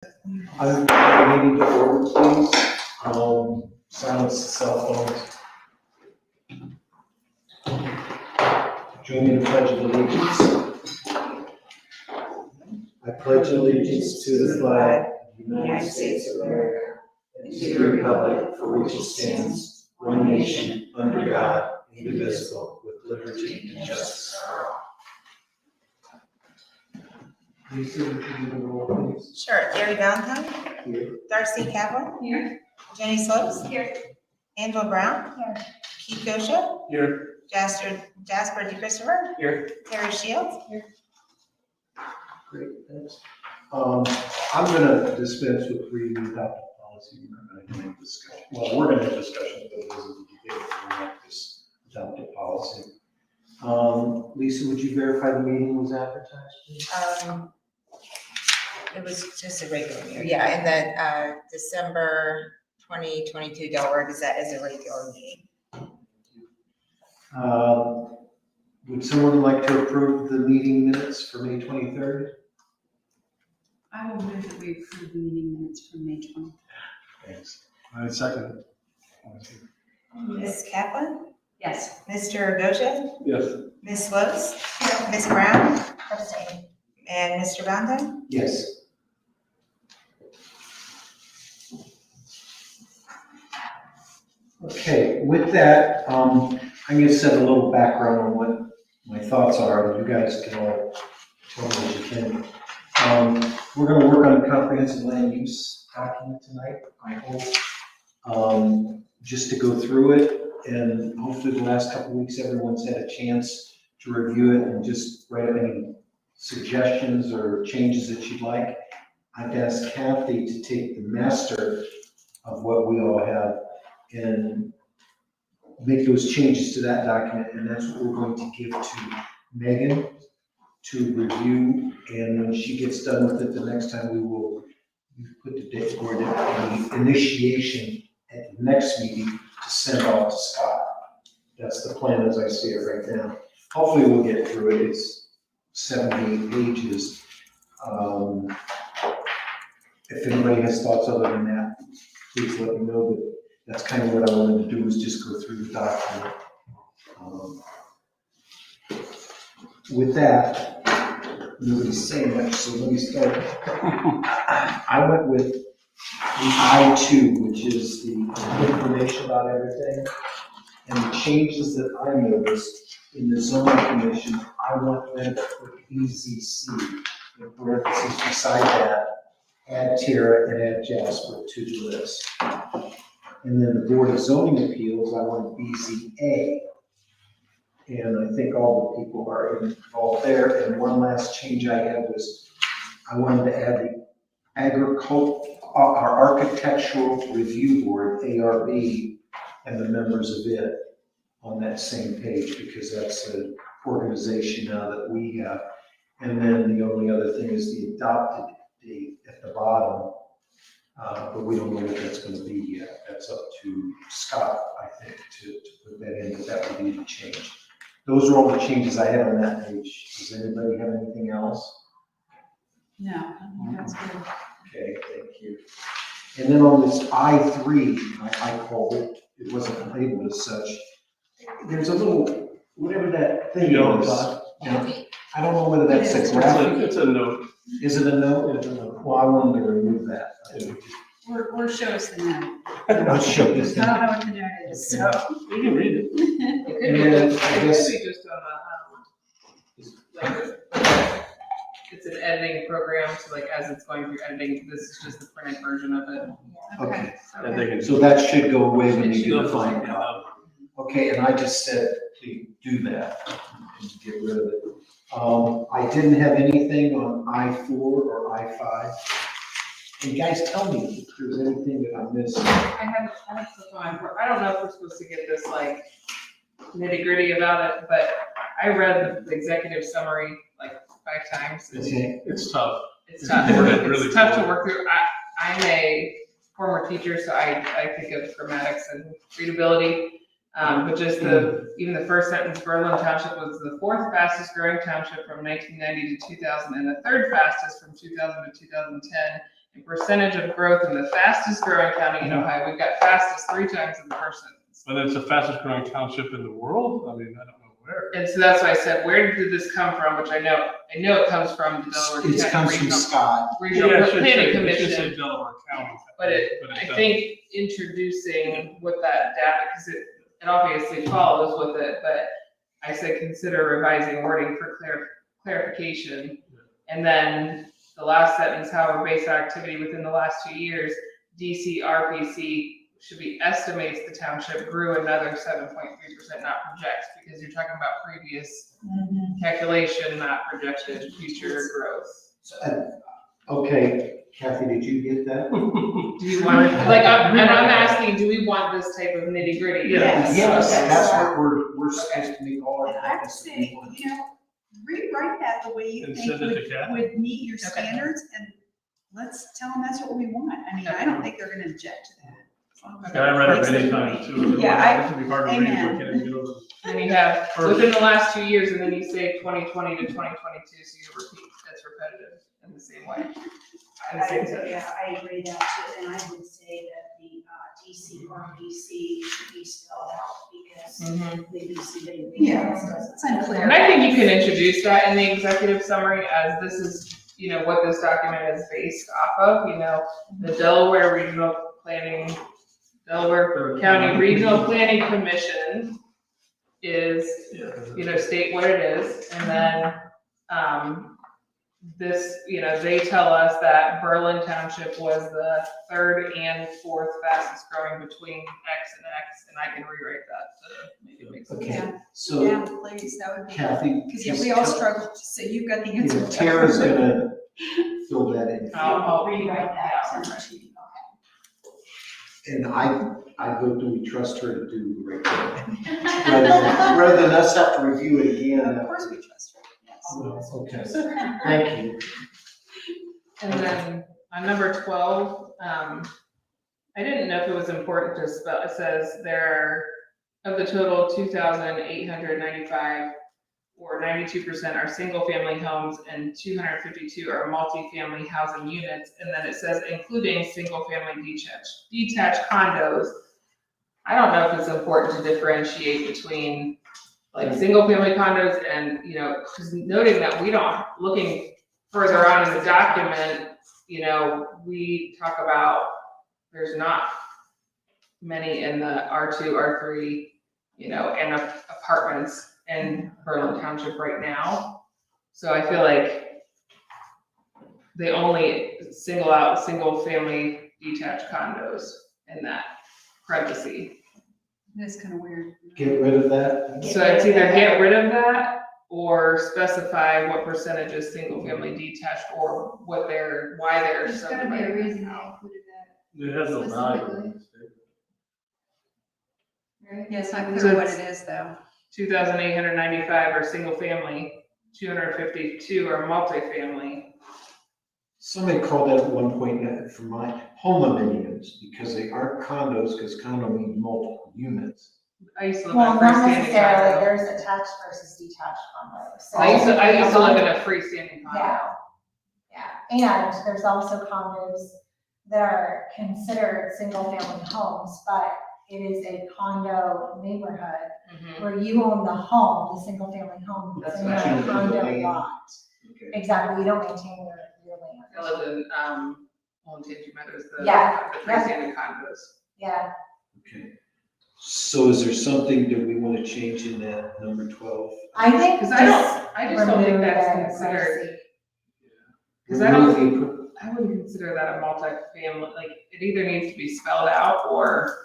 I'm meeting to order, please. Silence the cell phones. Join me in the Pledge of Allegiance. I pledge allegiance to the flag of the United States of America and to the republic for which it stands, one nation, under God, indivisible, with liberty and justice for all. Lisa, would you do the roll, please? Sure. Gary Valentine. Here. Darcy Kaplan. Here. Jenny Slopes. Here. Angela Brown. Here. Keith Gosha. Here. Jasper DeChristopher. Here. Terry Shields. Great, thanks. I'm gonna dispense with reading the adopted policy. We're not gonna do any discussion. Well, we're gonna have discussion, but it isn't a debate. We're not this adopted policy. Lisa, would you verify the meeting was advertised, please? It was just a regular meeting. Yeah, in the December 2022 Delaware Gazette is a regular meeting. Would someone like to approve the meeting minutes for May 23rd? I will move that we approve the meeting minutes from May 20th. Thanks. I second. Ms. Kaplan. Yes. Mr. Gosha. Yes. Ms. Slopes. Ms. Brown. And Mr. Valentine. Yes. Okay, with that, I'm going to set a little background on what my thoughts are, and you guys can all tell me what you think. We're going to work on a comprehensive land use document tonight, I hope, just to go through it, and hopefully the last couple of weeks everyone's had a chance to review it and just write up any suggestions or changes that you'd like. I've asked Kathy to take the master of what we all have and make those changes to that document, and that's what we're going to give to Megan to review, and when she gets done with it, the next time we will put the date for the initiation at the next meeting to send off to Scott. That's the plan as I see it right now. Hopefully we'll get through it. It's 78 pages. If anybody has thoughts other than that, please let me know, but that's kind of what I wanted to do, is just go through the document. With that, nobody's saying much, so let me start. I went with the I-2, which is the information about everything, and the changes that I noticed in the zoning commission. I want them to put EZC in parentheses beside that, add Tara and add Jasper to the list. And then the Board of Zoning Appeals, I want BZA. And I think all the people are involved there. And one last change I had was, I wanted to add the our Architectural Review Board, ARB, and the members of it on that same page, because that's an organization now that we have. And then the only other thing is the adopted date at the bottom. But we don't know what that's going to be yet. That's up to Scott, I think, to put that in, but that would be the change. Those are all the changes I had on that page. Does anybody have anything else? No, I think that's good. Okay, thank you. And then on this I-3, I called it, it wasn't labeled as such. There's a little, whatever that thing is. I don't know whether that's a graphic. It's a note. Is it a note? It's a note. Well, I wanted to remove that. Or show us the note. I'll show this. I don't know what the note is, so. You can read it. And then I guess, It could be just on like, it's an editing program, so like as it's going through editing, this is just the printed version of it. okay, And they can. so that should go away when It you should do the go final fine. cut. Okay, and I just said, please do that and get rid of it. I didn't have anything on I-4 or I-5. And guys, tell me if there's anything that I missed. I have stuff on, I don't know if we're supposed to get this like nitty gritty about it, but I read the executive summary like 5 times. Okay. It's tough. It's tough. It's really It's tough to cool. work through. I'm a former teacher, so I think of grammatics and readability. But just even the first sentence, Berlin Township was the 4th fastest growing township from 1990 to 2000 and the 3rd fastest from 2000 to 2010. and percentage of growth in the fastest growing county in Ohio. We've got fastest 3 times in the first sentence. But it's the fastest growing township in the world? I mean, I don't know where. And so that's why I said, where did this come from? Which I know it comes from the Delaware It comes from Scott. Regional Yeah, it should Planning say Commission. Delaware County. But I think introducing with that data, because it obviously follows with it, but I said consider revising wording for clarification. And then the last sentence, however, based on activity within the last 2 years, DCRPC should be estimates the township grew another 7.3%, not projects, because you're talking about previous calculation, not projected future growth. Okay, Kathy, did you get that? Do you want, like, I'm asking, do we want this type of nitty gritty? Yes. Yes, Okay. that's what we're supposed to make all And our. I would say, rewrite that the way you And think send it to Kathy. would meet your Okay. standards, and let's tell them that's what we want. I mean, I don't think they're gonna object to that. As long as Yeah, I read it makes many them times right. too. Yeah, This would be hard to read, amen. but can't even get over it. And you have within the last 2 years, and then you say 2020 to 2022, so you repeat, that's repetitive in the same way. In the same sentence. Yeah, I agree that too, and I would say that the DCRPC should be spelled out because Mhm. the BCBA. Yeah, doesn't. it's unclear. And I think you can introduce that in the executive summary as this is, what this document is based off of, the Delaware County Regional Planning Commission is, state what it is, and then, this, they tell us that Berlin Township was the 3rd and 4th fastest growing between X and X, and I can rewrite that to make it make sense. Okay, so Yeah, please, that would be, Kathy. because yeah, we all struggle, so you've got the answer. Tara's gonna fill that in. I'll Rewrite that. yeah, so right. she- And I vote, do we trust her to do the right thing? Rather than us have to review it again. Of course we trust her, yes. Okay, thank you. And then on number 12, I didn't know if it was important to spell, it says there are, of the total 2,895, or 92% are single-family homes and 252 are multifamily housing units. And then it says including single-family detached condos. I don't know if it's important to differentiate between like single-family condos and, just noting that we don't, looking further on in the document, we talk about there's not many in the R2, R3, and apartments in Berlin Township right now. So I feel like they only single out single-family detached condos in that parenthesis. It's kind of weird. Get rid of that. So it's either get rid of that or specify what percentage is single-family detached or why they're There's gotta be a subdividing reason it they out. included that. It has no value. Yeah, it's not So clear what it's- it is, though. 2,895 are single-family, 252 are multifamily. Somebody called that at one point for my homominimums, because they aren't condos, because condo means multiple units. I used to live in Well, a not freestanding necessarily, condo. there's attached versus detached condos. So I used to live in a freestanding condo. Yeah, yeah, and there's also condos that are considered single-family homes, but it is a condo neighborhood Mhm. where you own the home, the single-family home, That's and you what have you a do with condo land. lot. Okay. Exactly, you don't maintain your land. I lived in, Old Tangy Meadows, the Yeah, freestanding condos. Yeah, Okay. So is there something that we want to change in that number 12? I think Because just I just don't think remove that's the considered, privacy. because I don't, Remove the- I wouldn't consider that a multi-family, like, it either needs to be spelled out or,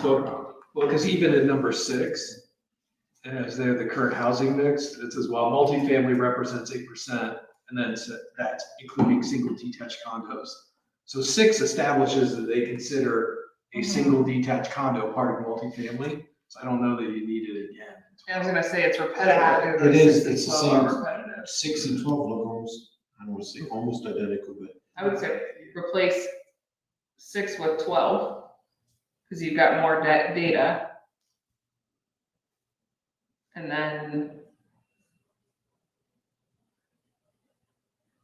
Well, because even in number 6, as there, the current housing mix, it says, while multifamily represents 8%, and then that's including single detached condos. So 6 establishes that they consider a single detached condo part of multifamily. So I don't know that you need it again. I was gonna say it's repetitive. It is, 6 and it's the 12 are same. repetitive. 6 and 12 look almost, I don't want to say almost identical, but I would say replace 6 with 12, because you've got more data. And then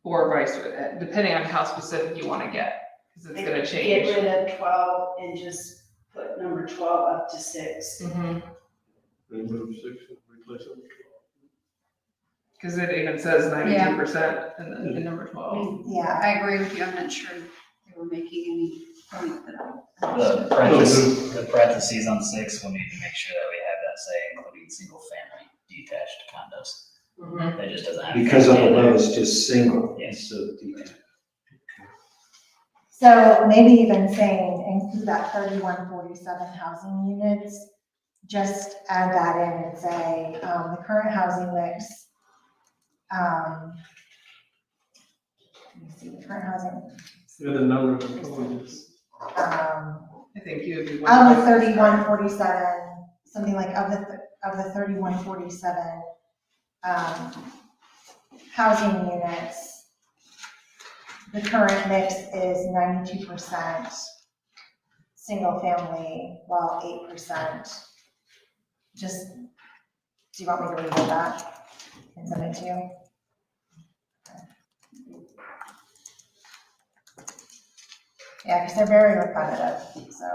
or vice versa, depending on how specific you wanna get, because it's gonna change. Get rid of 12 and just put number 12 up to 6. Mhm. Remove 6 and replace it with 12. Cause it even says 92% in number 12. Yeah, I agree with you, I'm not sure they were making any point that I. The parentheses on 6, we'll need to make sure that we have that say including single family detached condos. Mhm. That just doesn't have. Because up above it's just single, Yes. instead of detached. so maybe even saying include that 3147 housing units, just add that in and say, the current housing mix, let me see, the current housing, Yeah, the number of employees. I think you would be. of the 3147, something like of the 3147, housing units, the current mix is 92% single family, while 8%, just, do you want me to read that and send it to you? Yeah, because they're very repetitive, so.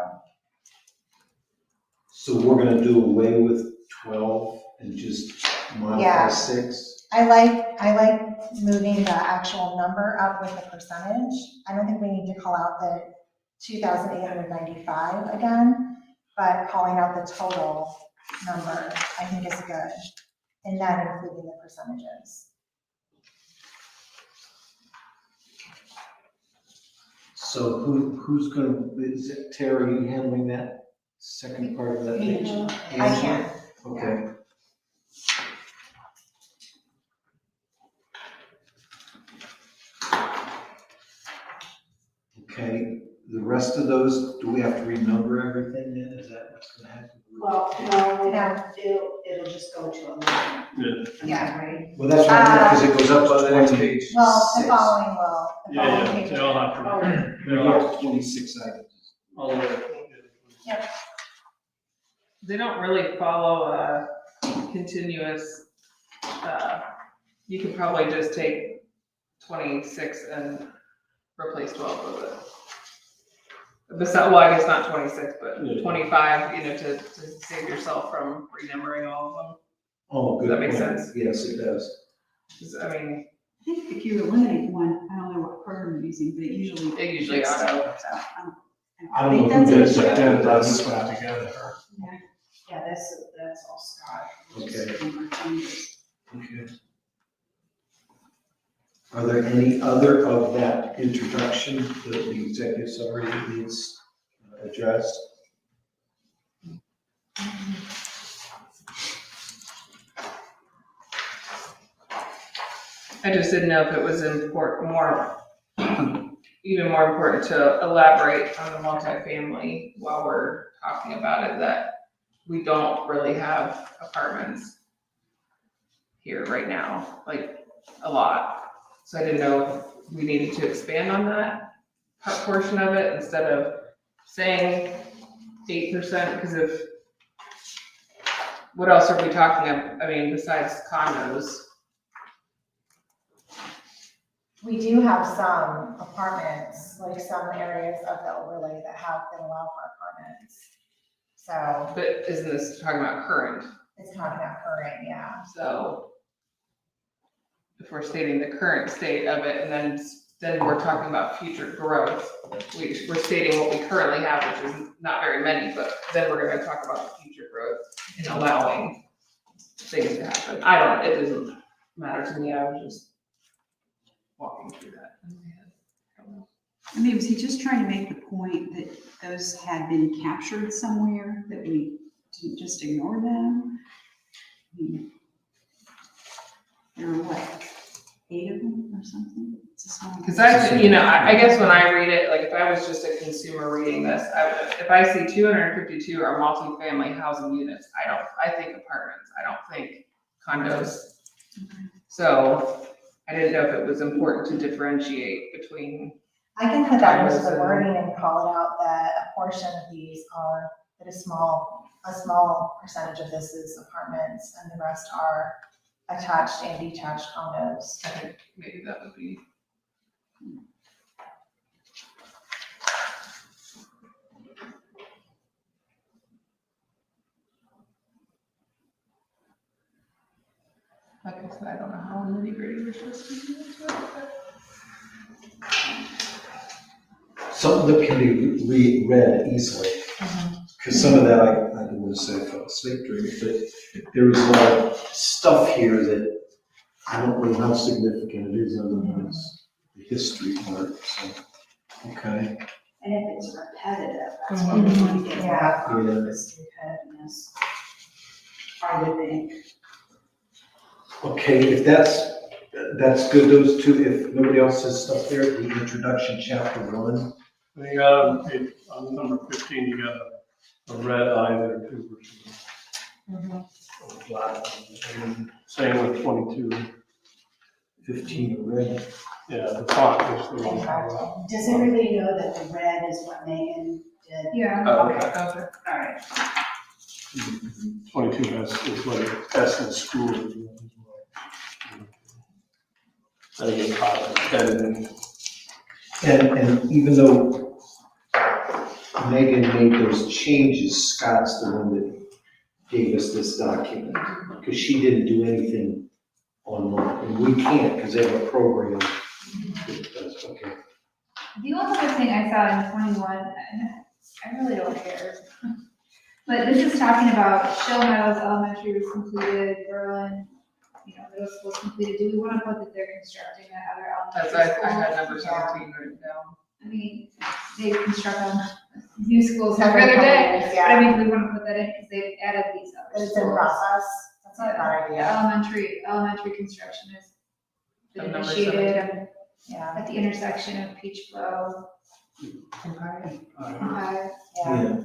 So we're gonna do away with 12 and just modify Yeah. 6? I like moving the actual number up with the percentage. I don't think we need to call out the 2,895 again, but calling out the total number, I think is good. And then including the percentages. So who's gonna, is it Terry handling that second part of that page? I can. Okay. Okay, the rest of those, do we have to renumber everything then? Is that what's gonna happen? Well, no, it'll just go to 11. Yeah. Yeah. Right? Well, that's right, because it goes up So to the next 26. page. Well, the following will. The Yeah, following yeah, page they all have Oh, to. They go up to 26 items. All the way. They don't really follow a continuous, you could probably just take 26 and replace 12 with it. Besides, well, I guess not 26, but Yeah. 25, to save yourself from renumbering all of Oh, good Does that make point. sense? Yes, it does. them. 'Cause, I mean, I think if you eliminate one, I don't know what program you're using, but it usually. it usually fixes auto. it, so I don't think know who that's does it. that. Yeah, that's put together. Yeah, that's all Scott. Okay. Okay. Are there any other of that introduction that the executive summary needs addressed? I just didn't know if it was even more important to elaborate on the multifamily while we're talking about it, that we don't really have apartments here right now, like a lot. So I didn't know if we needed to expand on that portion of it instead of saying 8%, because if, what else are we talking about? I mean, besides condos? We do have some apartments, like some areas of the overlay that have been allowed for apartments. So But isn't this talking about current? it's talking about current, yeah. So if we're stating the current state of it, and then we're talking about future growth, we're stating what we currently have, which is not very many, but then we're gonna talk about the future growth and allowing things to happen. It doesn't matter to me, I was just walking through that in my head. I don't know. I mean, was he just trying to make the point that those had been captured somewhere, that we didn't just ignore them? I mean, there were what, 8 of them or something? It's a small. Cause I guess when I read it, like if I was just a consumer reading this, if I see 252 are multifamily housing units, I think apartments, I don't think condos. So I didn't know if it was important to differentiate between, I can put that into Condos the and- wording and call it out that a portion of these are, that a small percentage of this is apartments and the rest are attached and detached condos. I think maybe that would be Like I said, I don't know how nitty gritty we're supposed to do this with, Some of them can be read easily, because some of that I didn't want to say I fell asleep during it, but there was a lot of stuff here that I don't know how significant it is other than it's the history part, so, okay. And if it's repetitive, that's what we want to get Yeah. out of this repetitiveness. I would think. Okay, if that's good, those two, if nobody else has stuff there, the introduction, chapter 1. You got, on number 15, you got a red eye there too, versus a black. And then same with 22. 15 are red. Yeah, the font is the wrong color. Does everybody know that the red is what Megan did? Yeah. Oh, okay. All right. 22 is what it tests in school. I think it's hot, editing. And even though Megan made those changes, Scott's the one that gave us this document, because she didn't do anything online, and we can't, because they have a program that does, okay. The only other thing I saw in 21, and I really don't care, but this is talking about Shell Meadows Elementary was completed, Berlin, middle school was completed. Do we want to put that they're constructing that other That's, elementary I school? had number 17 written down. I mean, they construct new schools Every every other couple day, years, but yeah. I mean, do we want to put that in because they've added these other It's in schools. process. That's not a bad idea. Elementary construction has been Of number initiated 17. Yeah. at the intersection of Peach Blow. Okay. Yeah.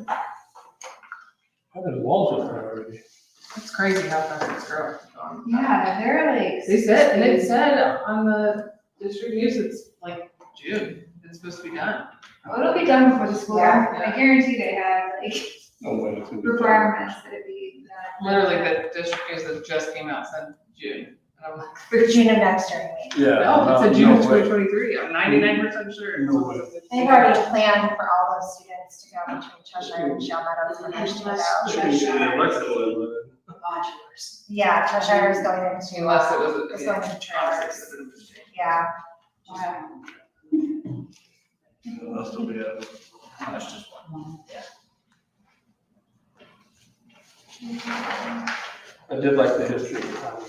How did the walls up there already? It's crazy how fast it's growing. Yeah, they're like. They said, and it said on the district news, it's like June, it's supposed to be done. Well, it'll be done before the school. Yeah. I guarantee they have like No way it's gonna be done. requirements that it be done. Literally, the district news that just came out said June. And I'm like, For June of next year, you mean? Yeah. no, it said June of no way. 2023, I'm 99% sure. No way. They've already planned for all those students to go between Cheshire and Shell Meadows for next year though. Modulars. Yeah, Cheshire is going into, Unless it was. it's going to trailers. Yeah. Wow. I'll still be at it. That's just one. I did like the history of the town.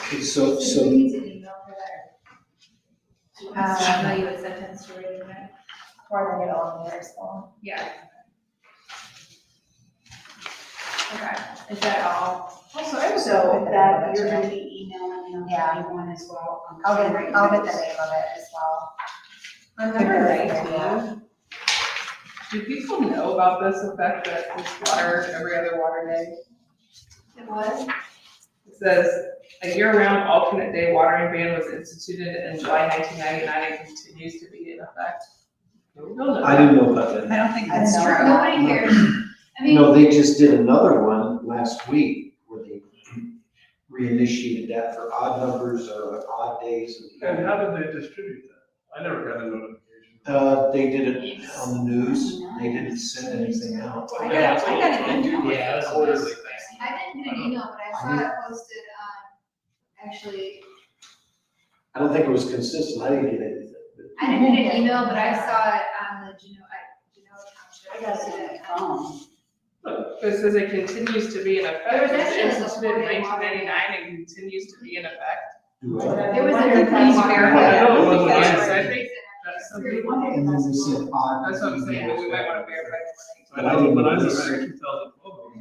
Okay, so, Who needs an email for that? Um, I know you had sentence to read in there. For the new elementary school. Yeah. Okay, is that all? Also, I was. So that, you're gonna be emailing them, Yeah. everyone as well. I'll get the name of it as well. On number 19, do people know about this effect that it's water every other water day? It was? It says, a year-round alternate day watering ban was instituted in July 1999 and continues to be in effect. We don't know. I didn't know about that. I don't think I that's don't know. true. Nobody cares. I mean, No, they just did another one last week, where they reinitiated that for odd numbers or odd days. And how did they distribute that? I never got a notification. They did it on the news, they didn't send anything out. I got an email. Yeah, that's quarterly thing. I didn't get an email, but I saw it posted on, actually, I don't think it was consistent, I didn't get anything. I didn't get an email, but I saw it on the Genoa Township. I got it on my phone. It says it continues to be in effect. There was It actually a instituted in supporting water. 1999 and continues to be in effect. Do I? There was a Wonder if police that's- verify. I know, it wasn't Because- mine, so I think that's something. And then they said odd. That's what I'm saying, but we might want to verify. I know, but I know back in 2012.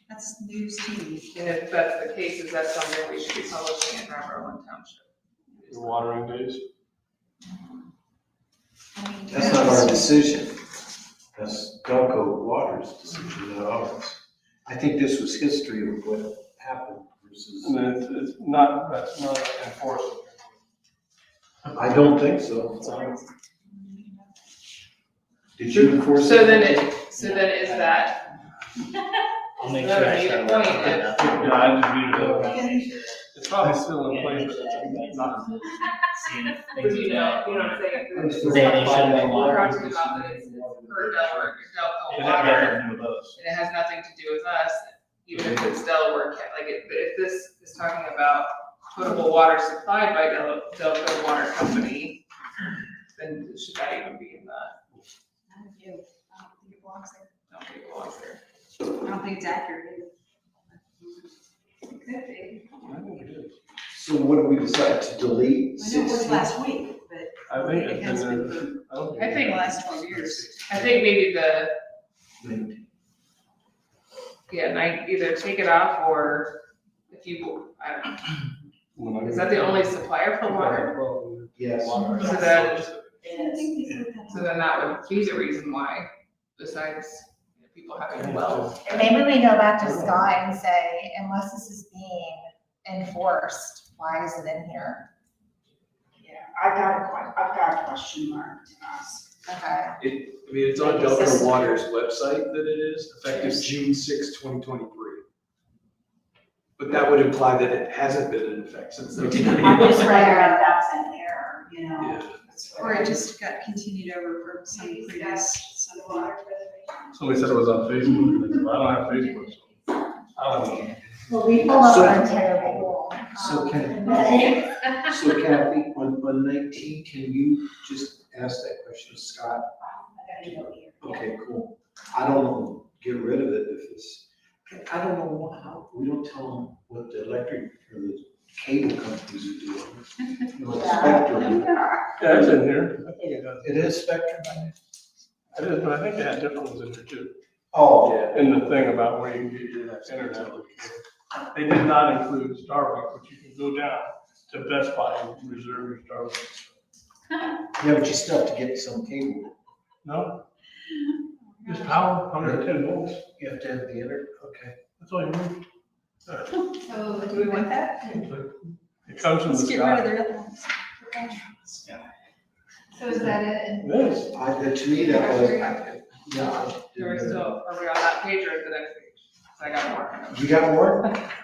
That's news to me. And if that's the case, is that something we should be publishing in Berlin Township? The watering days. That's not our decision, that's Delco Water's decision, not ours. I think this was history of what happened versus, And then it's not, that's not enforced. I don't think so. Did you enforce it? So then is that, I'll make sure I start working on that. Yeah, I just read it. Make It's probably still in place, but it's not. sure- Seeing if But things. you know what I'm saying? It's They should be We're water. talking about that it's per Delaware, It Delco has Water, nothing to do with us. and it has nothing to do with us, even if it's Delaware, like, if this is talking about potable water supplied by Delco Water Company, then should that even be in the, I don't think it belongs there. don't think it belongs there. I don't think it's accurate either. It could be. I think it is. So what do we decide to delete? I know it was 16? last week, but I think it it's has in been there. for I don't I think the last 12 years. I think maybe either take it off, or if you, I don't know, is that the only supplier for water? Yes. So then, Yes. so then that would be the reason why, besides people having wells. And maybe we go back to Scott and say, unless this is being enforced, why is it in here? Yeah, I've got a question mark to ask. Okay. It's on Delco Water's website that it is, effective June 6, 2023. But that would imply that it hasn't been in effect since I'm 1998. just wondering if that's an error, you know? Yeah. That's what Or I- it just got continued over from some previous, something. Somebody said it was on Facebook. I don't have Facebook. So I don't know. Well, we pull up So- our terrible. So can, Can. so Kathy, on 19, can you just ask that question to Scott? I got a note here. Okay, cool. I don't know, get rid of it if it's, I don't know how, we don't tell them what the electric or the cable companies are doing. You know, Yeah. Spectrum. Yeah, it's in here. I think it does. It is Spectrum, I think? It is, but I think they had different ones in there too. Oh, In the thing about where you can get your internet. They did not include Starlink, but you can go down to Best Buy and reserve your Starlink. yeah, but you still have to get some cable. No? Just power, 110 volts. You have to have the internet, okay. That's all you need. So Do we want that? It comes from the Let's get rid of sky. their other ones. So is that it? It is. To me, that was, yeah. Are we on that page or the next page? 'Cause I got more. You got more?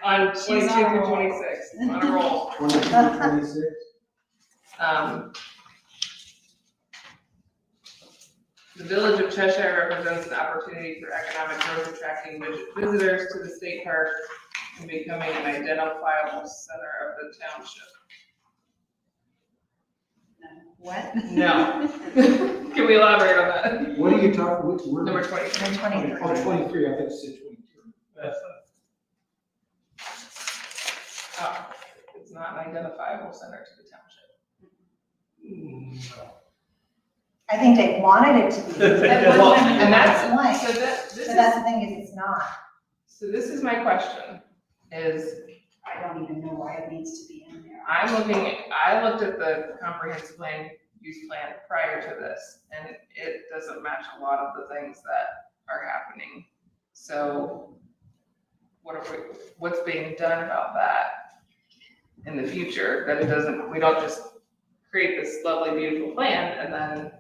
On 22 through 26, on a roll. 22, 26? The Village of Cheshire represents an opportunity for economic growth, attracting visitors to the state park and becoming an identifiable center of the township. What? No. Can we elaborate on that? What are you talking, which word? Number 20. And 23. Oh, 23, I think it said 22. That's Oh, it's not an identifiable center to the township. I think they wanted it to be. Well, and that's, Why? so that, So this that's is, the thing is, it's not. so this is my question, is I don't even know why it needs to be in there. I looked at the comprehensive land use plan prior to this, and it doesn't match a lot of the things that are happening. So what's being done about that in the future, that it doesn't, we don't just create this lovely, beautiful plan and then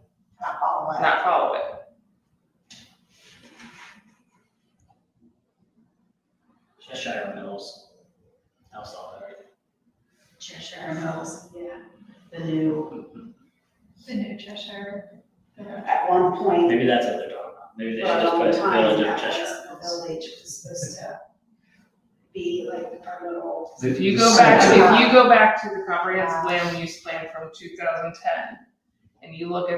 Not follow it. not follow it? Cheshire Mills. I saw that, right? Cheshire Mills, yeah, the new, The new Cheshire. at one point, Maybe that's what they're talking about. Maybe they for should a just long put time, Village of that Cheshire was, the Mills. village was supposed to be like our little. If you go back to the comprehensive land use plan from 2010, and you look at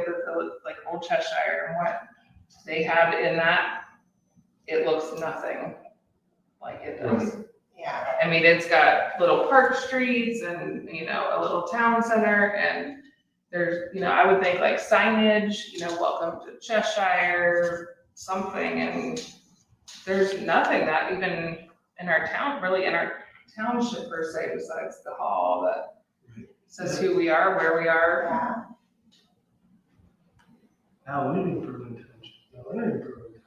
like Old Cheshire and what they had in that, it looks nothing like it does. Yeah. I mean, it's got little park streets and, a little town center, and there's, I would think like signage, welcome to Cheshire, something, and there's nothing that even in our town, really in our township per se, besides the hall that says who we are, where we are. Yeah. Now, we need improvement township. No, we're not improving.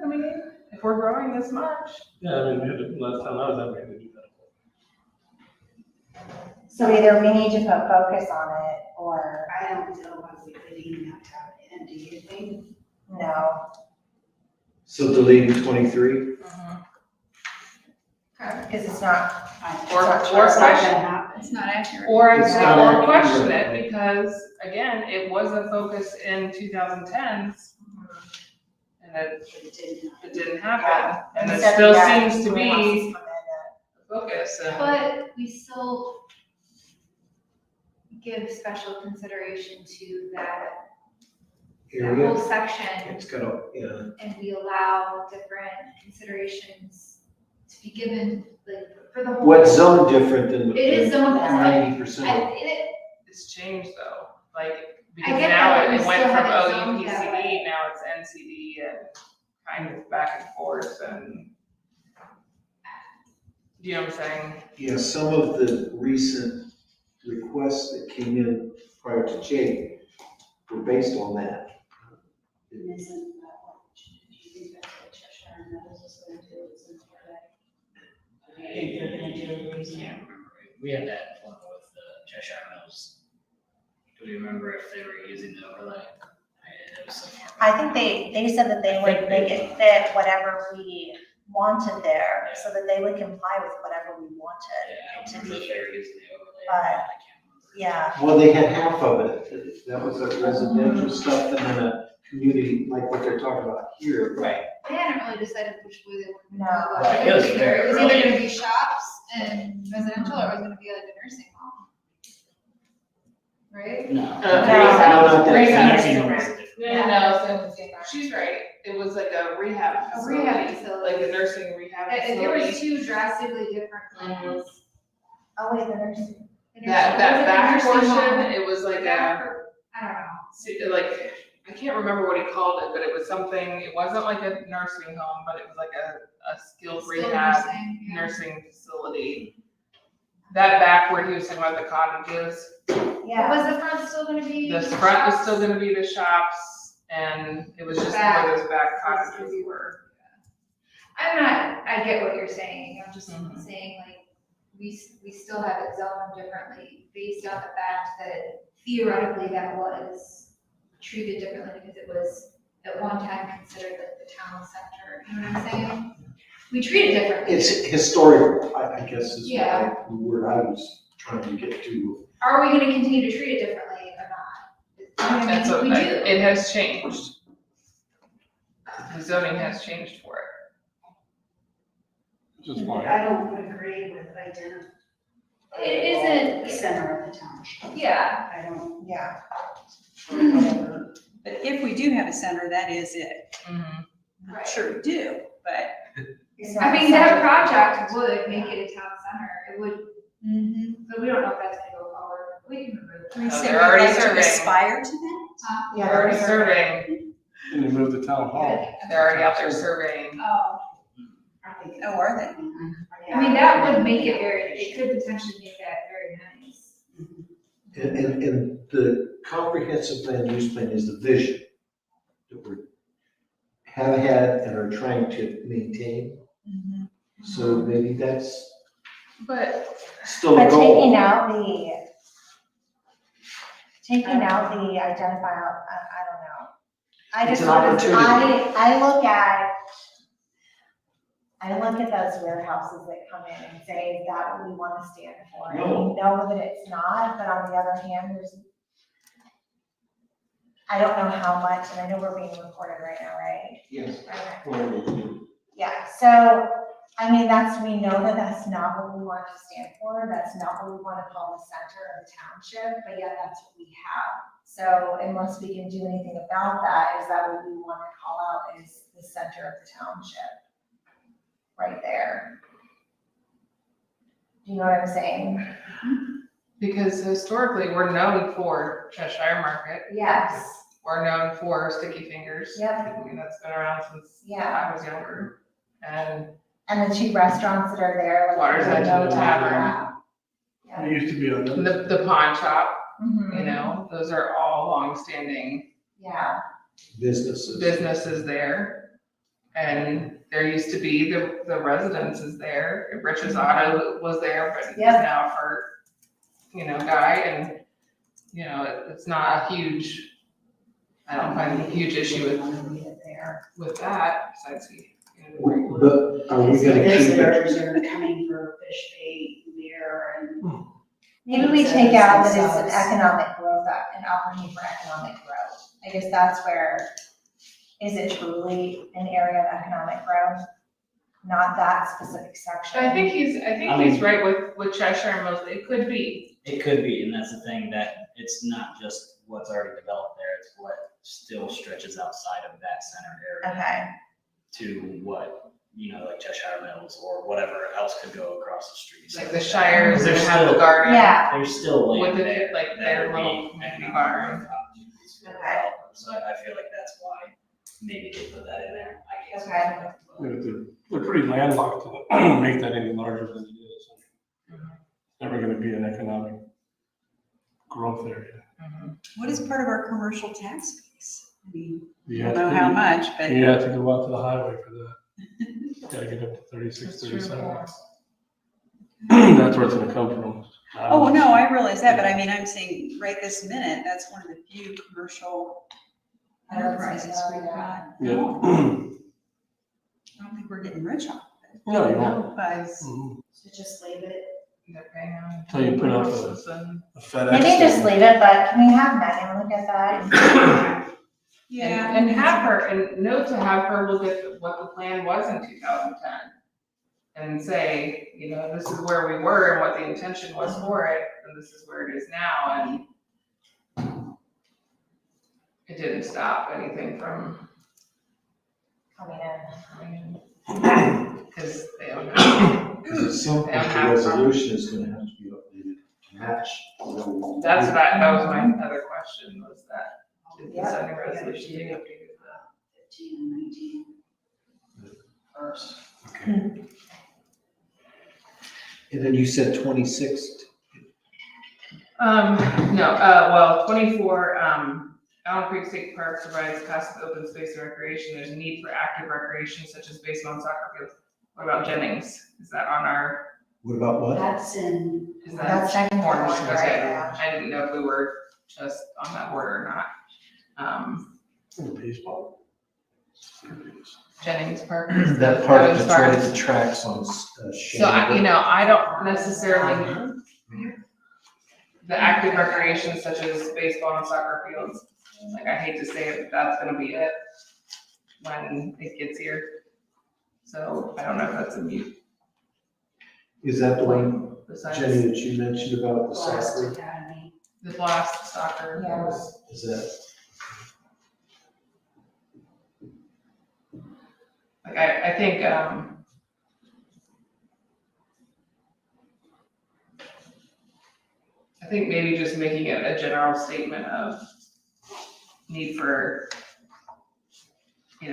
I mean, if we're growing this much. Yeah, I mean, we had to, last time I was there, we had to do that. So either we need to put focus on it, or I don't know if we could even have to have it in, do you think? no. So deleting 23? Because it's not, Or It's not question, It's not accurate. or I It's say, not or accurate. question it, because again, it was a focus in 2010s. And it didn't happen, and it instead of still that, seems to someone else be is coming a focus, and. But we still give special consideration to that Area? whole section, It's got a, yeah. and we allow different considerations to be given, like, for the whole. What zone different than the? It is zone different. 90%. It's changed though, like, I because get now that, but it we went still from have it zoned that way. OUPCD, now it's NCD and kind of back and forth and. You know what I'm saying? Yeah, some of the recent requests that came in prior to Jake were based on that. And isn't that what, do you think that's what Cheshire Mills is gonna do, is in I think they're gonna do a reason. Can't remember. We had that one with Cheshire Mills. Do we remember if they were using the overlay? It was so far I back. think they said that they would make it fit whatever we wanted there, so that they would comply with whatever we wanted. Yeah, I don't to remember if be- they were using the overlay. or but- not. I can't remember. Yeah, Well, they had half of it. That was a residential stuff and then a community, like what they're talking about here. Right. They hadn't really decided which way they were No. gonna go. Right, it was It very was either early. gonna be shops and residential, or it was gonna be like a nursing home. Right? No. No, not that. Rehab. Nursing home is different. No, she's right, it was like a rehab A facility. rehab facility. Like a nursing rehab There was facility. two drastically different plans. oh wait, the nursing, That back portion, it was like Back a, or- I don't know. like, I can't remember what he called it, but it was something, it wasn't like a nursing home, but it was like a skilled Still rehab nursing, yeah. nursing facility. That back where he was talking about the cottages, yeah. Was the front still gonna be? the front was still gonna be the shops, and it was just where those back cottages were. I get what you're saying, I'm just Mhm. saying, like, we still have it zoned differently based on the fact that theoretically that was treated differently because it was at one time considered like the town center, you know what I'm saying? We treat it differently. It's historical, I guess is Yeah. the word I was trying to get to. Are we gonna continue to treat it differently or not? I That's mean, what, we do. it has changed. The zoning has changed for it. Which is fine. I don't agree with identifying. It isn't- The center of the township. Yeah, I don't. Yeah, But if we do have a center, that is it. Mhm. I'm Right. sure we do, but. it's I not mean, that centered. project would make it a town center, it would, Mhm. but we don't know if that's gonna go forward. We can remove Can we it. say they're we'd already like to surveying. aspire to that? Yeah, They're already they're surveying, And they moved the town hall. they're already out there surveying. Oh, I think. Oh, are they? I mean, that would make it it could potentially make that very nice. And the comprehensive plan, use plan is the vision that we have had and are trying to maintain. So maybe that's But still a But goal. taking out the identify, I don't know. I It's just, an opportunity. I look at those warehouses that come in and say, is that what we want to stand for? And No. we know that it's not, but on the other hand, I don't know how much, and I know we're being recorded right now, right? Yes. Okay. Yeah, so, I mean, we know that that's not what we want to stand for, that's not what we want to call the center of the township, but yet that's what we have. So unless we can do anything about that, is that what we want to call out is the center of the township? Right there. Do you know what I'm saying? because historically, we're known for Cheshire Market, Yes, we're known for Sticky Fingers. Yep. I mean, that's been around since Yeah. I was younger. And and the two restaurants that are there. like, Water's Edge no and the doubt, Tavern. Yeah. It used to be on the. the pawn shop, Mhm. you know, those are all longstanding Yeah, Businesses. businesses there. And there used to be the residences there. Rich's Auto was there, but he's Yep. now for, guy, and, it's not a huge, I don't find a huge issue with there. with that, besides we. But are we Because the gonna keep it? visitors are coming for fish bait and beer and. Maybe we pizzas take out and that it's an subs. economic growth, an opportunity for economic growth. I guess that's where, is it truly an area of economic growth? Not that specific section. I think he's right with Cheshire and Mosley, it could be. It could be, and that's the thing, that it's not just what's already developed there, it's what still stretches outside of that center area Okay, to what, like Cheshire Mills or whatever else could go across the street. Like the Shires and There's have the still- garden. yeah, There's still With land the- there. like that their would be little community economic garden. growth opportunities for Okay. developers. So I feel like that's why maybe they put that in there. I can't speak Okay. to that, but- They're pretty landlocked to make that any larger than it is. It's never gonna be an economic growth area. What is part of our commercial tax base? I mean, You I have don't to- know how much, but. You have to go out to the highway for that. Gotta get up to 36, That's true. 37. That's where it's gonna come from. Oh, no, I realize that, but I mean, I'm saying right this minute, that's one of the few commercial enterprises we've got. Yeah. I don't think we're getting rich off of it. No, you won't. But Mhm. So just leave it. They're paying on Until you put up houses and- a FedEx. maybe just thing. leave it, but can we have Megan look at that? And have her, and note to have her look at what the plan was in 2010. And say, this is where we were and what the intention was for it, and this is where it is now, and it didn't stop anything from Coming in. coming in. Because they don't have, Because at some point, the resolution is gonna have to be updated to match. that was my other question, was that, did the Yeah. zoning resolution get updated? 15 and 19. First. Okay. And then you said 26th. No, 24, Allen Creek State Park provides passive open space and recreation. There's a need for active recreation such as baseball and soccer fields. What about Jennings? Is that on our, What about what? That's in, is That's that? second Orange? one, right, Okay. yeah. I didn't know if we were just on that order or not. Baseball. Jennings Park. That part Evans that's right Park. at the tracks on So Shannon. I don't necessarily, the active recreation such as baseball and soccer fields, like I hate to say it, but that's gonna be it when it gets here. So I don't know if that's a mute Is that the one, besides Jenny, that you mentioned about the Blast soccer? Academy. the blast soccer. Yeah. Is that, Like I think, I think maybe just making it a general statement of need for,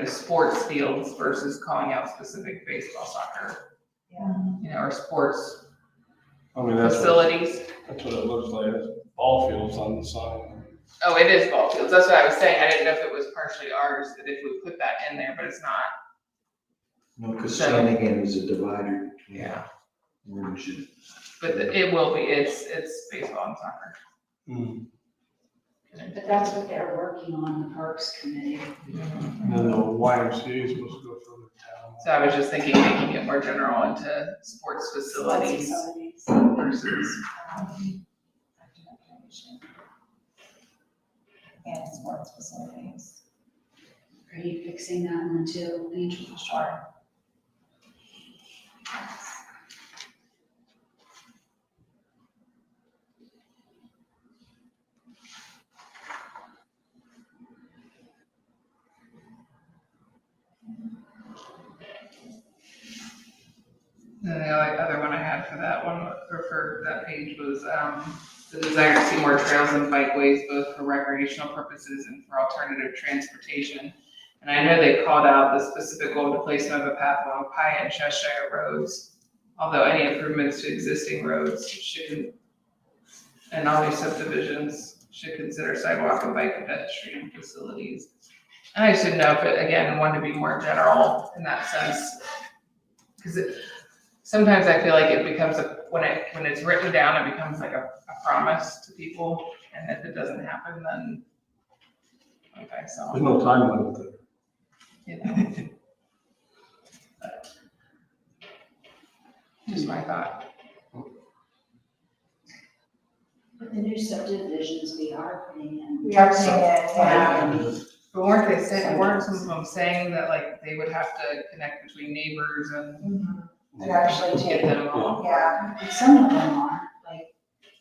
sports fields versus calling out specific baseball, soccer. Yeah. Or sports I mean, that's what facilities. it looks like. It's ball fields on the sign. Oh, it is ball fields. That's what I was saying. I didn't know if it was partially ours, that if we put that in there, but it's not. no, because So- Shanigan is a divider. between Yeah. Orange and. But it will be, it's baseball and soccer. Mm. But that's what they're working on, the Parks Committee. And then the YMCA is supposed to go further down. So I was just thinking, making it more general into sports facilities Facilities. versus. And sports facilities. Are you fixing that one too, Angel? Sure. And the other one I had for that one, or for that page was, the desire to see more trails and bikeways, both for recreational purposes and for alternative transportation. And I know they called out the specific goal to placement of a path along Pye and Cheshire roads. Although any improvements to existing roads and all these subdivisions should consider sidewalk and bike pedestrian facilities. And I should know if it, again, wanted to be more general in that sense. Because sometimes I feel like it becomes when it's written down, it becomes like a promise to people, and if it doesn't happen, then okay, so. There's no time limit there. you know. Just my thought. But the new subdivisions we are putting in. We are putting it, yeah. But weren't some of them saying that like they would have to connect between neighbors and And actually get too, them all? yeah. But some of them are, like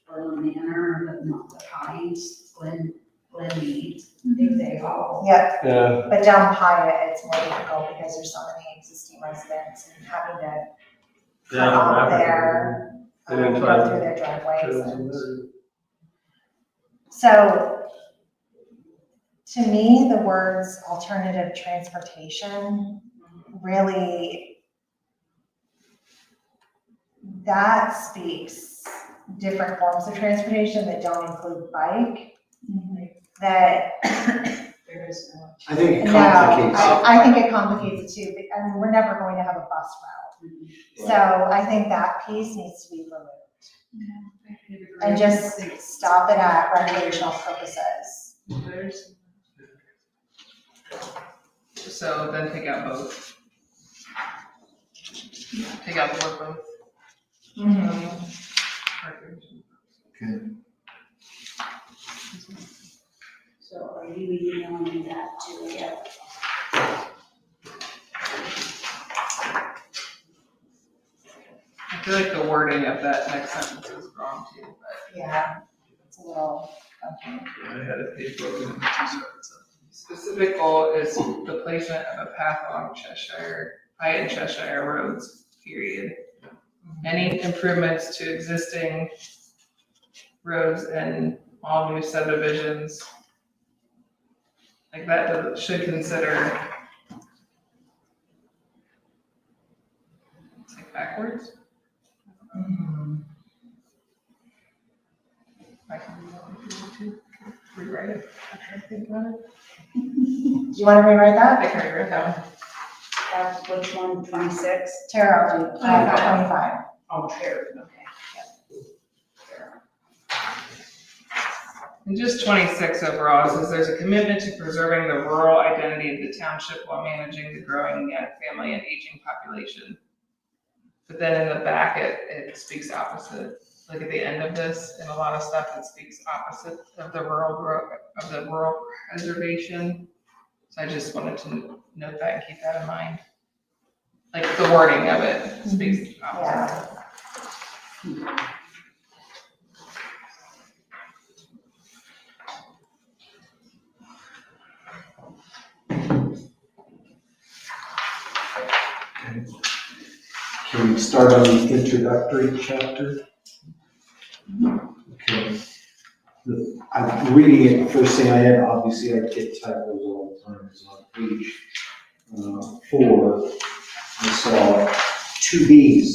Berlin Manor, but not the Pines, Glen Mead, they all. Yeah, Yeah. but down Hyatt, it's more difficult because there's so many existing residents and having to come out there, They didn't go try through to- their driveways. And so, to me, the words alternative transportation really, that speaks different forms of transportation that don't include bike, that, There is no. I think it no, complicates it. I think it complicates it too. I mean, we're never going to have a bus route. So I think that piece needs to be removed. And just stop it at recreational purposes. So then take out both. Take out the word both. Okay. So are you emailing that to, yeah? I feel like the wording of that next sentence is wrong too, but Yeah, it's a little, okay. I had it page broken into two separate sentences. specific goal is the placement of a path along Cheshire, Hyatt and Cheshire roads, period. Any improvements to existing roads and all new subdivisions. Like that should consider. It's like backwards. I can do that if you want to rewrite it. I think about it. Do you want to rewrite I that? can rewrite that one. That's which one, 26? Tara, I'll do 25. Oh, Tara, okay. And just 26 overall, it says there's a commitment to preserving the rural identity of the township while managing the growing family and aging population. But then in the back, it speaks opposite. Like at the end of this, in a lot of stuff, it speaks opposite of the rural preservation. So I just wanted to note that and keep that in mind. Like the wording of it speaks opposite. Yeah. Can we start on the introductory chapter? Okay. I'm reading it, the first thing I had, obviously I get typos all the time, it's on page 4. I saw 2 Bs,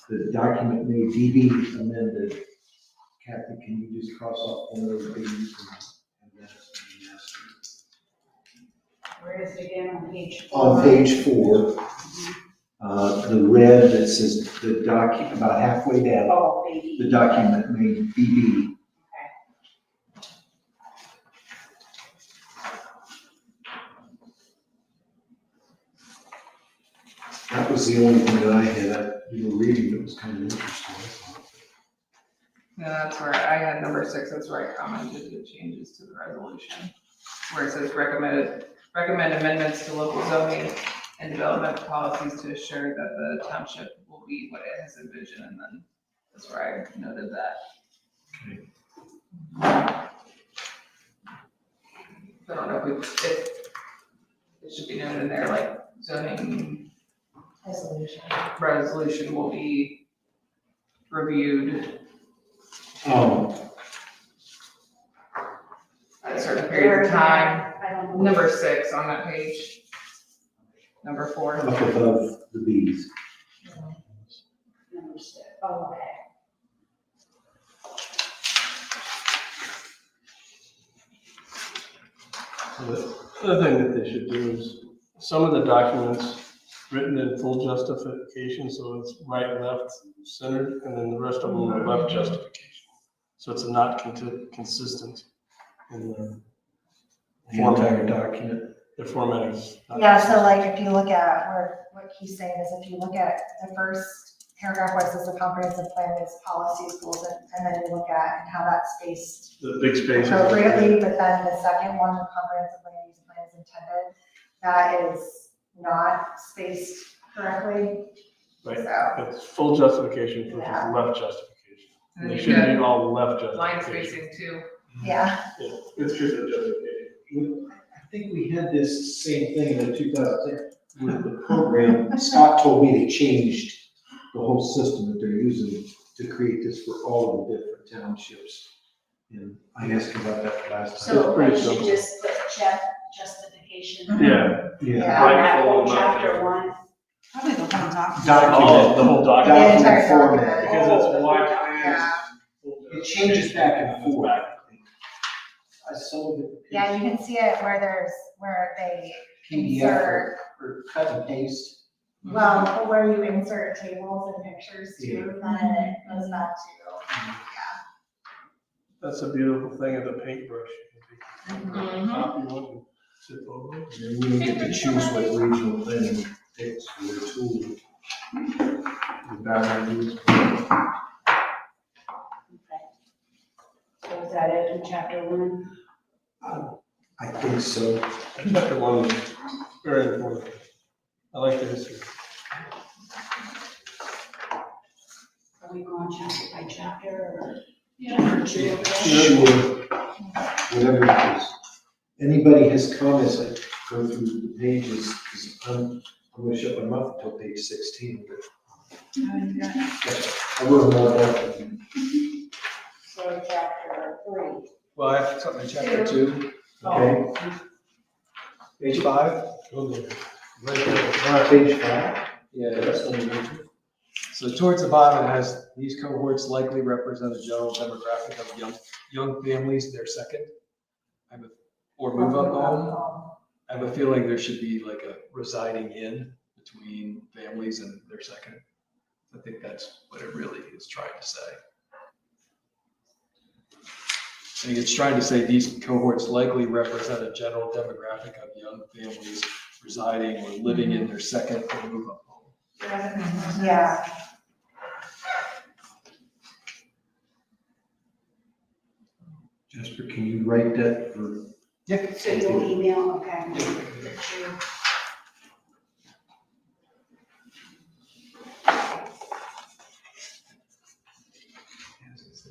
the document may be amended. Kathy, can you just cross off one of those Bs? and that's- Where is it again, on page 4? On page 4, the red that says the document, about halfway down, Oh, baby. the document may be. That was the only thing that I had, you were reading, it was kind of interesting. I thought. Yeah, that's where I had number 6, that's where I commented the changes to the resolution. Where it says recommend amendments to local zoning and development policies to assure that the township will be what it has envisioned, and then that's where I noted that. I don't know if it should be noted in there, like zoning resolution will be reviewed Oh, at a certain period of time. I don't know. Number 6 on that page. Number 4. up above the Bs. Number 6, oh, okay. The other thing that they should do is, some of the documents written in full justification, so it's right, left, centered, and then the rest of them are left justification. So it's not consistent in the The entire document. The format is. not- Yeah, so like if you look at where, what he's saying is if you look at the first paragraph where it says the comprehensive plan is policies, goals, and then you look at how that's spaced The big space. appropriately, but then the second one, the comprehensive land use plan is intended, that is not spaced correctly. Right. So, It's full justification versus Yeah. left justification. And then They you've shouldn't be got all left line justification. spacing too. yeah, Yeah, it's just a justification. I think we had this same thing in 2010 with the program. Scott told me they changed the whole system that they're using to create this for all of the different townships. And I asked him about that last time. So pretty I should simple. just put justification. Yeah. Yeah. On that whole Right, chapter one. Probably the whole document. Document. The whole the document. entire format. document. Because it's Oh, wide. Yeah. It changes back and forth. I saw the Yeah, you can see it where they PDF insert, or cut and paste. well, where you insert tables and pictures too, then it goes back to, That's a beautiful thing of the paintbrush. Mhm. Copy one and zip over it. And then we don't get to choose what regional thing it's for the tool. The boundaries. So is that it in chapter one? I think so. Chapter one is very important. I like the history. Are we going chapter by chapter or? Yeah. Chapter two, okay? Sure. Whatever it is. Anybody has comments, I go through the pages, because I'm gonna shut my mouth until page 16, but I will know that. So chapter three. Well, I have something in chapter two, Okay, page 5. right there, page 5. Yeah, that's what we need. So towards the bottom, it has, these cohorts likely represent a general demographic of young families, their second. Or move up home. I have a feeling there should be like a residing in between families and their second. I think that's what it really is trying to say. I think it's trying to say these cohorts likely represent a general demographic of young families residing or living in their second or move up home. yeah. Jasper, can you write that for? So you'll email, okay.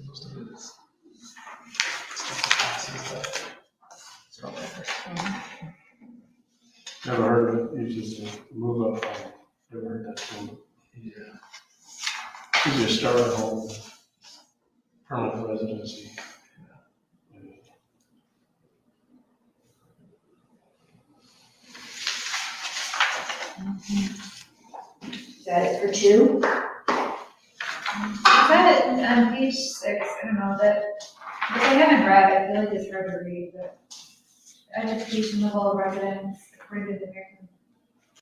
Most of it is. Never heard of it. You just move up. Never heard that term. Yeah. You just start at home. Permanent residency. Is that it for two? Is that on page 6? I don't know, that, which I haven't read, I feel like it's hard to read, but education level of residents, according to the American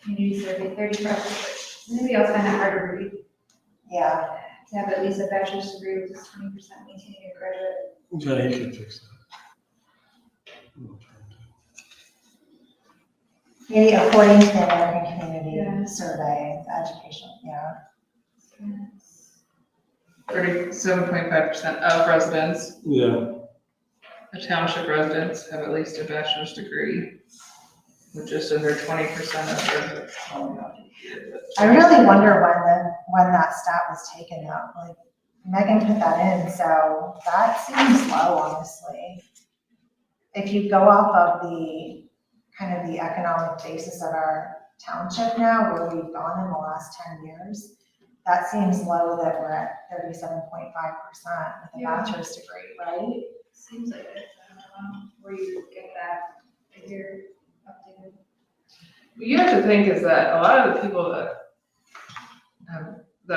Community Survey, 35%. Maybe else kind of hard to read, Yeah, to have at least a bachelor's degree with just 20% maintaining a graduate. Yeah, he can fix that. maybe according to the American Community Yeah. Survey, the education, yeah. 37.5% of residents, Yeah. a township residents have at least a bachelor's degree, with just under 20% of residents. I really wonder when that stat was taken out, like Megan put that in, so that seems low, honestly. If you go off of the, kind of the economic basis of our township now, where we've gone in the last 10 years, that seems low that we're at 37.5% with a Yeah. bachelor's degree, right? Seems like it, I don't know where you get that figure updated. What you have to think is that a lot of the people that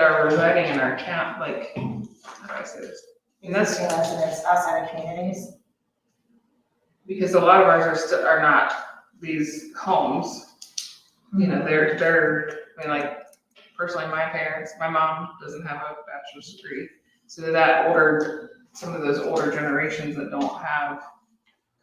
are residing in our town, like, how do I say this? And that's Existing residents outside of communities. because a lot of ours are not these homes. You know, they're, I mean, like, personally, my mom doesn't have a bachelor's degree. So some of those older generations that don't have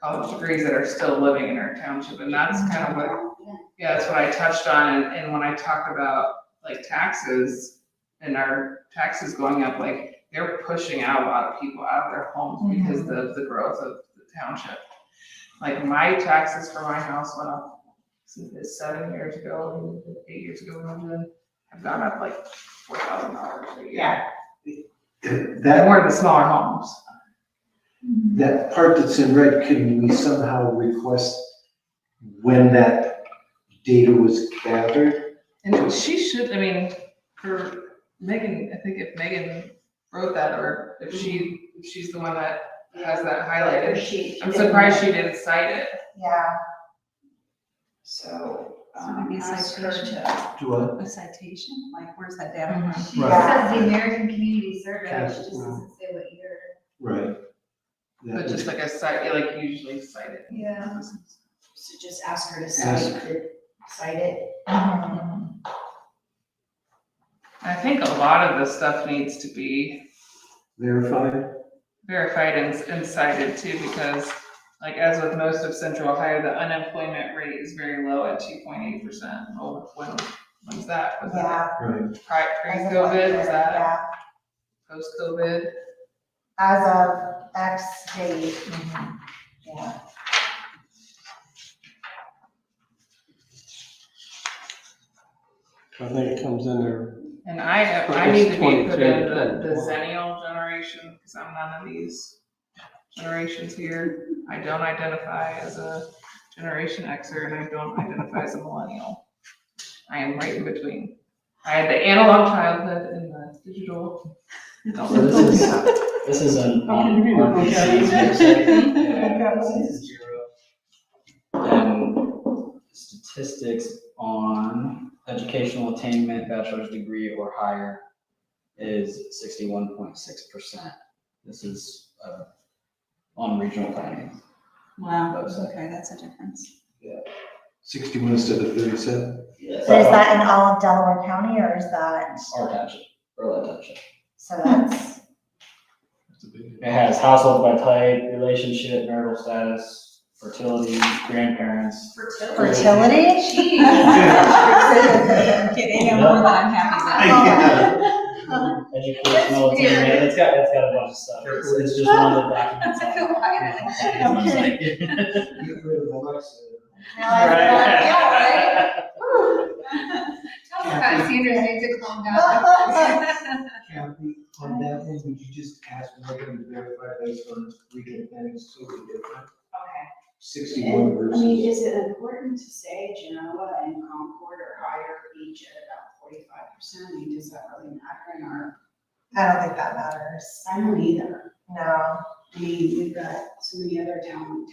college degrees that are still living in our township, and that's kind of what, yeah, that's what I touched on, and when I talked about like taxes and our taxes going up, like they're pushing out a lot of people out of their homes because of the growth of the township. Like my taxes for my house went up since 7 years ago, 8 years ago, and have gone up like $4,000 a year. Yeah. That, More of the smaller homes. that part that's in red, can we somehow request when that data was gathered? And she should, I mean, for Megan, I think if Megan wrote that, or if she's the one that has that highlighted, I'm surprised she didn't cite it. Yeah, So, maybe a ask her citation. to, Do what? a citation, like, where's that data from? She Right. says the American Community Survey, Yes. she just doesn't say what year. Right. But just like a cite, like you usually cite it. Yeah. So just ask her to Ask. cite it. I think a lot of this stuff needs to be Verified? verified and cited too, because like as with most of Central Ohio, the unemployment rate is very low at 2.8%. Well, when's that? Was yeah. Right. that As of pre-COVID? what year? Was that Yeah, post-COVID? as of X date, yeah. I think it comes in there. And I need to be put in the Zennial generation, because I'm none of these generations here. I don't identify as a Generation Xer, and I don't identify as a millennial. I am right in between. I had the analog childhood and the digital. So this is an on RPC website. Yeah, this is 0. And statistics on educational attainment, bachelor's degree or higher is 61.6%. This is on regional planning. Wow, okay, that's a difference. 61 instead of 37? Yes. So is that in all of Delaware County, or is that, Our township, Berlin Township. so that's, It has household by type, relationship, marital status, fertility, grandparents. fertility? Okay, they know more than I'm happy with. Educational attainment, it's got a bunch of stuff. It's just one of the documents. I feel Now I feel like, yeah, right? Tell Scott Sanders needs to calm down. Kathy, on that one, would you just ask Megan to verify based on regional planning is totally different? Okay. 61 I versus. mean, is it important to say Genoa and Concord are higher each at about 45%? I mean, does that really matter in our, I don't think that matters. I don't either. No. I mean, we've got so many other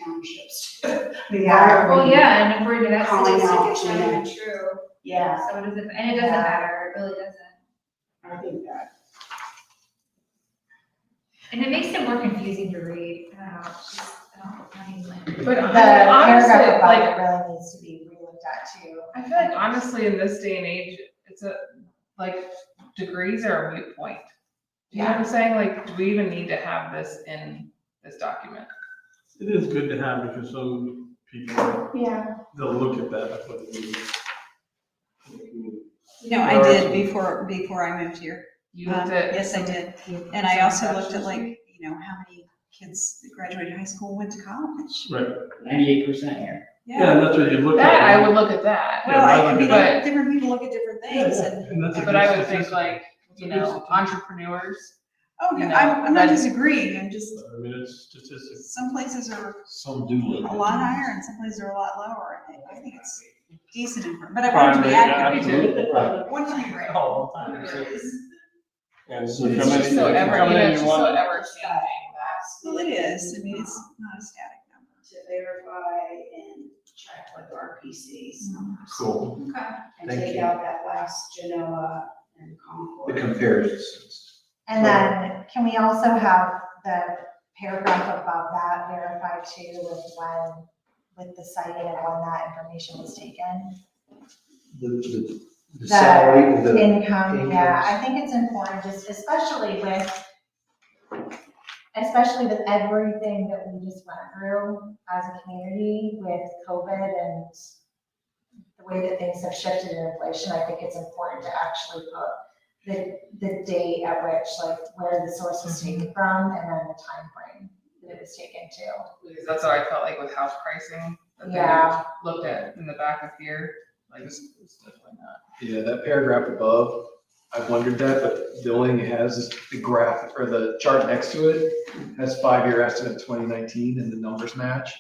townships. Yeah. Well, yeah, and according to that Calling statistic, out it's not to- even true. Yeah, So it doesn't, and it doesn't matter, it really doesn't. I think that. And it makes it more confusing to read. I don't know, it's just, I don't even like. But The honestly, paragraph about like, it really needs to be relooked at too. I feel like honestly, in this day and age, it's like, degrees are a moot point. Do you know what I'm saying? Like, do we even need to have this in this document? It is good to have because some people, Yeah. they'll look at that, but No, I did before I moved here. You looked at. Yes, I did. And I also looked at like, you know, how many kids that graduated high school went to college. right. 98% here. Yeah, that's what you look at. That, I would look at that. Well, I mean, But- different people look at different things and, And that's a But good I would think statistic. like, you know, entrepreneurs. oh, You yeah, know, I'm not that- disagreeing, I'm just, I mean, it's statistics. some places are Some do look. a lot higher and some places are a lot lower. And I think it's decent information, but I want it to be accurate. Absolutely. I want it to be right. All the time. And So so it's come in, It's you so can ever, come you in know, and it's you just so want. ever changing Well, it is, I mean, it's not a static number. To verify and check with RPCs Cool. Okay. and Thank take you. out that last Genoa and The Concord. comparisons. And then can we also have the paragraph above that verified too with the citing and when that information was taken? The salary, the. Income, yeah, incomes. I think it's important, just especially with especially with everything that we just went through as a community with COVID and the way that things have shifted in inflation, I think it's important to actually put the date at which, like, where the source was taken from, and then the time frame that it was taken to. Because that's how I felt like with house pricing, that they Yeah. looked at in the back of here, like, it's definitely not. Yeah, that paragraph above, I wondered that, but the only thing it has is the graph, or the chart next to it has 5-year estimate 2019 and the numbers match.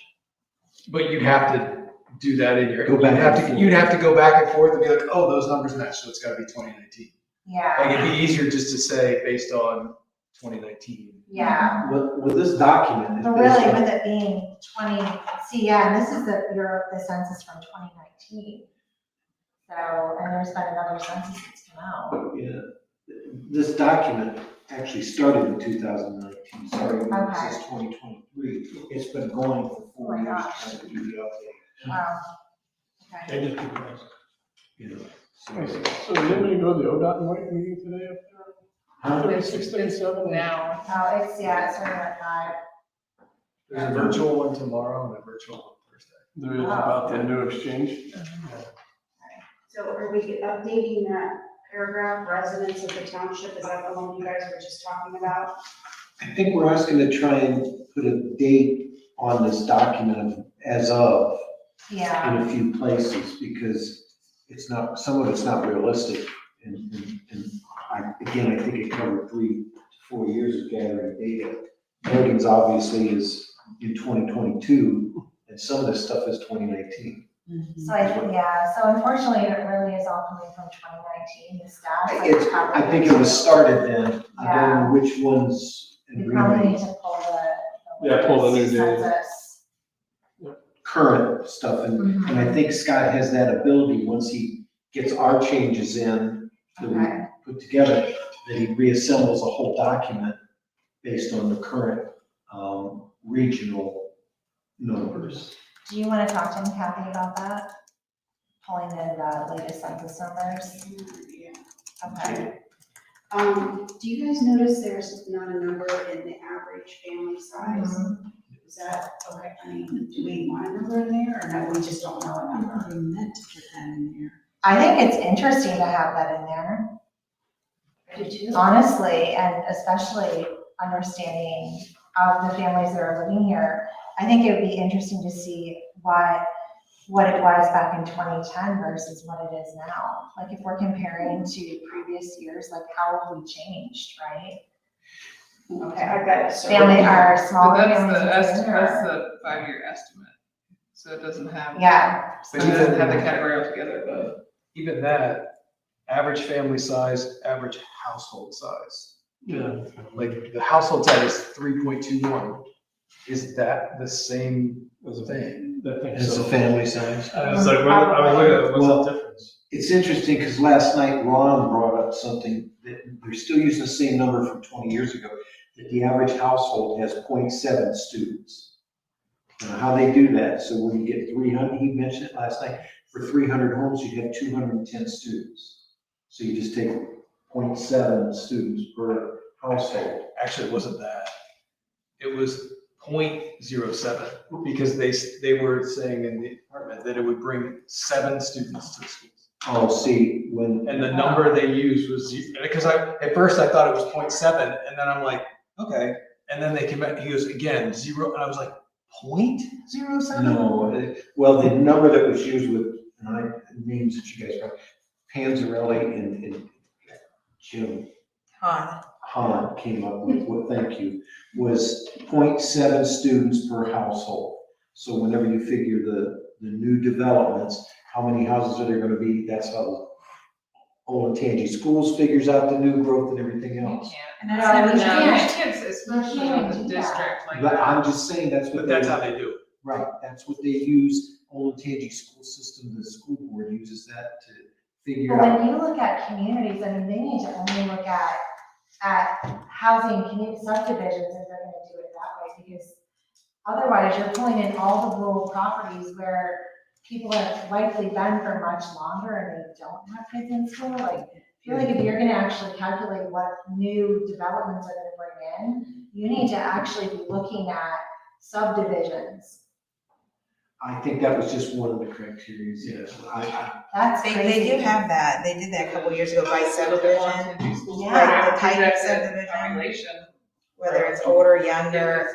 But you'd have to do that in your, Go back and forth. you'd have to go back and forth and be like, oh, those numbers match, so it's gotta be 2019. Yeah, Like, it'd be easier just to say based on 2019. yeah. With this document. it's But based really, on- with it being and this is the census from 2019. So, and there's been another census that's come out. Yeah, this document actually started in 2019, sorry, it Okay. says 2023. It's been going for 4 Oh my years gosh. trying to do the update, Wow. Okay. I just keep asking. you know. So did anybody go to the ODOT and White meeting today up Huh? there? It's 6:37? now. Oh, it's starting at 5. There's a virtual one tomorrow and a virtual one Thursday. There is about the new exchange. So are we updating that paragraph, residents of the township, is that the one you guys were just talking about? I think we're asking to try and put a date on this document of as of Yeah. in a few places, because it's not, some of it's not realistic. And I think it covered 3 to 4 years of gathering data. Morgan's obviously is in 2022, and some of this stuff is 2019. So so unfortunately, it really is all coming from 2019, the stats. like, It's, probably I think it was started then, I don't Yeah. know which ones in We probably need remake, to pull the. Yeah, pull the new data. census. current stuff, and I think Scott has that ability, once he gets our changes in, that we Okay. put together, that he reassembles a whole document based on the current, regional numbers. Do you want to talk to Kathy about that? Pulling in the latest census numbers? Yeah. Okay. Do you guys notice there's not a number in the average family size? Is that, okay, I mean, do we want a number in there, or no, we just don't know a number? We meant to put that in there. I think it's interesting to have that in there, I do too. honestly, and especially understanding of the families that are living here. I think it would be interesting to see what it was back in 2010 versus what it is now. Like, if we're comparing to previous years, like, how have we changed, right? Okay, I've got it. So- Our But smaller that's families. the are estimate, doing that's it. the 5-year estimate. So it doesn't have. Yeah. So it doesn't have the category altogether, but. Even that, average family size, average household size. Yeah. Like, the household size is 3.21. Is that the same thing? I think It's a so. family size. I was like, I was looking at, Well, what's the difference? It's interesting, because last night Ron brought up something, that they're still using the same number from 20 years ago, that the average household has 0.7 students. Now, how they do that, so when you get 300, he mentioned it last night, for 300 homes, you have 210 students. So you just take 0.7 students per household. Actually, it wasn't that. It was 0.07, because they were saying in the department that it would bring 7 students to the schools. Oh, see, when, And the number they used was, because at first I thought it was 0.7, and then I'm like, okay. And then they came back, he goes, again, 0, and I was like, 0.07? no, well, the number that was used with, names that you guys got, Panzarelli and Jim Hahn came up with, thank you, was 0.7 students per household. So whenever you figure the new developments, how many houses are there gonna be, that's how Olentangy Schools figures out the new growth and everything You else. can't. And that's No, how we we can't. change. Kids, especially can't in the do that. district like But that. I'm just saying, that's what. But that's how they do it. Right, that's what they use, Olentangy School System, the school board uses that to figure But out. when you look at communities, I mean, they need to only look at housing community subdivisions if they're gonna do it that way, because otherwise you're pulling in all the rural properties where people have likely been for much longer and they don't have kids in school. Like, I feel like if you're gonna actually calculate what new developments are gonna bring in, you You need to actually be looking at subdivisions. I think that was just one of the criteria, yes. That's They crazy. do have that, they did that a couple years ago by subdivision, Yeah. the type of Projected subdivision. population. whether it's older, younger,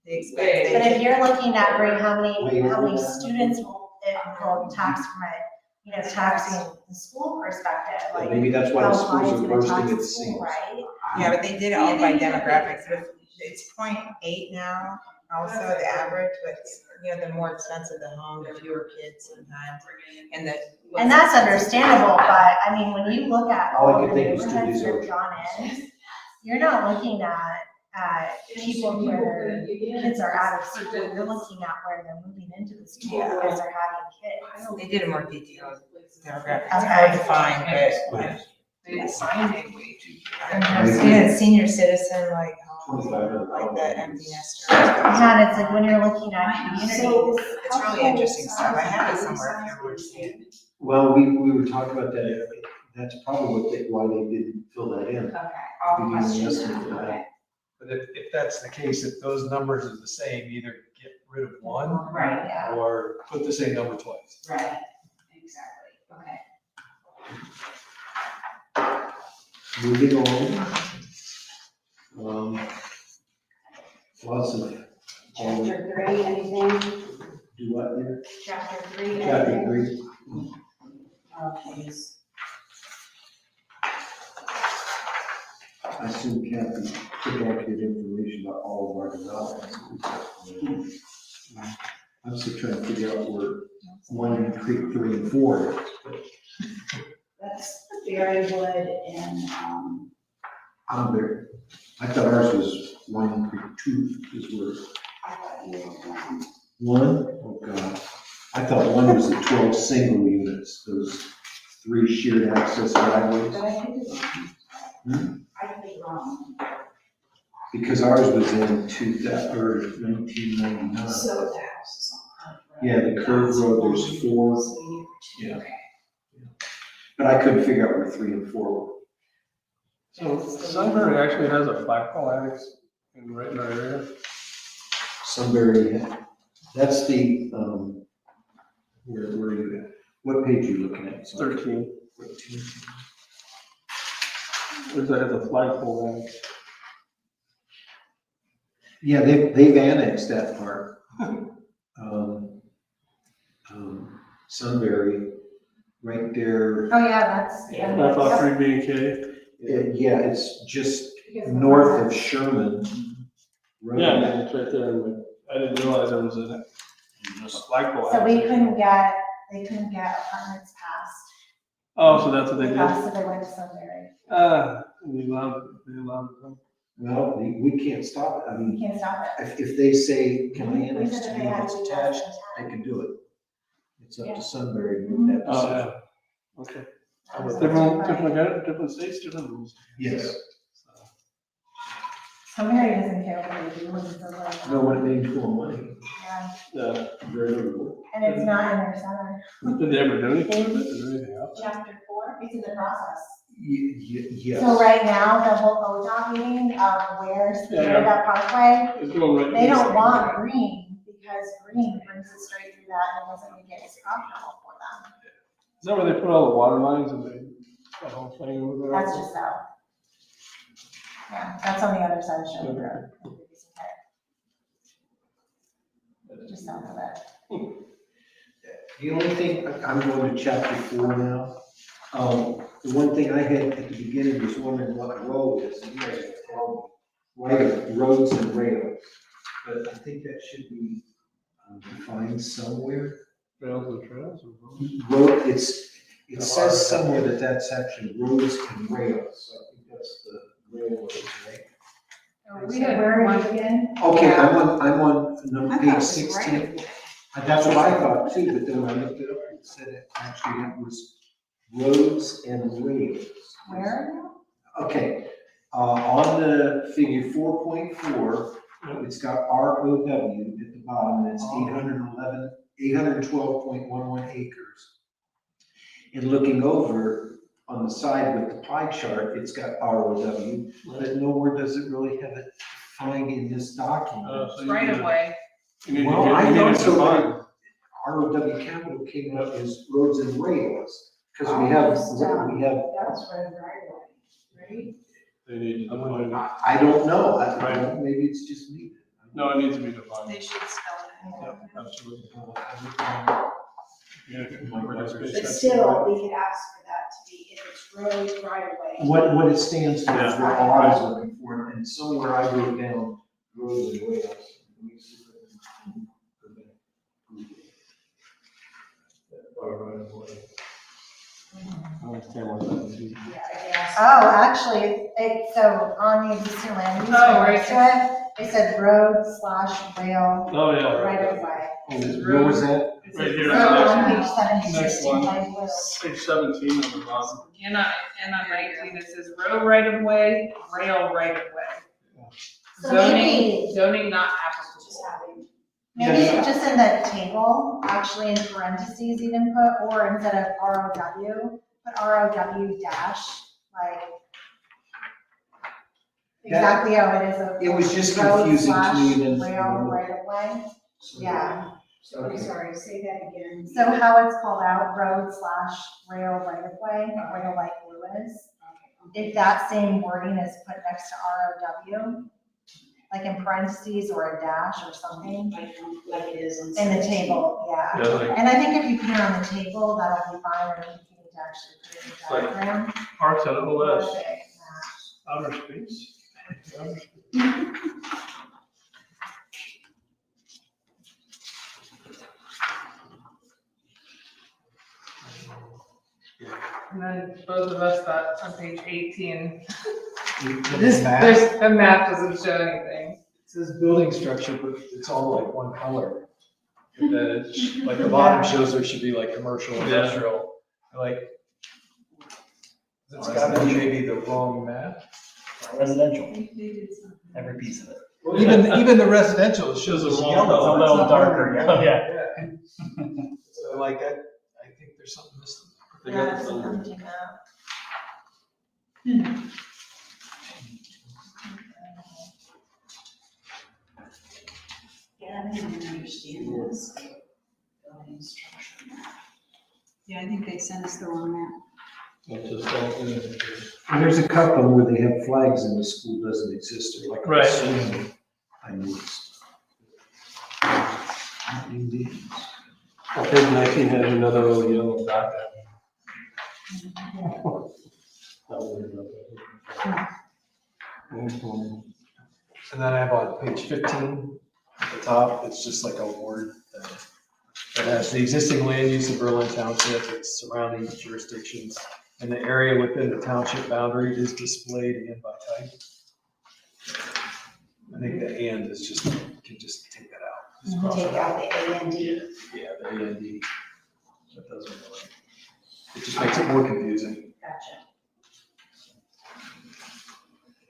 the But expectation. if you're looking at, right, how many Wait. students it will tax from it, taxing the school perspective, like. Maybe that's why how the high schools is are it bursting gonna at tax the school, seams. right? Yeah, but they did it all by demographics, but it's 0.8 now, also the average, but, the more expensive the home, the fewer kids sometimes, and the. And that's understandable, but I mean, when you look at All I all could the think was neighborhoods Judy's that Orchard. John is, you're not looking at people where kids are out of school, you're looking at where they're moving into the school Yeah. because they're having kids. They did a more detailed demographics, it's hard to find, but. They assigned it way too. Yeah, senior citizen, like, homes, 25. like the empty nesters. Yeah, and it's like when you're looking at communities. It's really interesting stuff, I have it somewhere if you want to see it. Well, we were talking about that, that's probably why they didn't fill that in. Okay, all We need an questions, estimate for that. okay. But if that's the case, if those numbers are the same, either get rid of one Right, Yeah. or put the same number twice. right, exactly, okay. Moving on. Lots of, Chapter 3, anything? do what here? Chapter 3, Chapter anything? 3. Okay. I assume Kathy took all good information about all of our developments. I'm still trying to figure out where 1 Creek 3 and 4 is. That's Berrywood and, I'm there. I thought ours was 1 Creek 2 is where, I thought you were, 1? Oh, God. I thought 1 was the 12 single units, those 3 shared access driveways. but I could be wrong. Hmm? I could be wrong. Because ours was in 1999. So the house is on Curve Road. Yeah, the Curve Road, there's 4, So you need Yeah. to, okay. but I couldn't figure out where 3 and 4 were. So Sunbury actually has a flagpole annex right in our area. Sunbury, that's the, where are you at? What page are you looking at? Sorry. 13. 13. There's a flagpole annex. Yeah, they've annexed that part. Sunbury, right there. Oh, yeah, that's. That's off 3B and K. Yeah, it's just north of Sherman Road. Yeah, it's right there. I didn't realize there was a flagpole So we annex. they couldn't get apartments passed. Oh, so that's what they did? So they went to Sunbury. They allowed it. Well, we can't stop it. I You mean, can't stop it. if they say, can I We annex said to that they had units to be attached, less they than can do it. It's up Yeah. to Sunbury to make that Oh, decision. yeah. Okay. 10. Different states, different rules. Yes. Sunbury doesn't care what they do when it's over. No, when it made cool money, Yeah, Yeah. very little. and it's not in their center. Did they ever do anything with it? Did anything else? Chapter 4, it's in the process. Yes. So right now, the whole ODOT meeting of where's the Yeah, yeah. that parkway, It's going right. they don't want green because green brings it straight through that and it doesn't make it as profitable for them. Is that where they put all the water lines and the whole thing over there? That's just south. Yeah, that's on the other side of Shelby Road. Just south of it. The only thing, I'm going to chapter 4 now. The one thing I had at the beginning was wondering what a road is, and you guys tell me. Right, roads and rails, but I think that should be defined somewhere. Trails and trails or roads? Road, it says somewhere that that's actually roads and rails, so I think that's the railroads, right? Where are you again? Okay, I'm on I number thought it page was 16. right. That's what I thought too, but then when I looked it up, it said it actually it was roads and rails. Where now? Okay, on the figure 4.4, it's got ROW at the bottom, and it's 812.11 acres. And looking over on the side with the pie chart, it's got ROW, but nowhere does it really have it find in this document. So you Right need of to- way. You need to Well, get, I you need thought to so, define. ROW capital came up as roads and rails, because we have, That's right, right? They need to define it. I don't know, Right. maybe it's just me. No, it needs to be defined. They should spell it out. Yep, absolutely. Yeah, where the space But has- still, we could ask for that to be, if it's roads right away. What it stands for is Yeah. what I was looking for, and somewhere I wrote down roads and rails. Let me see if I can go back. Or right of way. I understand what that is. Yeah, I guess. Oh, actually, so on the existing land use Oh, right. register, it said road/rail Oh, yeah. right of way. Where was that? Right here. So Next- on page 76, next one. like, Page 17 on the bottom. And on 19, it says road right of way, rail right of way. So maybe- Zoning not Just applicable. having, maybe just in the table, actually in parentheses even put, or instead of ROW, put ROW dash, like, exactly how it is. It was just road confusing to me slash then. Rail right of way, yeah. so I'm sorry, say that again. So how it's called out, road/rail right of way, rail like blue is. If that same wording is put next to ROW, like in parentheses or a dash or something, Like it is on. in the table, yeah. Yeah, like And I think if you put it on the table, that'll be fine, or if you need to actually put it in the Like- diagram. Parks and OS, Okay, outer space. Outer space. And then both of us thought on page 18, This the map doesn't show anything. It says building structure, but it's all like one color. And then it's, like the bottom shows there should be like commercial, industrial, like. It's gotta be maybe the wrong map. Residential, They did something. every piece of it. Well, even the residential shows a us wrong yellow. It's a color. little not darker, really yeah. red. So like, I think there's something missing. They yeah, got it's some- an empty map. Yeah, I didn't even understand this. Building structure map. Yeah, I think they sent us the wrong map. It's just all in it. And there's a couple where they have flags and the school doesn't exist, or like. Right. I noticed. Indeed. Well, page 19 has another little yellow dot there. Not worried about that. Mhm. And then I have on page 15, at the top, it's just like a word that has the existing land use of Berlin Township, its surrounding jurisdictions, and the area within the township boundary is displayed and by type. I think the and is just, you can just take that out. Just cross Take it out the A and D. Yeah, the and. That doesn't really, it just makes it more confusing. Gotcha.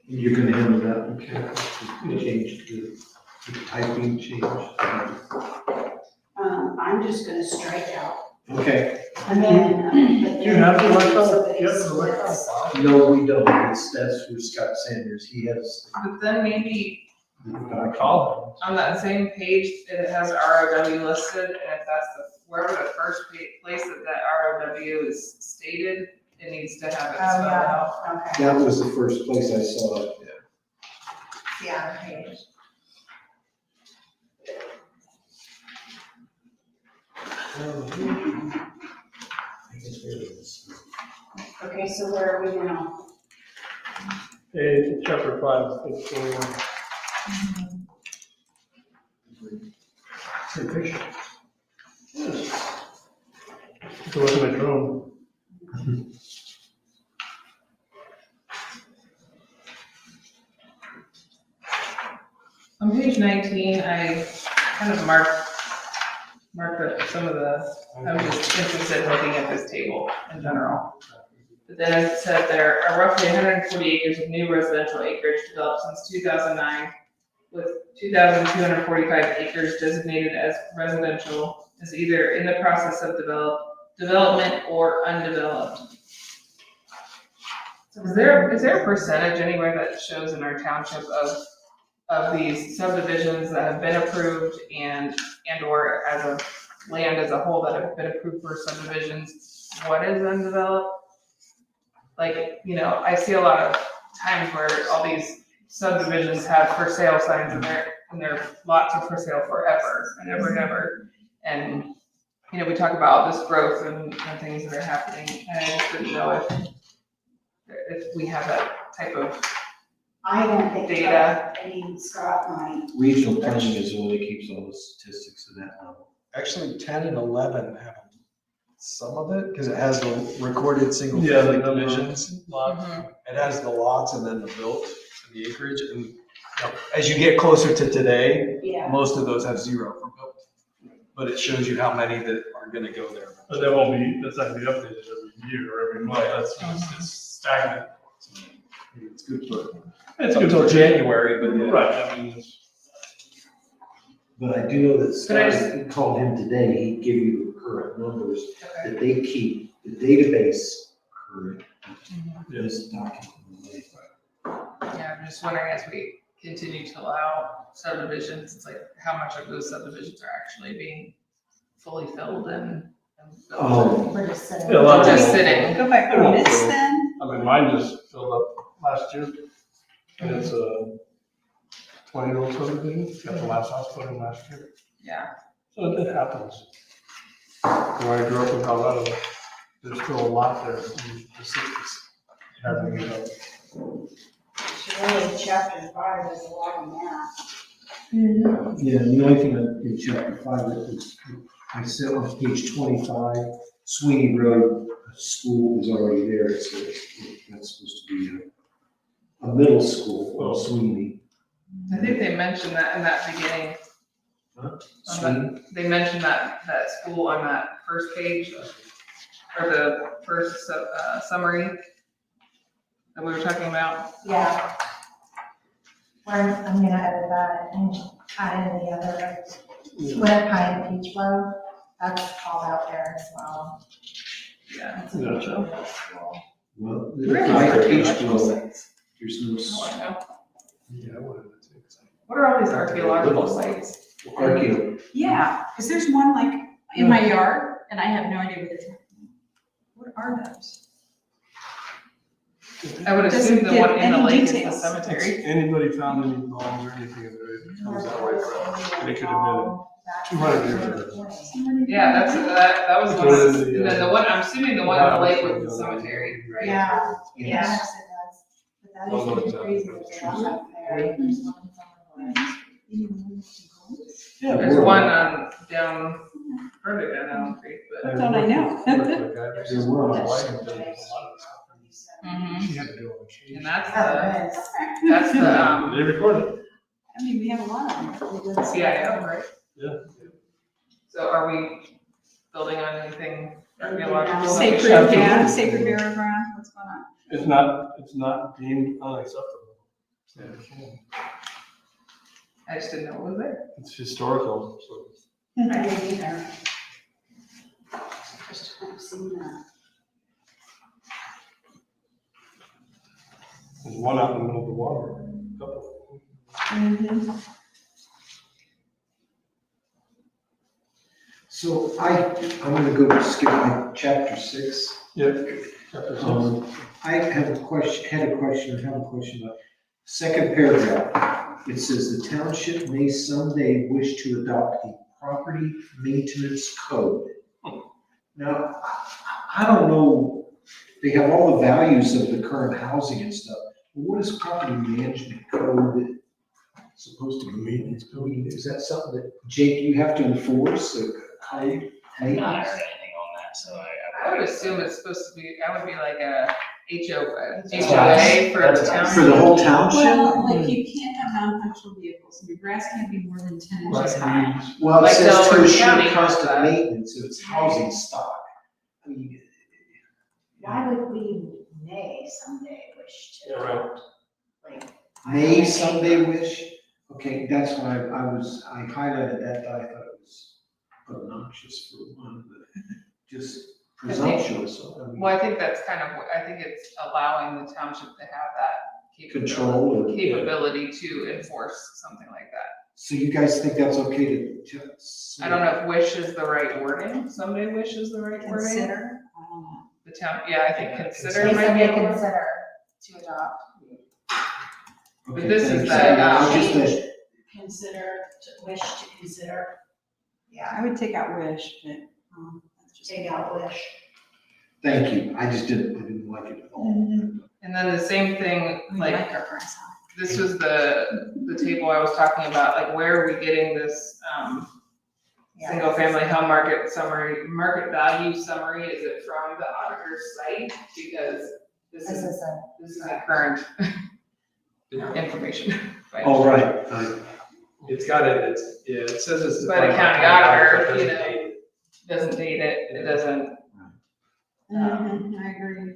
You're gonna handle that, okay? The change, the typing change. I'm just gonna strike out. Okay, And then. but You then- have the electronic- so that you it have the electronic splits. file? no, we don't, that's for Scott Sanders, he has. But then maybe I call on that same page, it has ROW listed, and if that's wherever the first place that ROW is stated, it needs to have it Oh, spelled yeah, out. okay, That was the first place I saw it. yeah, page. Okay, so where are we now? it. Chapter 5, page 21. Take a picture. Yes. Take a look at my drone. On page 19, I kind of marked some of the, I was just interested in looking at this table in general. But then as it said, there are roughly 140 acres of new residential acreage developed since 2009, with 2,245 acres designated as residential, is either in the process of development or undeveloped. So is there a percentage anywhere that shows in our township of of these subdivisions that have been approved and/or as a land as a whole that have been approved for subdivisions, what is undeveloped? Like, you know, I see a lot of times where all these subdivisions have for sale signs and their lots are for sale forever and ever and ever. And, you know, we talk about this growth and things that are happening, and I just didn't know if we have that type of I don't think. data. I mean, Scott might. Regional planning is the one that keeps all the statistics at that level. Actually, 10 and 11 have some of it, because it has the recorded single Yeah, family the number. divisions. Mhm. It has the lots and then the built and the acreage, and you know, as you get closer to today, Yeah. most of those have 0 for built. But it shows you how many that are gonna go there. But that won't be, that's not gonna be updated every year or every month, that's just, it's stagnant. It's good for, It's up good until for January, but yeah. Right, I mean, it's, But I do know that But I Scott, you called him today, he'd give you the current numbers, Okay. that they keep the database current, Mhm. this document. Yeah, I'm just wondering, as we continue to allow subdivisions, it's like how much of those subdivisions are actually being fully filled and built? Oh. We're just sitting. Yeah, a lot of Just people- sitting. Go by They won't permits fill. then? I mean, mine just filled up last year, and it's a 20-year-old subdivision, got the last house put in last year, Yeah, so it happens. When I grew up in Colorado, there's still a lot there in the 60s. Having it up. Really, chapter 5 is a lot of math. Yeah, the only thing in chapter 5 that was, I said on page 25, Sweeney Road School is already there, so that's supposed to be a middle school, Oh. Sweeney. I think they mentioned that in that beginning. Sweeney? They mentioned that school on that first page, or the first summary that we were talking about. Yeah. I'm gonna edit that and add in the other, Gwinnett Pine Beach Road, that's called out there as well. Yeah. That's a Yeah. beach road school. Well, Where is right the page archaeological below, sites? there's no I wanna know. Yeah, I wanted to take this. What are all these archaeological sites? archaeo. Yeah, because there's one like in my yard, and I have no idea what it's. What are those? I would Doesn't assume the give one in the any lake is the details. cemetery. Anybody found any bones or anything in there, it comes that way forever. And it could have been 200 years ago. Yeah, that was Go to one, the, then the one, I'm assuming the one in the lake was the cemetery, right? Yeah. Yes. Yes, it does. But that Well, no, is it's crazy not. that they have up there. There's one somewhere. Yeah, There's we're- one down, further down Elm Creek, but. That's all I know. There were. My wife did a lot of stuff. Mhm. She had to do all the cases. And that's Oh, the, it is. that's the, They recorded. I mean, we have a lot of them. CIO, right? Yeah. So are we building on anything archaeological? Sacred, Absolutely. yeah, sacred burial ground, what's going on? It's not deemed unacceptable. So it can. I just didn't know it was there. It's historical, so. I didn't either. Just haven't seen that. There's one out in the middle of the water, a couple. So I'm gonna go skip my chapter 6. Yep. Chapter six. I have a question about second paragraph. It says the township may someday wish to adopt a property maintenance code. Now, I don't know, they have all the values of the current housing and stuff. but What is property management code supposed to be? Maintenance code? Is that something that, Jake, you have to enforce a code? I've not heard anything on that, so I would assume it's supposed to be, that would be like a HOA for That's- the town. For the whole township? Well, like you can't have non-functional vehicles, and your grass can't be more than 10 inches high. Well, it Like says to Delaware ensure County has constant that. maintenance of its housing stock. I mean, Why would we may someday wish to? Yeah, right. Like, may someday wish, okay, that's why I highlighted that, I thought it was obnoxious for one, but just presumptuous. I mean, Well, I think that's kind of, I think it's allowing the township to have that Control or? capability to enforce something like that. So you guys think that's okay to? I don't know if wish is the right wording, someday wish is the right wording. Consider, I don't know. The town, yeah, I think Yeah, consider They might said be they a word. consider to adopt. But this is thanks. the, Just the- Consider, to wish to consider, Yeah. I would take out wish, but, that's just. take out wish. Thank you, I didn't like it at all. And then the same thing, We like, our grass high. this was the table I was talking about, like, where are we getting this, Yeah. single family home market summary, market value summary? Is it from the auditor's site? Because this This is isn't. current information. All right, It's got it, it says it's. By the defined county by auditor, but you doesn't know. date it. Doesn't date it, it doesn't, I agree.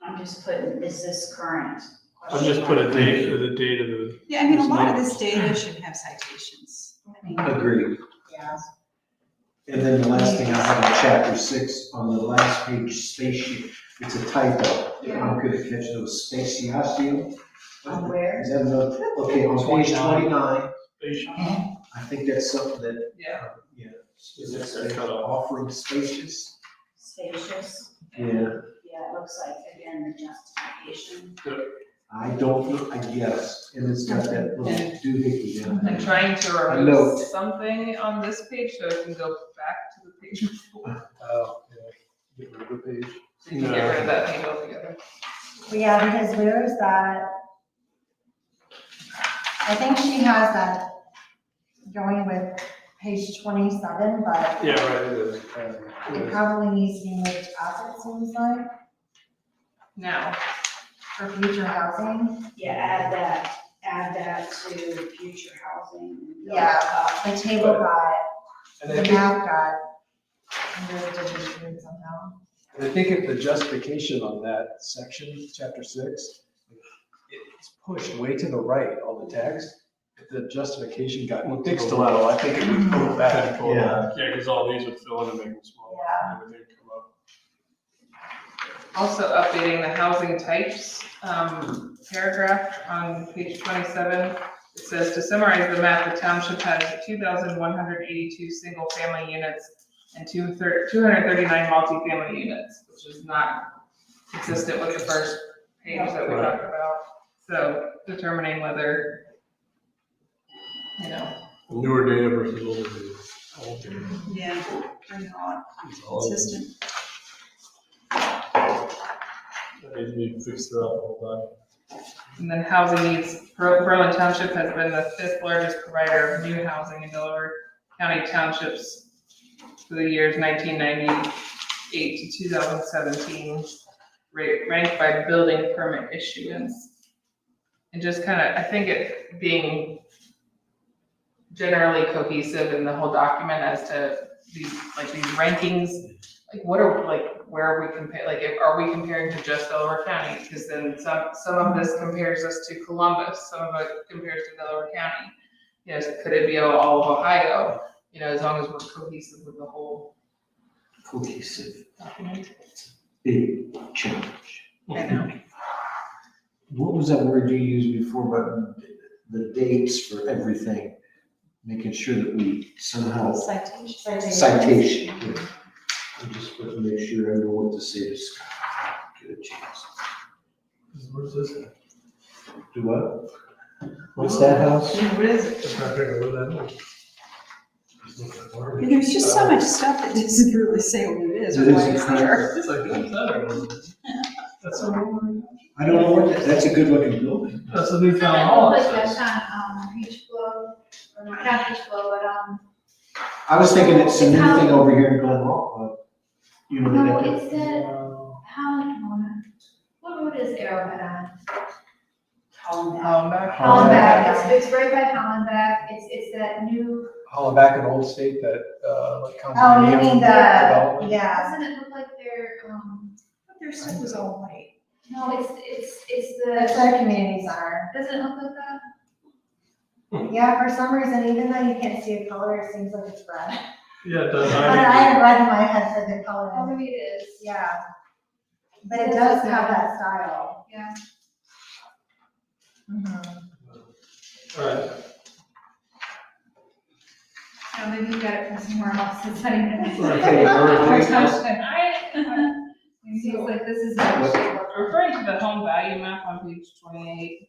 I'm just putting, is this current? I'll just put a date, the date of the. Yeah, I mean, a lot of this data should have citations. I mean, agreed. Yeah. And then the last thing I have in chapter 6, on the last page, spatial, it's a typo. I'm good at catching those spatiatio. On where? Is that another, okay, on page 29, Spatial. I think that's something that, yeah. yeah. Is that cut off? Offering spacious? Spacious, Yeah. yeah, it looks like, again, the justification. I don't know, I guess, and it's got that little doohickey down I'm there. trying to A remove note. something on this page so it can go back to the page before. Oh, yeah. Get rid of the page. So you can get rid of that page altogether. But yeah, because where is that? I think she has that going with page 27, but Yeah, right, it is. it probably needs to be moved up, it seems like, Now, for future housing. Yeah, add that to future housing. Yeah, the table got, And I the think, map got moved and distributed somehow. and I think if the justification on that section, chapter 6, it's pushed way to the right, all the text. If the justification got Well, fixed a little, I think it would pull it back. Yeah. Yeah, because all these would fill in and make them smaller. Yeah. and everything would come up. also updating the housing types, paragraph on page 27. It says, to summarize the map, the township has 2,182 single-family units and 239 multifamily units, which is not consistent with the first page that we talked about. So determining whether, you know, Newer data versus older data. Old data. Yeah, they're not It's all- consistent. That needs to be fixed throughout the whole and then housing needs, Berlin Township has been the 5th largest provider of new housing in Delaware County townships for the years 1998 to 2017, ranked by building permit issuance. And just kind of, I think it being generally cohesive in the whole document as to these, like these rankings, like what are, like, where are we comparing, like, are we comparing to just Delaware County? Because then some of this compares us to Columbus, some of it compares to Delaware County. You know, could it be all of Ohio? You know, as long as we're cohesive with the whole Cohesive, document. big challenge. I know. What was that word you used before about the dates for everything? Making sure that we somehow, Citation. citation. I'm just going to make sure I know what to say to Scott. Get a chance. Where's this at? Do what? What's that house? What is it? I'm trying to figure out what that is. I mean, there's just so much stuff that doesn't really say what it is or It why is it's there. It's like, what's that? That's a new, I don't know what, that's a good looking building. that's a new town Kind hall. of it look like says. that's on, Beach Flow, or not Beach Flow, but, I was thinking it's a new thing over here in Glen Rock, but, you know, no, they it's the, what road is Arrowhead on? Hollenbeck. Hollenbeck, it's right by Hollenbeck, it's that new, Hollenbeck and Old State, that, like Oh, you condominium mean the, development. yeah, doesn't it look like they're, Their stuff was all white. no, it's that's the, our community center. doesn't it look like that? Yeah, for some reason, even though you can't see a color, it seems like it's red. Yeah, it does. But I had red in my head for the Oh, color. maybe it is. Yeah. But it does have that style. Yeah. All right. So maybe you got it from somewhere else, it's not even. Okay, everything else? It seems like this is. Referring to the home value map on page 28,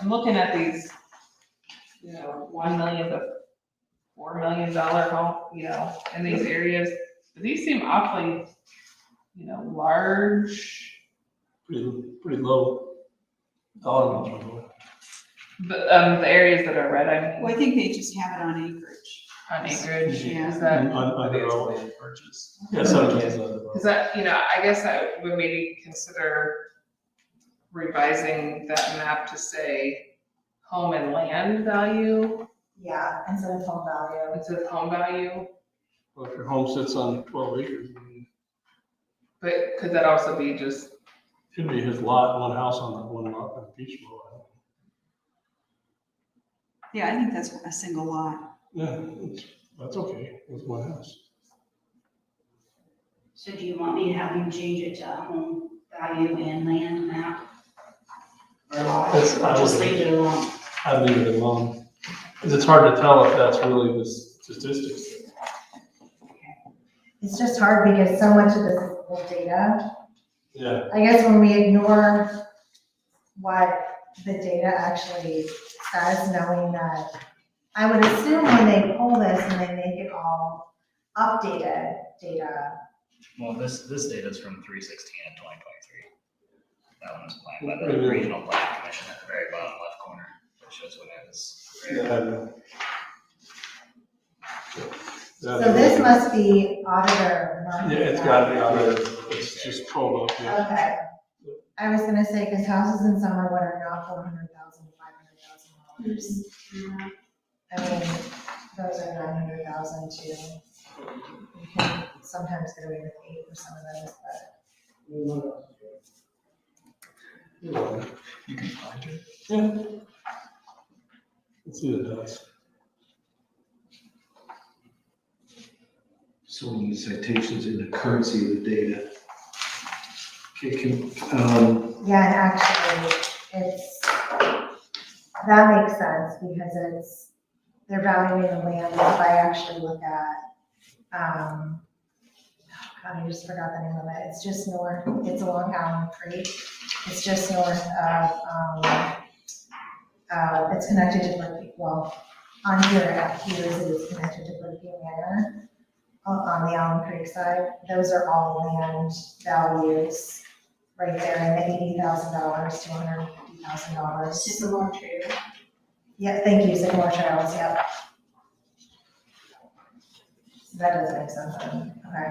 I'm looking at these, you know, $1 million to $4 million home, you know, in these areas. But these seem awfully, you know, large. Pretty low dollar amount. The areas that are red, I Well, mean, I think they just have it on acreage. on acreage, Yeah. is that? On I think it's their a own. land purchase. Yeah, sometimes. Because that, you know, I guess I would maybe consider revising that map to say home and land value Yeah, instead of home value. instead of home value. Well, if your home sits on 12 acres, But could that also be just, should be his lot, one house on that one lot in Beach Bowl. Yeah, I think that's a single lot. Yeah, that's okay, it's one house. So do you want me to have you change it to home value and land map? Or lot, That's- or just leave it alone? I'd leave it alone, because it's hard to tell if that's really the statistics. It's just hard because so much of this is data. Yeah, I guess when we ignore what the data actually says, knowing that, I would assume when they pull this and they make it all updated data. Well, this data is from 3/16 of 2023. That one was planned by the Regional Planning Commission at the very bottom left corner. It shows when it was. So this must be auditor. Yeah, it's gotta be audited, it's just pulled up, yeah. Okay. I was gonna say, because houses in Summerwood are not $400,000 to $500,000. I mean, those are 900,000 too. You can sometimes get away with 8% of those, but. You can find it. Yeah. Let's see what it does. So we need citations in the currency of the data. Okay, Yeah, and actually, that makes sense because they're valuing the land. If I actually look at, God, I just forgot the name of it. It's just north, it's along Allen Creek. It's just north of, it's connected to Brookfield, well, on here it is connected to Brookfield Manor on the Allen Creek side. Those are all land values right there in the $80,000 to $150,000. Sycamore tree. Yeah, thank you, Sycamore Trails, yep. That does make sense then, okay.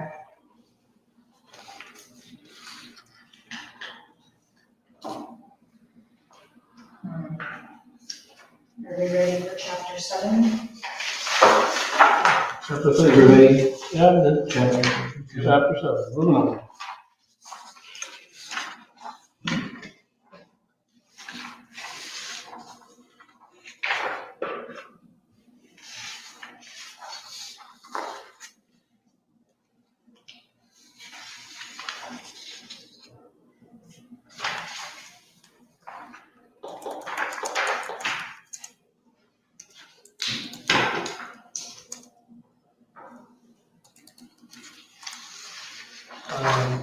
Are we ready for chapter 7? Chapter so 3. everybody, Yeah, then chapter. chapter 7, moving on.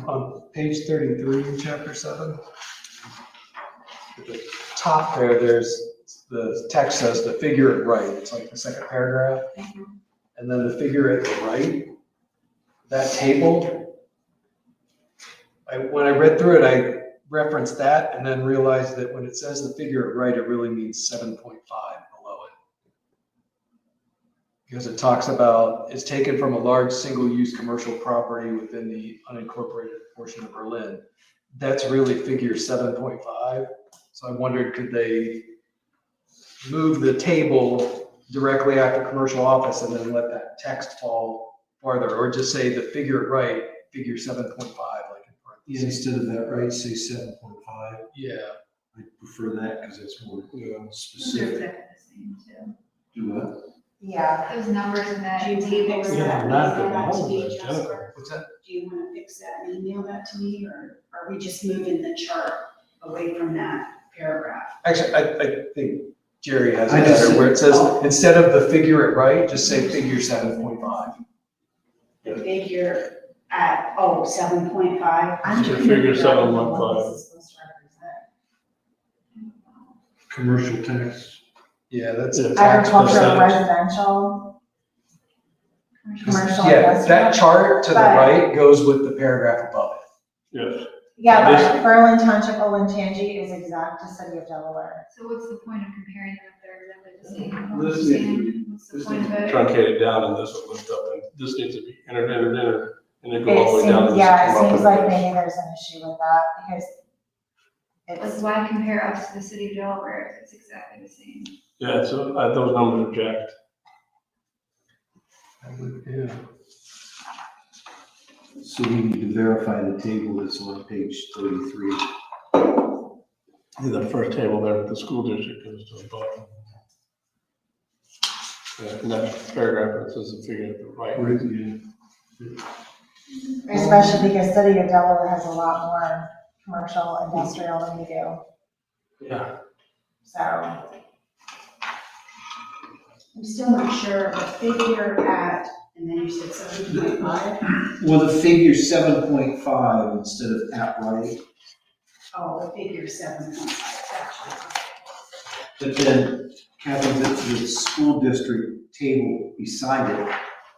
On page 33 in chapter 7. At the top there's the text says the figure at right, it's like the second paragraph. And then the figure at the right, that table, when I read through it, I referenced that and then realized that when it says the figure at right, it really means 7.5 below it. Because it talks about, it's taken from a large single-use commercial property within the unincorporated portion of Berlin. That's really figure 7.5. So I wondered, could they move the table directly after commercial office and then let that text fall farther, or just say the figure at right, figure 7.5, like in Yeah, parentheses. instead of that, right, say 7.5. Yeah. I prefer that because it's more They're specific. exactly the same too. Do what? Yeah, Those numbers in that Do you table. fix Yeah, that? not Email that to the me, whole, Jasper? What's that? Do you want to fix that and email that to me, or are we just moving the chart away from that paragraph? Actually, I think Jerry has I it just- better, where it says, instead of the figure at right, just say figure 7.5. The figure at, 7.5? I'm Your trying to figure figure out 7.5. what this is supposed to represent. Commercial tax. Yeah, that's. Yeah. tax Agricultural, percentage. residential, commercial, Yeah, industrial. that chart to the But- right goes with the paragraph above it. Yes. Yeah, This- but Berlin Township, Olentangy is exact to City of Delaware. So what's the point of comparing them if they're exactly the same? I don't This understand. What's the point of it? Truncate it down and this will lift up, and this needs to be entered, and then go all It the way down. seems, and yeah, come it up seems with like this. maybe there's an issue with that because Like, it's, why compare us to the city of Delaware if it's exactly the same? Yeah, so those numbers are jacked. Yeah. So we need to verify the table that's on page 33. The first table there, the school district goes to the bottom. Yeah, and that paragraph, it says the figure at the right. especially because City of Delaware has a lot more commercial, industrial than we do. Yeah. So, I'm still not sure the figure at, and then you said 7.5? Well, the figure 7.5 instead of at right, Oh, the figure 7.5, gotcha. but then, Catherine, the school district table beside it,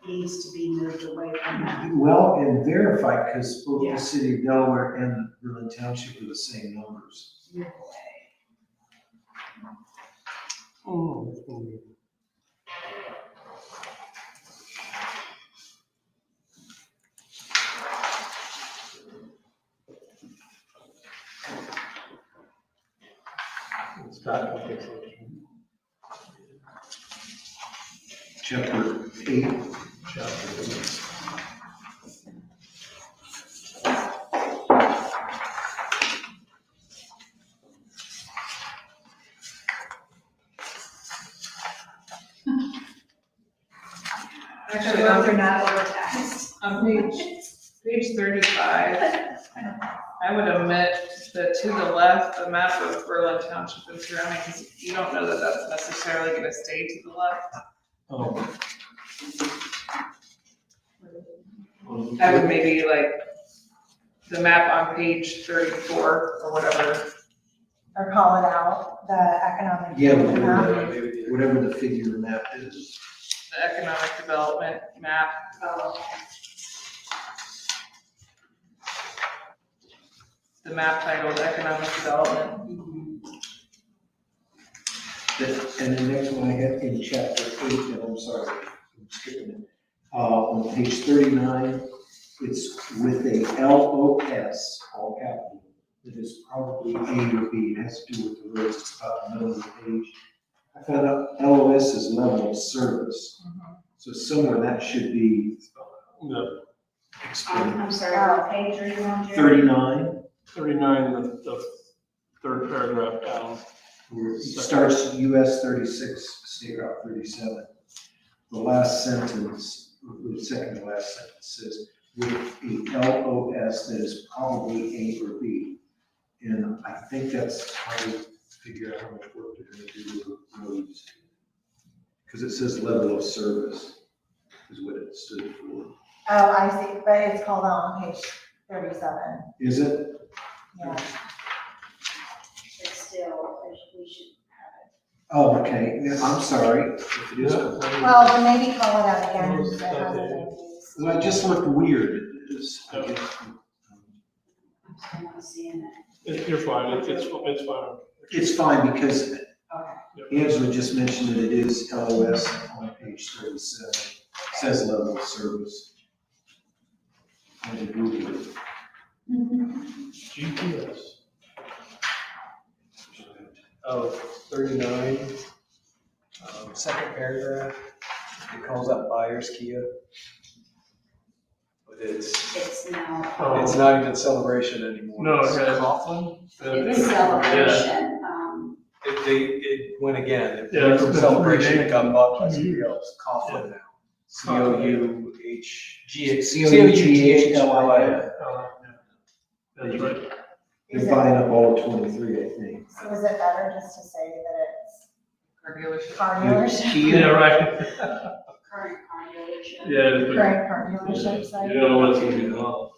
Needs to be moved away from that. well, and verify, because both Yeah. the City of Delaware and Berlin Township are the same numbers. Move away. Oh, that's gonna be- It's got, okay, so- Chapter 8. Actually, Roads are not overtaxed. on page 35, I would omit the to the left, the map of Berlin Township and surrounding, because you don't know that that's necessarily gonna stay to the left. Oh. I would maybe like the map on page 34 or whatever. or call it out, the economic. Yeah, but map. whatever the figure map is. The economic development map. The map titled economic development. And the next one I had in chapter 8, and I'm sorry, I'm skipping it. On page 39, it's with a LOS, all capital. It is probably A or B, it has to do with the roads, it's about the middle of the page. I found out LOS is level of service, so somewhere that should be Yeah, explained. I'm sorry, what page are you on, Jerry? 39, 39, the third paragraph down. where it starts US 36, State Route 37. The last sentence, or the second to last sentence says, with a LOS that is probably A or B. And I think that's how to figure out how much work they're gonna do with the roads. Because it says level of service is what it stood for. Oh, I see, but it's called out on page 37, Is it? yeah. But still, we should have Oh, okay, yeah, I'm sorry. If it is. Well, then maybe call it out again, if it hasn't been used. Well, it just looked weird. It is, I guess. I'm not seeing it. You're fine, it's fine. It's fine because Okay. Angela just mentioned that it is LOS on page 37. Says level of service. I did Google it. GPS. Oh, 39, second paragraph, it calls out buyer's Kia. But It's now, it's not even celebration anymore. No, it has Laughlin. it's celebration, It went again, it Yeah, went from it's been celebration, three it got bought by days. somebody else, Coughlin now. C-O-U-G-H-L-I-N. That's right. Is They're it, buying up all of 23, I think. so is it better just to say that it's Car dealership. car dealership? Yeah, right. Current car dealership. Yeah, but Current car dealership you site? don't know what's gonna be involved.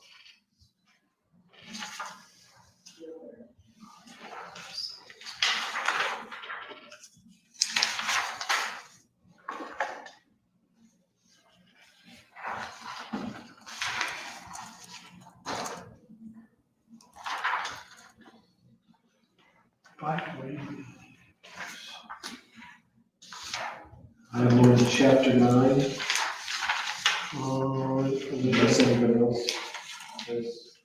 I'm on chapter 9, Oh, unless anybody else has.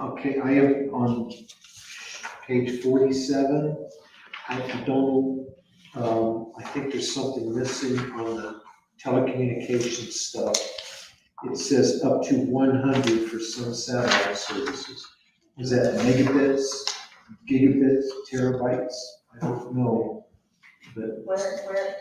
Okay, I am on page 47. I don't, I think there's something missing on the telecommunications stuff. It says up to 100 for some satellite services. Is that megabits, gigabits, terabytes? I don't know, but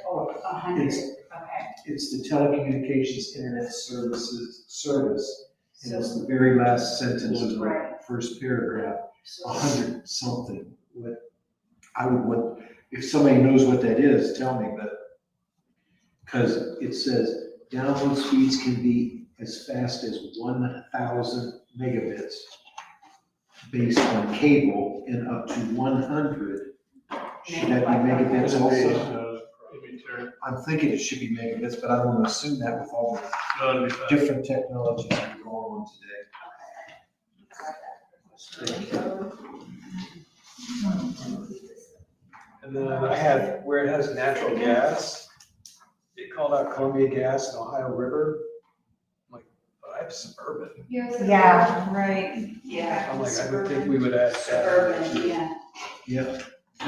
Oh, 100, It's- okay. it's the telecommunications internet service, and it's So, the very last sentence of the Right. first paragraph, so 100 something. What, I would want, if somebody knows what that is, tell me, but, because it says download speeds can be as fast as 1,000 megabits based on cable and up to 100. Should that be megabits also? I'm thinking it should be megabits, but I don't want to assume that with all the different technologies that are going on today. And then I have, where it has natural gas, it called out Columbia Gas and Ohio River. I'm like, but I have Suburban. Yeah. Right. Yeah. I'm like, I would think we would add that. Suburban, yeah. Yeah.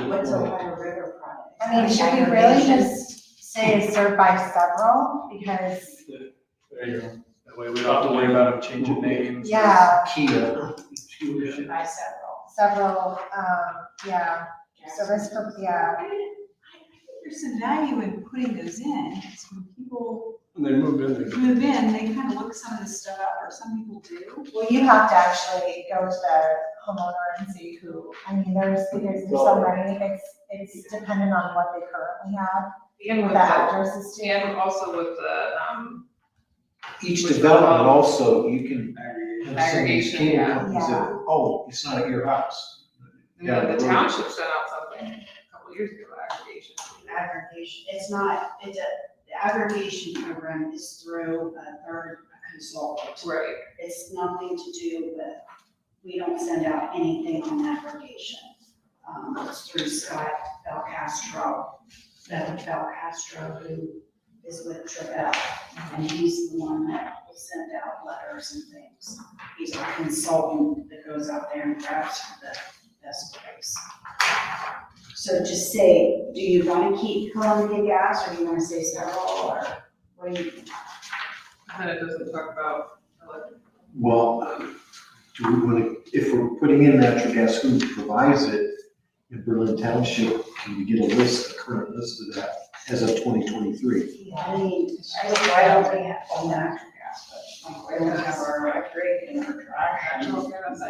What's Ohio River product? I mean, should we really just say is served by several? Because, There you go. That way we don't have to worry about them changing names. yeah, Kia. By several. several, yeah, service, yeah. I think there's some value in putting those in, because when people And they move in there. move in, they kind of look some of this stuff up, or some people do. Well, you have to actually go to the homeowner and see who, I mean, there's so many, it's dependent on what they currently have, And what with the the, addresses to. and also with the, Each Which development one? also, you can have some of these Aggregation, cable yeah. companies that, oh, it's not at your house. the township sent out something a couple years ago, aggregation. Aggregation, it's not, the aggregation program is through a third consultant. Right. It's nothing to do with, we don't send out anything on aggregation. It's through Scott Belcastro, who is with Travell, and he's the one that will send out letters and things. He's our consultant that goes out there and grabs the best price. So just say, do you want to keep Columbia Gas, or do you want to say several, or what do you think? And it doesn't talk about electric. Well, do we want to, if we're putting in natural gas, who provides it in Berlin Township? Can we get a list, a current list of that as of 2023? I mean, I don't think have all natural gas, but like, we don't have our electric and our trash. Natural gas,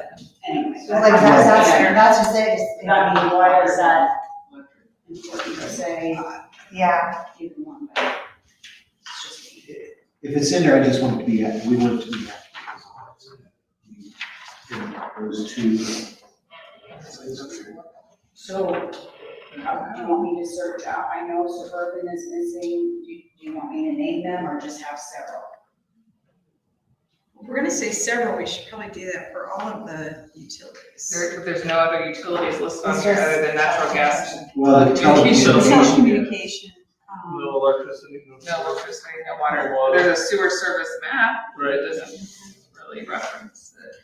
Anyway. Well, like, that's just it, I mean, why is that important to say, yeah, even one, but it's just. If it's in there, I just want it to be, we want it to be. Those two. So, how do you want me to search out, I know Suburban is missing, do you want me to name them or just have several? If we're gonna say several, we should probably do that for all of the utilities. There's no other utilities listed on It's here just- other than natural gas. Well, the telecommunications. Telecommunication, No electricity, no. No electricity, no water. No water. There's a sewer service map, but Right. it doesn't really reference it.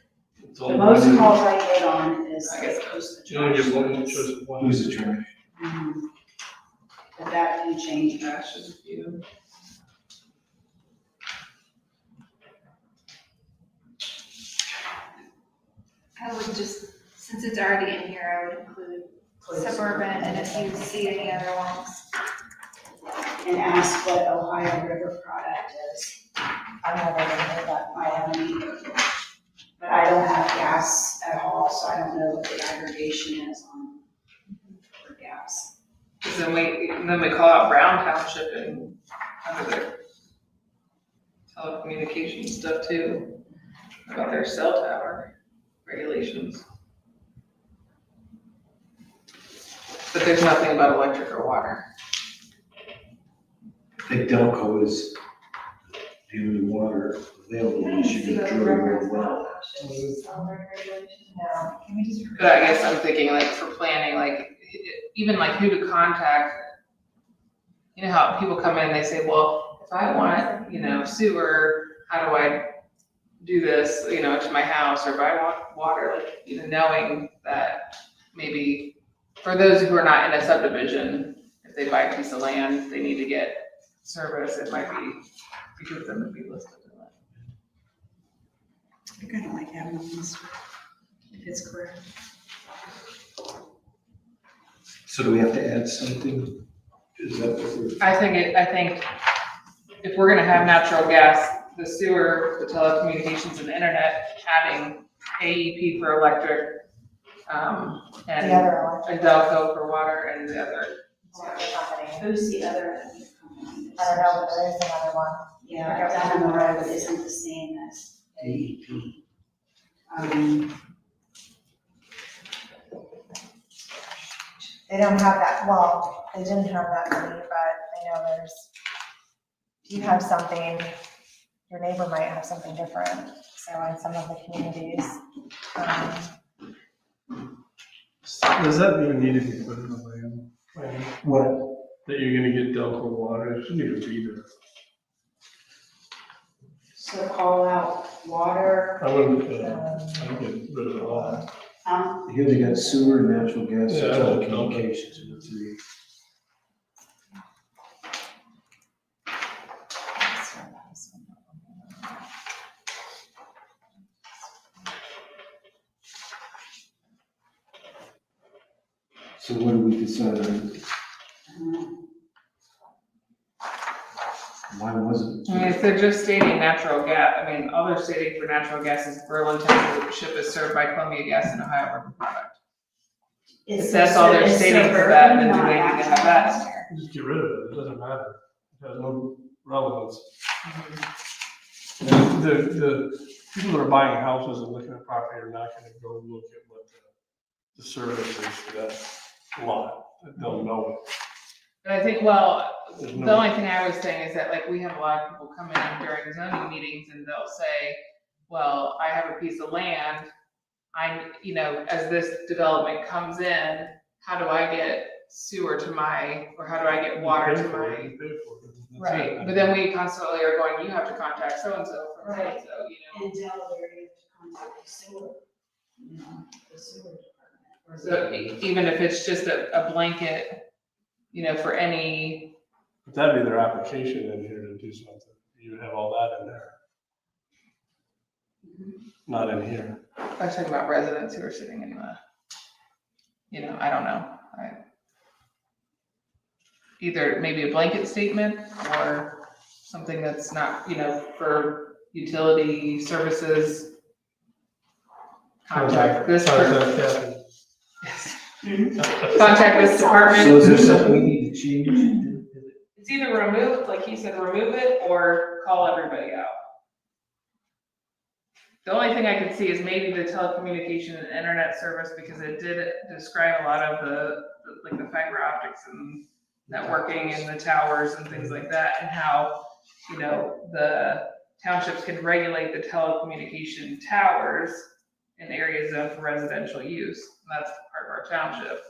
It's all The most money. calls I get on is. I guess those. You only get one choice of one. Who's the trash? But that can change. Trash is a few. I would just since it's already in here, I would include suburban, and if you see any other ones. And ask what Ohio River product is. I've never really heard that. I haven't either. But I don't have gas at all, so I don't know what the aggregation is on for gas. 'Cause then we call out Brown Township and under their telecommunications stuff too, about their cell tower regulations. But there's nothing about electric or water. I think Delco is the only water available unless you're gonna drill your well. No, can we just? But I guess I'm thinking like for planning, like even like who to contact. You know how people come in, they say, well, if I want, sewer, how do I do this, to my house, or if I want water, like, knowing that maybe for those who are not in a subdivision, if they buy a piece of land, they need to get service, it might be because them to be listed in that. I kind of like having them listed, if it's correct. So do we have to add something? Is that what we're? I think if we're gonna have natural gas, the sewer, the telecommunications and the internet, adding AEP for electric, The and other one. Adelco for water and the other. Company. Who's the other company? I don't know, but there is another one. Yeah, down the road isn't the same as AEP. They don't have that, well, they didn't have that many, but I know you have something, your neighbor might have something different, so in some of the communities. Does that even need to be put in the land plan? What? That you're gonna get Delco water, it shouldn't even be there. So call out water, I wouldn't, I'd get rid of it all. Here they got sewer, natural gas, Yeah, I don't know. telecommunications in the three. So what do we decide on? Why wasn't? I mean, if they're just stating natural gas, all they're stating for natural gas is Berlin Township is served by Columbia Gas and Ohio River product. If that's all they're stating for that, then do they need to have that in there? Just get rid of it, it doesn't matter, it has no relevance. The people that are buying houses and looking at property are not gonna go look at what the service is for that lot, they'll know it. And I think, well, There's the no- only thing I was saying is that like we have a lot of people come in during zoning meetings and they'll say, well, I have a piece of land. As this development comes in, how do I get sewer to or how do I get water to You pay for my? it, you pay for it, that's Right, it. but then we constantly are going, you have to contact so-and-so from Right. so-and-so, in Delaware, you have to contact the sewer, the sewer department. or So even if it's just a blanket, for any, But that'd be their application in here to do something, you would have all that in there. Not in here. I was talking about residents who are sitting in I don't know. Either maybe a blanket statement or something that's not, for utility services. Contact this person. Kathy. Contact this department. So is there something we need to change? It's either remove, like he said, remove it or call everybody out. The only thing I could see is maybe the telecommunication and internet service, because it did describe a lot of the fiber optics and networking and the towers and things like that, and how, the townships can regulate the telecommunication towers in areas of residential use. And that's part of our township.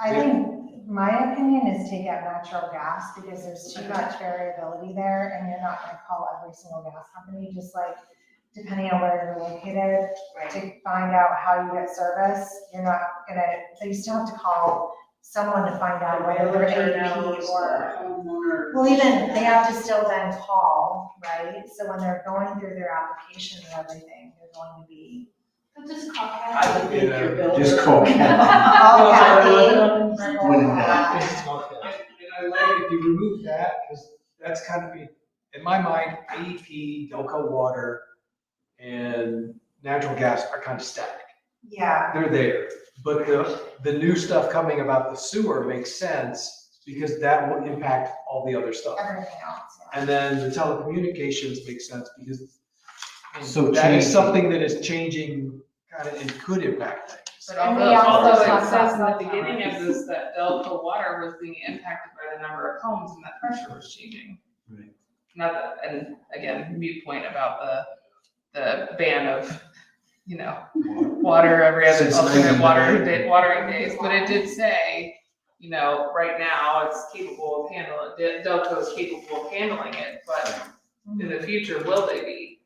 I think my opinion is take out natural gas because there's too much variability there and you're not gonna call every single gas company, just like depending on where you're located, to find out how you get service, you're not gonna, so you still have to call someone to find out whether they're AP or, homeowner. well, even, they have to still then call, right? So when they're going through their application and everything, they're going to be But just call I Kathy. would think your builder. Just call Kathy. All Kathy. When in doubt. And I like if you remove that, because that's kind of, in my mind, AEP, Delco Water, and natural gas are kind of static. Yeah, They're there. But the new stuff coming about the sewer makes sense because that will impact all the other stuff. everything else, yeah. And then the telecommunications makes sense because So that is changing. something that is changing kind of and could impact things. But And we also also it talked says in the about beginning of this that Delco Water was being impacted by the number of homes and that pressure was changing. Right. Not that, and again, mute point about the ban of, water every other, Since alternate 1998. watering days, but it did say, right now it's capable of handling, Delco is capable of handling it, but in the future, will they be?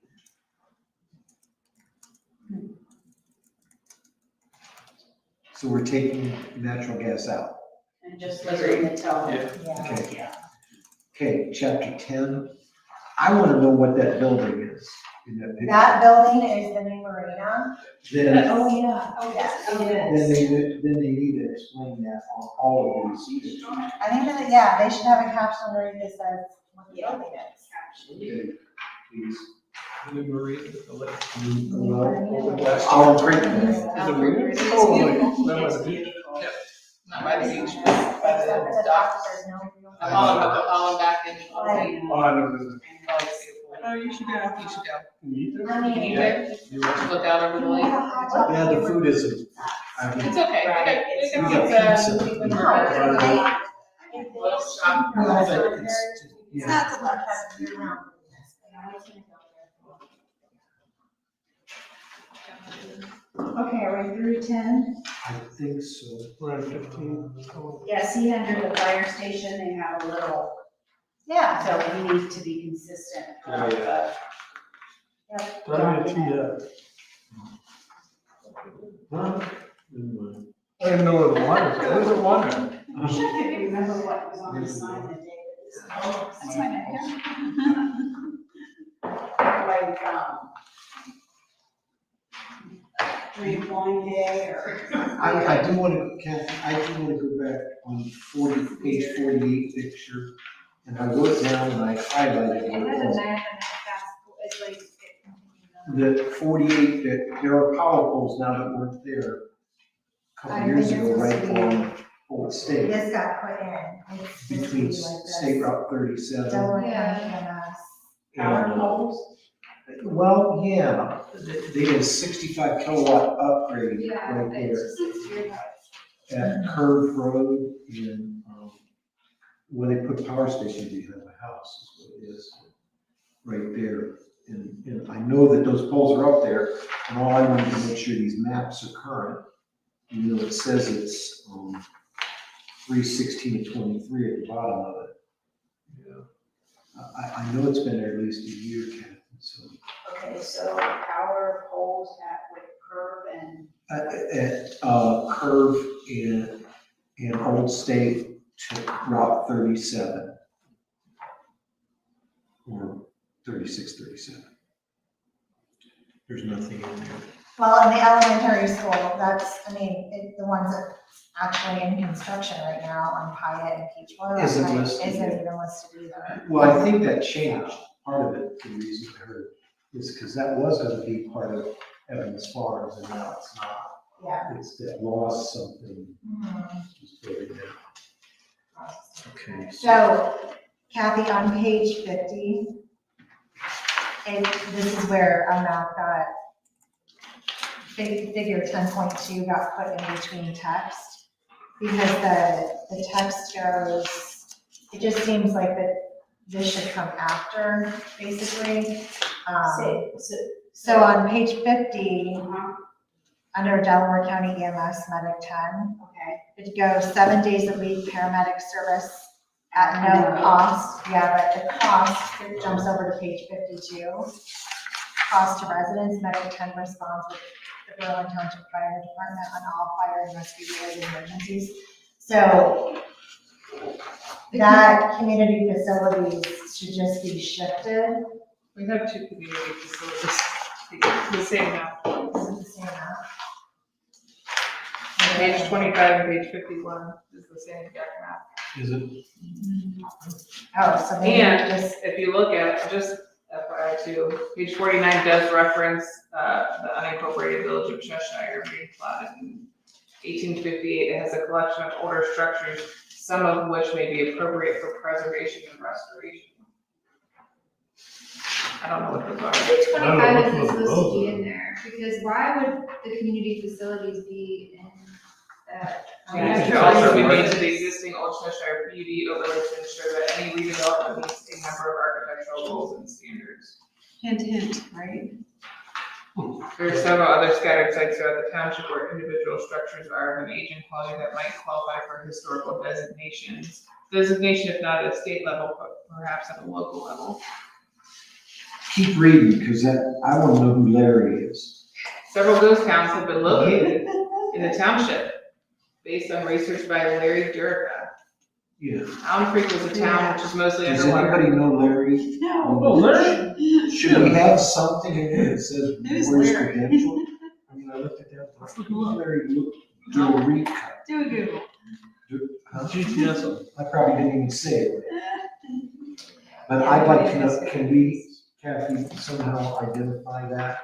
So we're taking natural gas out. And just leaving the tele. Yeah. Okay. Okay, chapter 10. I want to know what that building is in that picture. That building is the new marina. Then, Oh, yeah. Oh, yes, it then is. they need to explain that on all of these pictures. I think that, yeah, they should have a caption underneath that says what the building is. Okay, please. Blue Marine, the lake. Well, I'll agree with that. Is it weird? Oh, like, right by the beach. Not by the beach, Except by for the the dock. fact that there's no real. Hauling back in. Like- Oh, I don't know. Oh, you should go. You should go. Can you eat there? I mean, Can you there? Look out over the lake. Yeah, the food isn't, I mean, It's okay. We got We got pizza. pizza. We can No, order. if they- We'll shop. well, but it's, yeah, Not the left. Year-round. Okay, are we through 10? I think so. We're at 15. Yeah, see, under the fire station, they have a little, Yeah. so we need to be consistent. Oh, yeah. Yep. Do I need a tee Huh? Never mind. I didn't know where the water is. Where's the water? I wish I could remember what was on the sign the day that this. That's my name. Like, Green Wine Day or. I do want to, Kathy, I do want to go back on page 48 picture, and I wrote down and I highlighted It has a it. map and that's, it's like, it- The 48, that there are power poles now that weren't there a couple I years think ago, it's right supposed to be- on Old State, This got put in. It's supposed to between be like this. State Route 37. Delaware Yeah. County EMS. Power and, poles? Well, yeah, they did a 65 kilowatt upgrade yeah, right there it's just, it's weird how it's. at Curve Road in, where they put power station behind the house is what it is, right there. And I know that those poles are up there, and all I wanted to make sure these maps are current. You know, it says it's, 3/16/23 at the bottom of it. Yeah. I know it's been there at least a year, Kathy, so. Okay, so power poles at with Curve and, At Curve in Old State to Route 37. Or 36, 37. There's nothing in there. Well, in the elementary school, that's, the ones that actually in construction right now on Pyatt and Peachboro. Isn't that listed. Isn't even listed either. Well, I think that changed. Part of it, the reason I heard, is because that was gonna be part of Evans Farms, and now it's not. Yeah. It's that lost something. Mhm. Just put it there. Okay. So Kathy, on page 50, and this is where amount got, figure 10.2 got put in between text. Because the text goes, it just seems like that this should come after, basically. So on page 50, under Delaware County EMS Medic 10, okay, it goes 7 days a week paramedic service at no cost. Yeah, but the cost, it jumps over to page 52. Cost to residents, Medic 10 responds with the Berlin Township Fire Department on all fire and rescue related emergencies. So that community facilities should just be shifted. We have two community facilities, the same now. Is it the same map. Page 25 and page 51 is the same exact map. Is it? Oh, so maybe And just, if you look at, just FYI too, page 49 does reference the unincorporated village of Cheshire being platted in 1858. It has a collection of older structures, some of which may be appropriate for preservation and restoration. I don't know what those are. Page I don't know 25 which isn't one supposed to those be are. in there, because why would the community facilities be in that? Changes should also be made to the existing Old Cheshire PUD overlay to ensure that any redevelopment meets a number of architectural rules and standards. Hint, hint, right? There are several other scattered sites throughout the township where individual structures are of an aging quality that might qualify for historical designations. Designation, if not at a state level, but perhaps at a local level. Keep reading, because I want to know who Larry is. Several ghost towns have been located in the township based on research by Larry Durica. Yeah. Elm Creek was a town which is mostly Does underwater. anybody know Larry? No. Oh, Larry? Should we have something in there that says Who's where's Larry? credential? I mean, I looked at that, I thought, who's Larry? Do a recap. Do a Google. Huh? GTS. I probably didn't even say it. But I'd like to know, can we, Kathy, somehow identify that?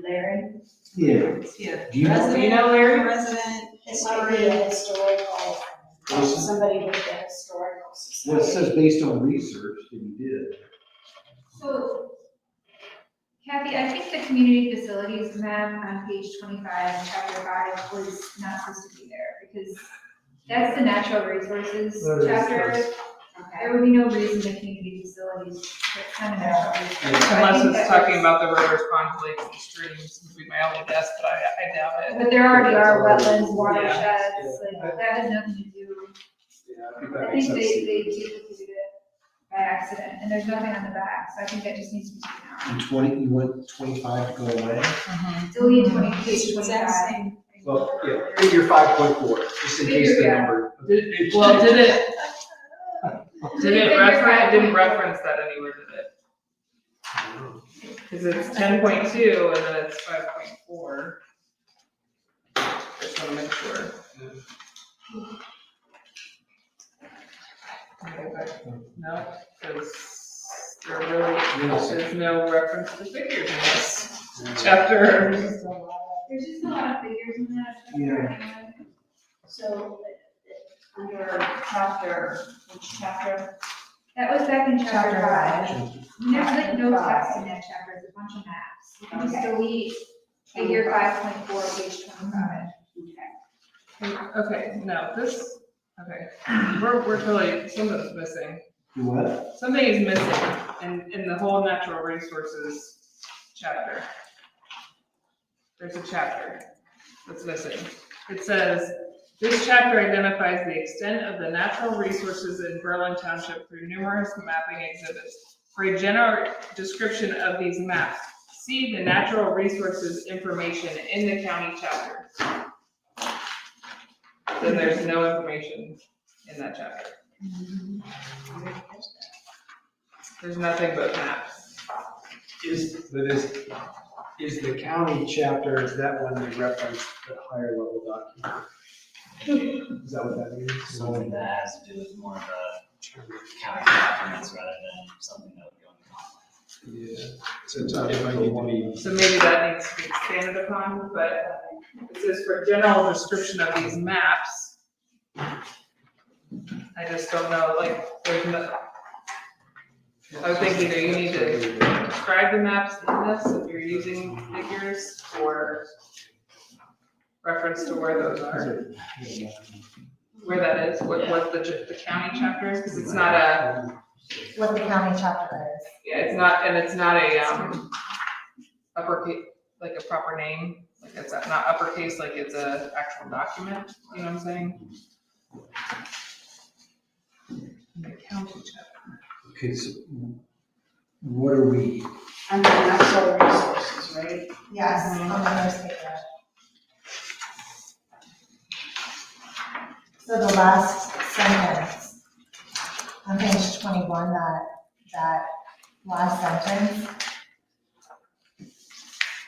Larry? Yeah. Yeah. Do you know? Do you know Larry? Resident It might be a historical, Person? somebody with the historical Well, it society. says based on research that you did. So, Kathy, I think the community facilities map on page 25, chapter 5 was not supposed to be there, because that's the natural resources That is chapter. true. There would be no reason the community facilities, that's kind of natural resources. So I Unless think it's that talking was- about the rivers, ponds, lakes, and streams, would be my only guess, but I doubt it. But there already are wetlands, Yeah. watersheds, like, that has nothing to do. I think they duplicated it by accident, and there's nothing on the back, so I think that just needs to be taken out. And 20, you want 25 to go away? Delete page Exact 25. same. Well, yeah, figure 5.4, just in case the Figure, yeah. number. Well, did it Figure reference, it didn't 5.4. reference that anywhere, did it? Because it's 10.2 and then it's 5.4. Just wanna make sure. No, because there's no reference to figures in this chapter. There's just a lot of figures in that. Yeah. So, under chapter, which chapter? That was back in chapter Chapter 5. There's like no Chapter text five. in that chapter, it's a bunch of maps. You can just Okay. delete figure 5.4, page 25. Okay, no, this, okay, we're totally, something's missing. Do what? Something is missing in the whole natural resources chapter. There's a chapter that's missing. It says, this chapter identifies the extent of the natural resources in Berlin Township through numerous mapping exhibits. For a general description of these maps, see the natural resources information in the county chapter. So there's no information in that chapter. There's nothing but maps. Is the county chapter, is that one they reference the higher level document? Is that what that means? Something that has to do with more of the county documents rather than something that would go in the common. Yeah, so it might need to be. So maybe that needs to be expanded upon, but it says for general description of these maps. I just don't know, like, there's no. I would think either you need to describe the maps in this if you're using figures or reference to where those are, where that is, what the county chapter is, because it's not a, What the county chapter is. yeah, it's not, and it's not a, uppercase, like a proper name, like it's not uppercase, like it's a actual document, you know what I'm saying? The county chapter. Okay, so what are we? Under natural resources, right? Yes, on the first page. So the last sentence on page 21, that last sentence.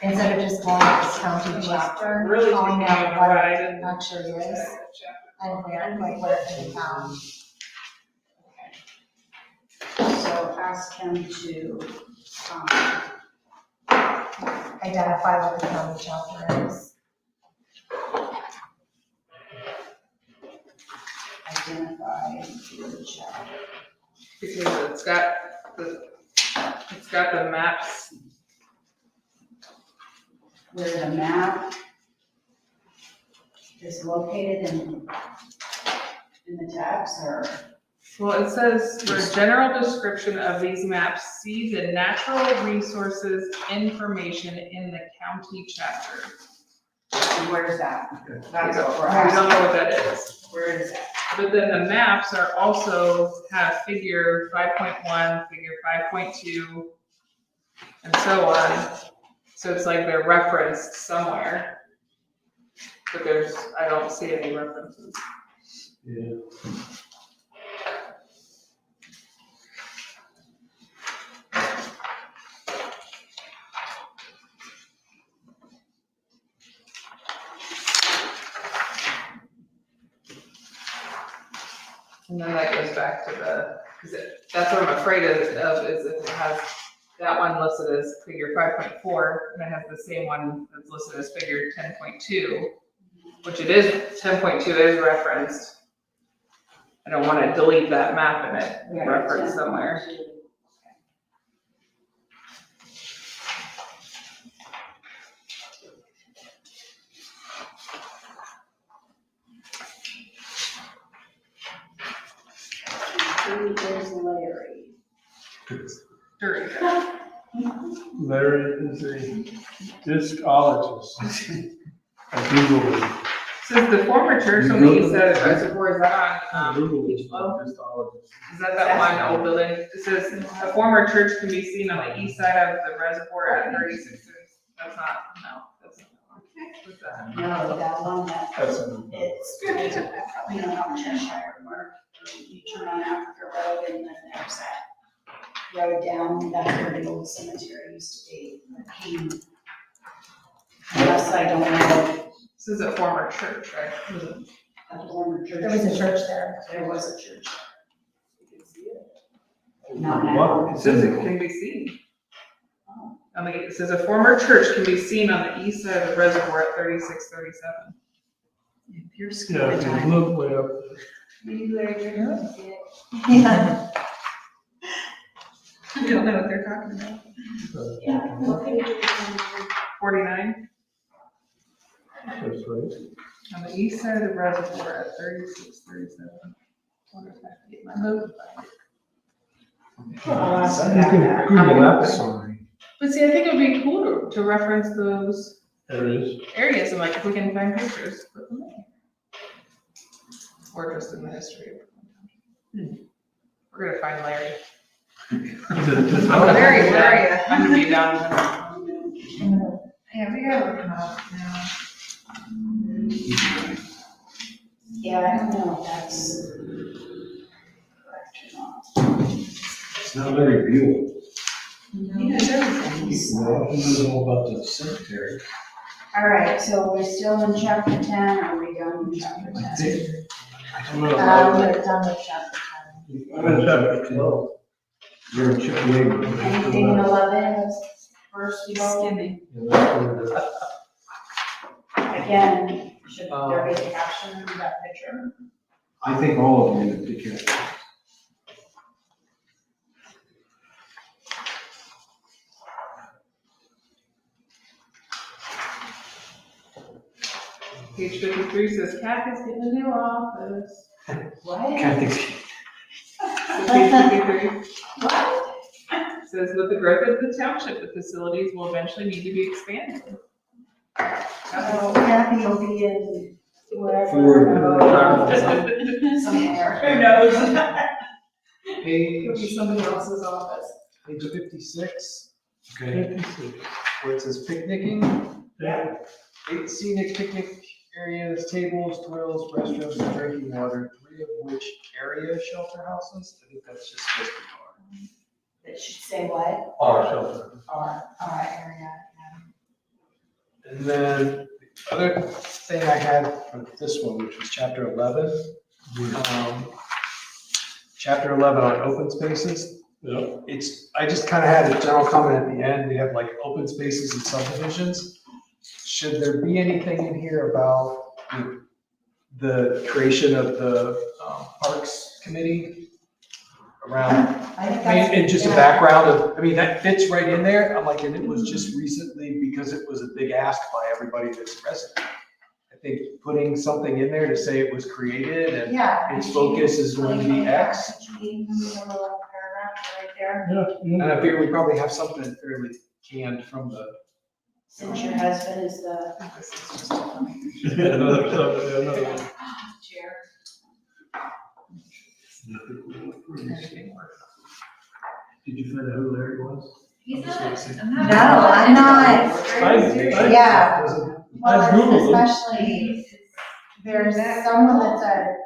Instead of just calling it this county chapter, Really calling taking out a what ride it and- actually is and where, like where it can be found. So ask him to, um, Identify what the county chapter is. identify the chapter. Because it's got the maps. Where the map is located in the text, or? Well, it says, for a general description of these maps, see the natural resources information in the county chapter. Where's that? That's We what we're don't asking. know what that is. Where is that? But then the maps are also have figure 5.1, figure 5.2, and so on. So it's like they're referenced somewhere. But I don't see any references. Yeah. And then that goes back to that's what I'm afraid of, is if it has that one listed as figure 5.4, and it has the same one that's listed as figure 10.2, which it is, 10.2 is referenced. I don't want to delete that map in it, reference somewhere. Who is Larry? Dirty. Larry is a discologist. I Googled it. Says the former church on the east side of the reservoir, is that I on, Googled Beach it, Club? discologist. Is that one old building? It says a former church can be seen on the east side of the reservoir at 36. That's not, no, that's not. What's that? No, that one that That's a. it's, probably not on Cheshire, where you turn on Africa Road and then there's that road down, that's where the old cemetery used to be. Unless I don't know, This is a former church, right? a former church. There was a church there. There was a church. You can see it. Not now. What? It says it can be seen. It says a former church can be seen on the east side of the reservoir at 3637. If you're Yeah, scuba if diving. you look way up there. Maybe Larry, you're gonna see it. Yeah. I don't know what they're talking about. Yeah. What page are you on? 49, That's right. on the east side of the reservoir at 3637. Wonder if I can get my move. You can Google that, sorry. But see, I think it would be cool to reference those There it is. areas, and like if we can find pictures, put them in. Or just in the history. We're gonna find Larry. Larry, where are you? I'm gonna be down there. Yeah, we gotta look him up now. Yeah, I don't know if that's correct or not. It's not very Buell. He knows everything. Well, he knows all about the cemetery. All right, so we're still in chapter 10, are we done with chapter 10? I think. I'm gonna We're done with chapter I'm in chapter 12. You're in Chippewa. Anything in 11 is first vote? Skimming. And that's where the- Again, should there be a caption in that picture? I think all of them need to be careful. Page 53 says Kathy's getting a new office. What? Kathy's. Page 53 What? says with the growth of the township, the facilities will eventually need to be expanded. Oh, Kathy will be in wherever. Florida. Somewhere, who knows? It'll Page, be somebody else's office. page 56, Okay, 56. where it says picnicking, Yeah. 8 scenic picnic areas, tables, toilets, restrooms, and drinking water, 3 of which area shelter houses. I think that's just supposed to be It should say what? Our shelter. Our area, And then the other thing I had for this one, which was chapter 11. Chapter 11 on open spaces. Yeah. I just kind of had a general comment at the end. We have like open spaces and subdivisions. Should there be anything in here about the creation of the Parks Committee around? I think I mean, that's. and just a yeah. background of, I mean, that fits right in there. I'm like, and it was just recently because it was a big ask by everybody that's a resident. I think putting something in there to say it was created and Yeah. its focus is going to be X. Right there. Yeah. And I figure we probably have something fairly canned from the. Since your husband is the Another subject, another one. chair. Did you find out who Larry was? He's not, No, I'm not. No, I'm not. Yeah. Well, I Googled him. especially, there's someone that's a,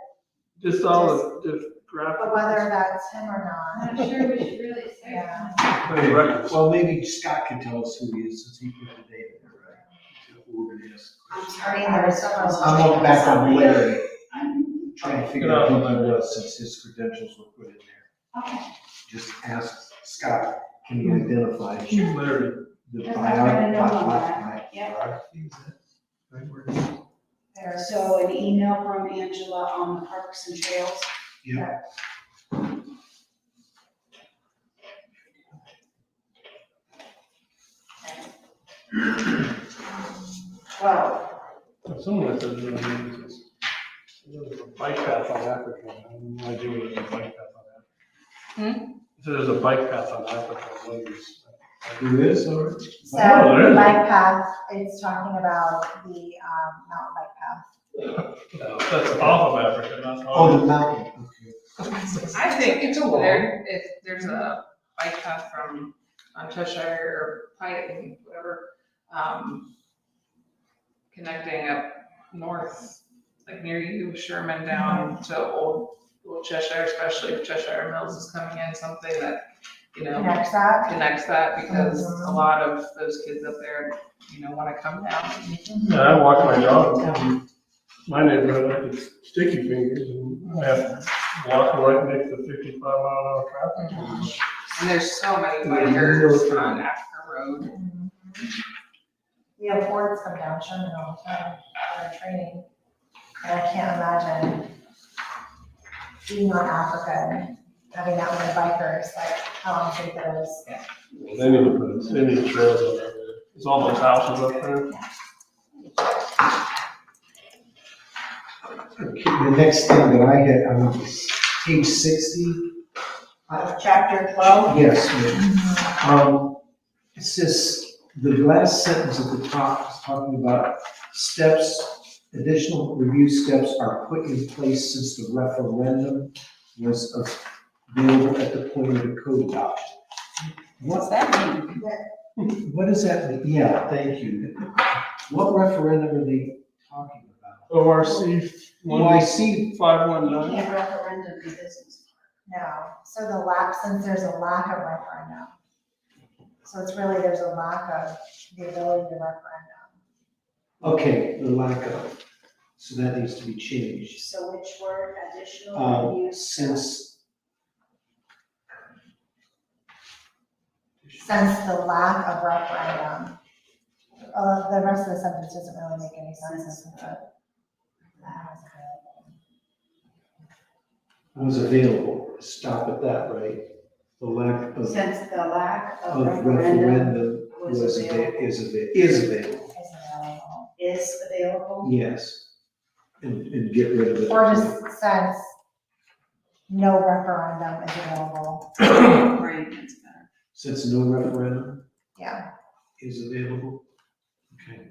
Just all the graphics. but whether that's him or I'm not. not sure we should really say. Yeah. Many records. Well, maybe Scott can tell us who he is since he put the data there, right? Who it is. I'm I sorry, mean, there's someone. I'm looking back on Larry, trying to figure out who Get he off of was since his credentials were put in there. Okay. Just ask Scott, can you identify Who's Larry? the That's what I'm trying to know about that. biography? Yep. Right, where it is. There's, So an email from Angela on the Parks and Trails. Yeah. Well, Someone that said there's a bike path on Africa. I have no idea what there's a bike path on Africa. So there's a bike path on Africa. Who is? so Oh, there the is. bike path, it's talking about the, mountain bike path. That's off of Africa, not Oh, on. the mountain, okay. I think It's a wall. if there's a bike path from Cheshire or Pike, whatever, connecting up north, like near you, Sherman down to old Cheshire, especially if Cheshire Mills is coming in, something that, Connects that. connects that, because a lot of those kids up there, wanna come down. Yeah, I walk my dog. in My neighborhood, I get sticky fingers and I have to walk right next to 55-mile-an-hour traffic. And there's so many bikers on Africa Road. We have boards come down Sherman all the time for training. And I can't imagine being on Africa and having that many bikers, like how unsafe it is. They need to put, they need trails up there. It's all those houses up there. Okay, the next thing that I had, page 60. chapter 12. Yes, ma'am. It says, the last sentence at the top is talking about steps, additional review steps are put in place since the referendum was available at the point of the code adoption. What's that mean? What does that mean? Yeah, thank you. What referendum are they talking about? ORC Well, I see, 519. Can't referendum the business. No, so since there's a lack of referendum. So it's really, there's a lack of the ability to referendum. okay, the lack of, so that needs to be changed. So which word, additional review? Since, Since the lack of referendum. The rest of the sentence doesn't really make any sense. was available, stop at that, right? The lack of Since the lack of of referendum referendum was is available. Is available. is available. Yes. And get rid of it. Or just since no referendum is available. Right, that's better. Since no referendum Yeah. is available. Okay.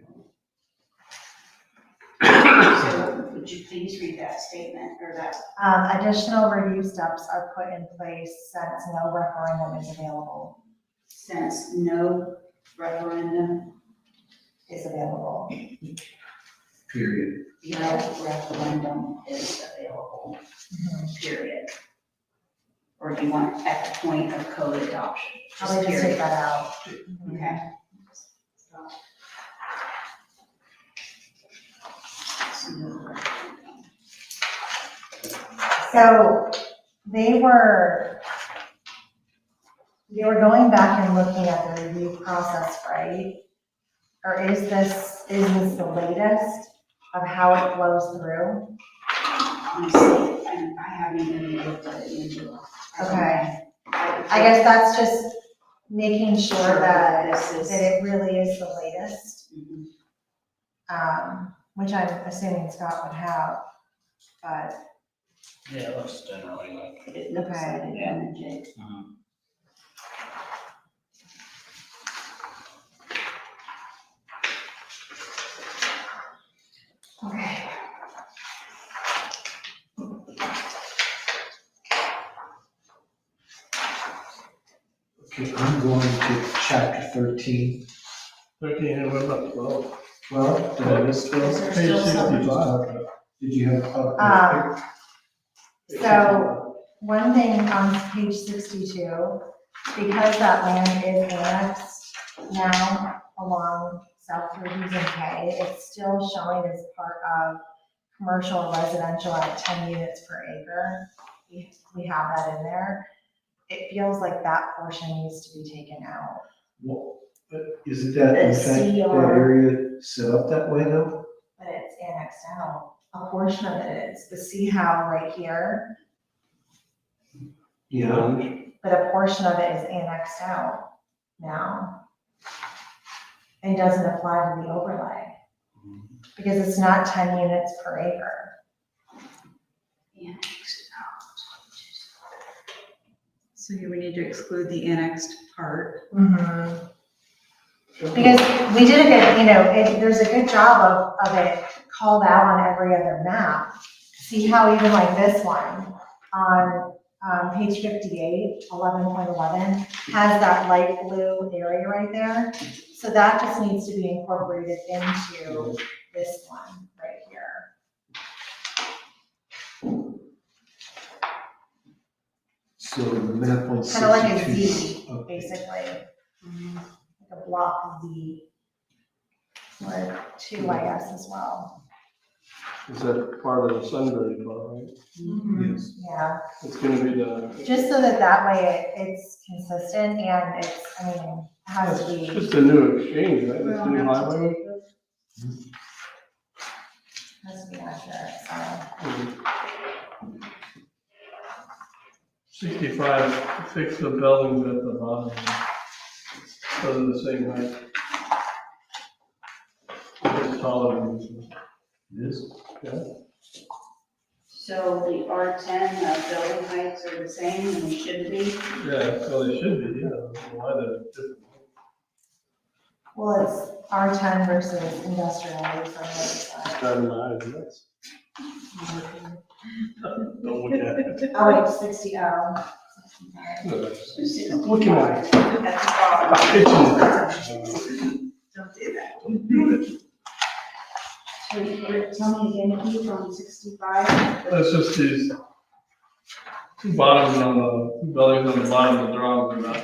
So would you please read that statement or that? Additional review steps are put in place since no referendum is available. Since no referendum, Is available. Period. no referendum is available, period. Or do you want at the point of code adoption? Probably just take period? that out. Okay. So they were going back and looking at the review process, right? Or is this the latest of how it flows through? I see, and I haven't even looked at it into. Okay. I guess that's just making sure that This is. it really is the latest, Mhm. which I'm assuming Scott would have, but, Yeah, it looks generally like. It looks like it, Yeah. and it. okay. Okay, I'm going to chapter 13. 13, and what about 12? Well, did I miss Is 12? there Page still some? 65. Did you have? oh, Um, Page So, one thing on page 62, because that land is annexed now along South Ridges and K, it's still showing as part of commercial and residential at 10 units per acre. We have that in there. It feels like that portion needs to be taken out. Well, but isn't that, in The fact, that CR. area set up that way though? But it's annexed out. A portion of it is. But see how right here, Yeah. but a portion of it is annexed out now. And doesn't apply to the overlay. Because it's not 10 units per acre. Yeah. So here we need to exclude the annexed part. Because we did a good, there's a good job of it called out on every other map. See how even like this one on page 58, 11.11, has that light blue area right there. So that just needs to be incorporated into this one right here. So the map on 62. Kind of like a Z, Okay. basically. Like a block Z. Or two, I guess, as well. Is that part of the Sunbury part, right? Yes. Yeah, It's gonna be the, just so that way it's consistent and it's, it has to be. just a new exchange, right? It's a new highway. Has to be accurate, so. 65, fix the buildings at the bottom. So they're the same height. It's taller than this one. This? Yeah. So the R10 building heights are the same and they should be? Yeah, so they should be, yeah. Why they're different. Well, it's R10 versus industrial use on the other side. Driving my eyes nuts. Don't look at it. Oh, wait, 60, oh. 65. Looking at it. That's a Kitchen. Don't do that. Tell me again, Keith, on 65? That's just these two bottoms on the, two buildings on the bottom of the drawing, they're not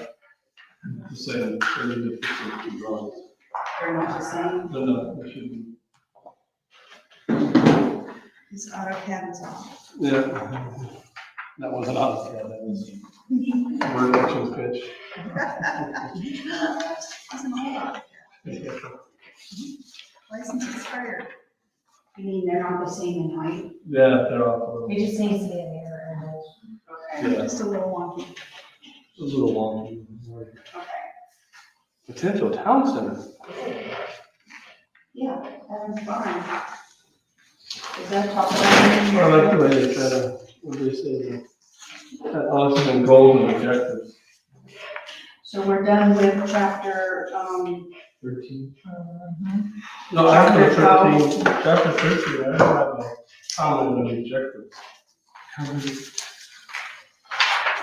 the same. They need to fix those two drawings. They're not the same? They're not, they should be. This AutoCAD is off. Yeah. That wasn't on, yeah, that was word action pitch. Wasn't all AutoCAD. License expired. You mean they're not the same in height? Yeah, they're off. It just needs to be a mirror image. Okay. Yeah, Just a little wonky. a little long. Okay. Potential town center. Yeah, that was fine. Is that top of the? I like the way they try to, what they say, awesome and goals and objectives. So we're done with chapter, 13. No, after 13, chapter 13, I have a comment on objectives.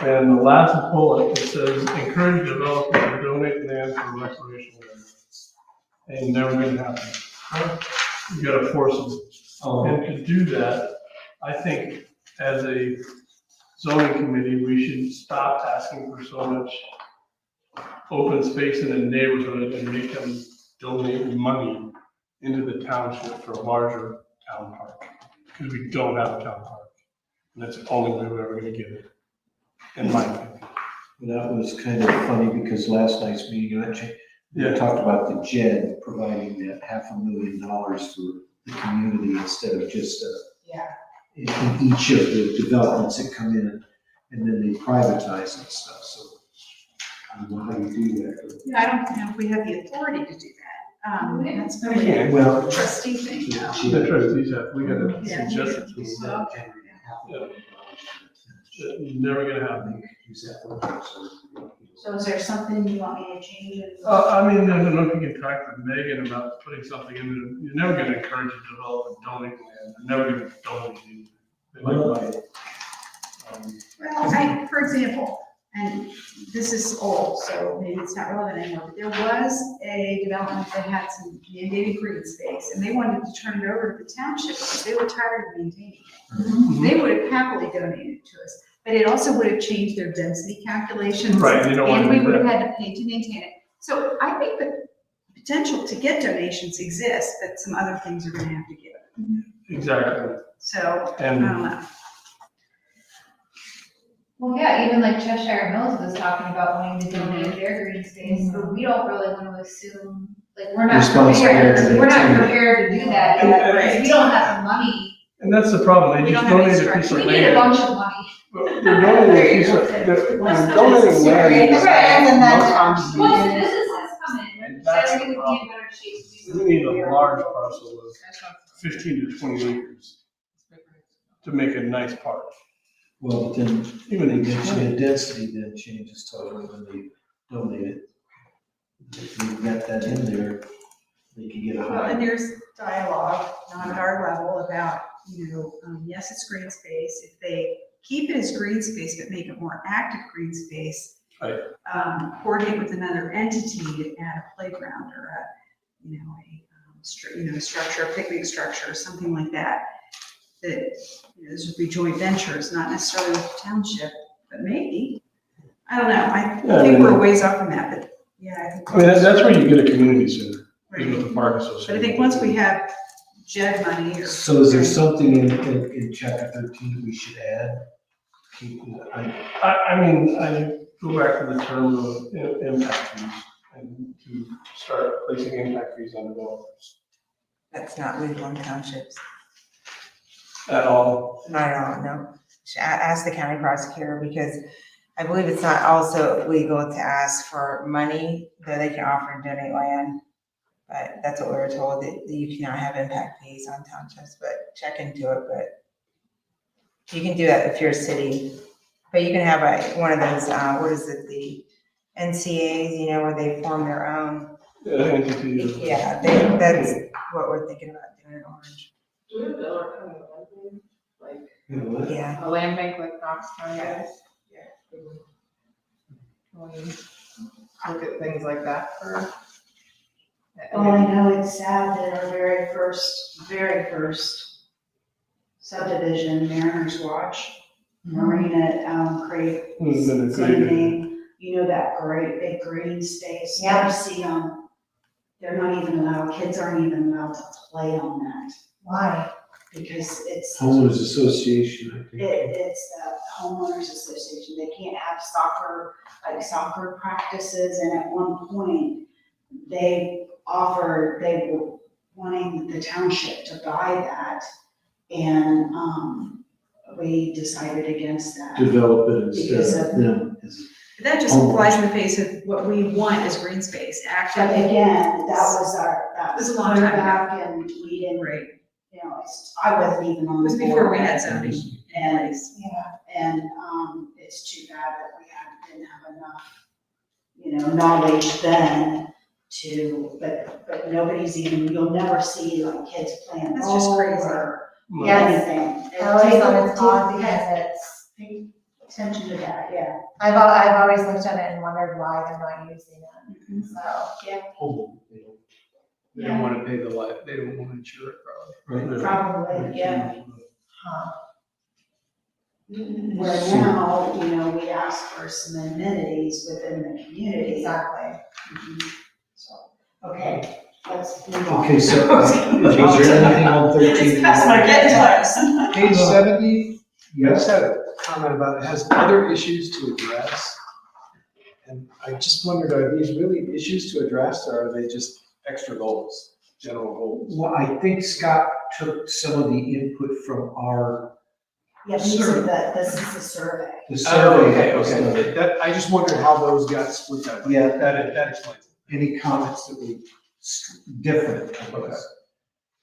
And the last bullet, it says, encourage developers to donate land for recreational areas. Ain't never gonna happen. You gotta force them. And to do that, I think as a zoning committee, we should stop asking for so much open space in a neighborhood and make them donate money into the township for a larger town park. Because we don't have a town park. And that's the only way we're ever gonna get it, in my opinion. That was kind of funny because last night's meeting, we talked about the JED providing that $500,000 for the community instead of just, in each of the developments that come in, and then they privatize and stuff, so I don't know how you do that. Yeah, I don't know if we have the authority to do that. That's really Yeah. a Well, trustee thing now. The trustees have, we gotta Yeah. suggest it to it's them. not generating $500,000. You're never gonna have They could use that for themselves. So is there something you want me to change in? I mean, I don't know if you can talk to Megan about putting something in there. You're never gonna encourage a developer to donate land. You're never gonna donate it. They might buy it. Well, for example, and this is old, so maybe it's not relevant anymore, but there was a development that had some mandated green space, and they wanted to turn it over to the township because they were tired of maintaining it. They would have happily donated it to us, but it also would have changed their density calculations. Right, you don't want And to we do would have that. had to pay to maintain it. So I think the potential to get donations exists, but some other things are gonna have to give. Exactly. So, I And don't know. Well, yeah, even like Cheshire Mills was talking about wanting to donate their green space, but we don't really want to assume, like, we're not Responsibility prepared, we're not to- prepared to do that And- yet, and- because we don't have the money. And that's the problem, We they don't just have donate a piece instruction. of We need a land. bunch of money. They're donating a piece of, they're donating land. Right, and then- Most times we Once the need- businesses come in, And that's then the we would be in better shape to do We something. need a large parcel of 15 to 20 acres to make a nice park. Well, but then, Even in the density then changes totally when they donate it. If you've got that in there, they can get a Well, high. and there's dialogue, not at our level, about, yes, it's green space. If they keep it as green space, but make it more active green space. Right. Coordinate with another entity to add a playground or a structure, a picnic structure, or something like that. That, this would be joint ventures, not necessarily with the township, but maybe. I don't know. I Yeah, I think mean- we're a ways off from that, but yeah, I think. I mean, that's where you get a community center, Right. is with the park association. But I think once we have JED money or. So is there something in chapter 13 that we should add? I mean, I go back to the term of impact fees and to start placing impact fees on developers That's not legal in townships. at all. Not at all, no. Should ask the county prosecutor because I believe it's not also legal to ask for money, though they can offer and donate land. But that's what we were told, that you cannot have impact fees on townships, but check into it, but you can do that if you're a city. But you can have one of those, what is it, the NCAs, where they form their own. Entity. Yeah, that's what we're thinking about doing in Orange. Do we have other kind of land bank? Yeah. A land bank like Knox County does? Can we look at things like that for? Well, I know it's sad that our very first subdivision, Mariners Watch, Marina, Creek, It's been a same great- name, that great big green space. Yeah. You see them, they're not even allowed, kids aren't even allowed to play on that Why? because it's, Homeowners Association, I think. it's the homeowners association. They can't have soccer practices, and at one point, they were wanting the township to buy that, and, we decided against that. Develop it Because instead of of- them. That just flies in the face of what we want as green space, But active. again, that This was is a long clear time ago. back, and we didn't, Right. I wasn't even It on was the board. before we had zoning in And, place. and, it's too bad that we didn't have enough, knowledge then but nobody's even, you'll never see like kids playing That's just ball crazy. or Yes. anything. I always thought it's odd Take because it's, pay attention to that, yeah. I've always looked at it and wondered why they're not using it, so. Home, They don't wanna pay the they don't wanna insure it probably. right? Probably, yeah. Huh. Where now, we ask for some amenities within the community. Exactly. So, okay, let's move on. Okay, so, is there anything on 13? It's past my bedtime. Page 70, I just had a comment about it has other issues to address. And I just wondered, are these really issues to address or are they just extra goals, general goals? Well, I think Scott took some of the input from Yeah, these are this is the survey. the Oh, survey. okay, that was done. okay. That, I just wondered how those got split up. Yeah. That explains it. Any comments that were different? I guess.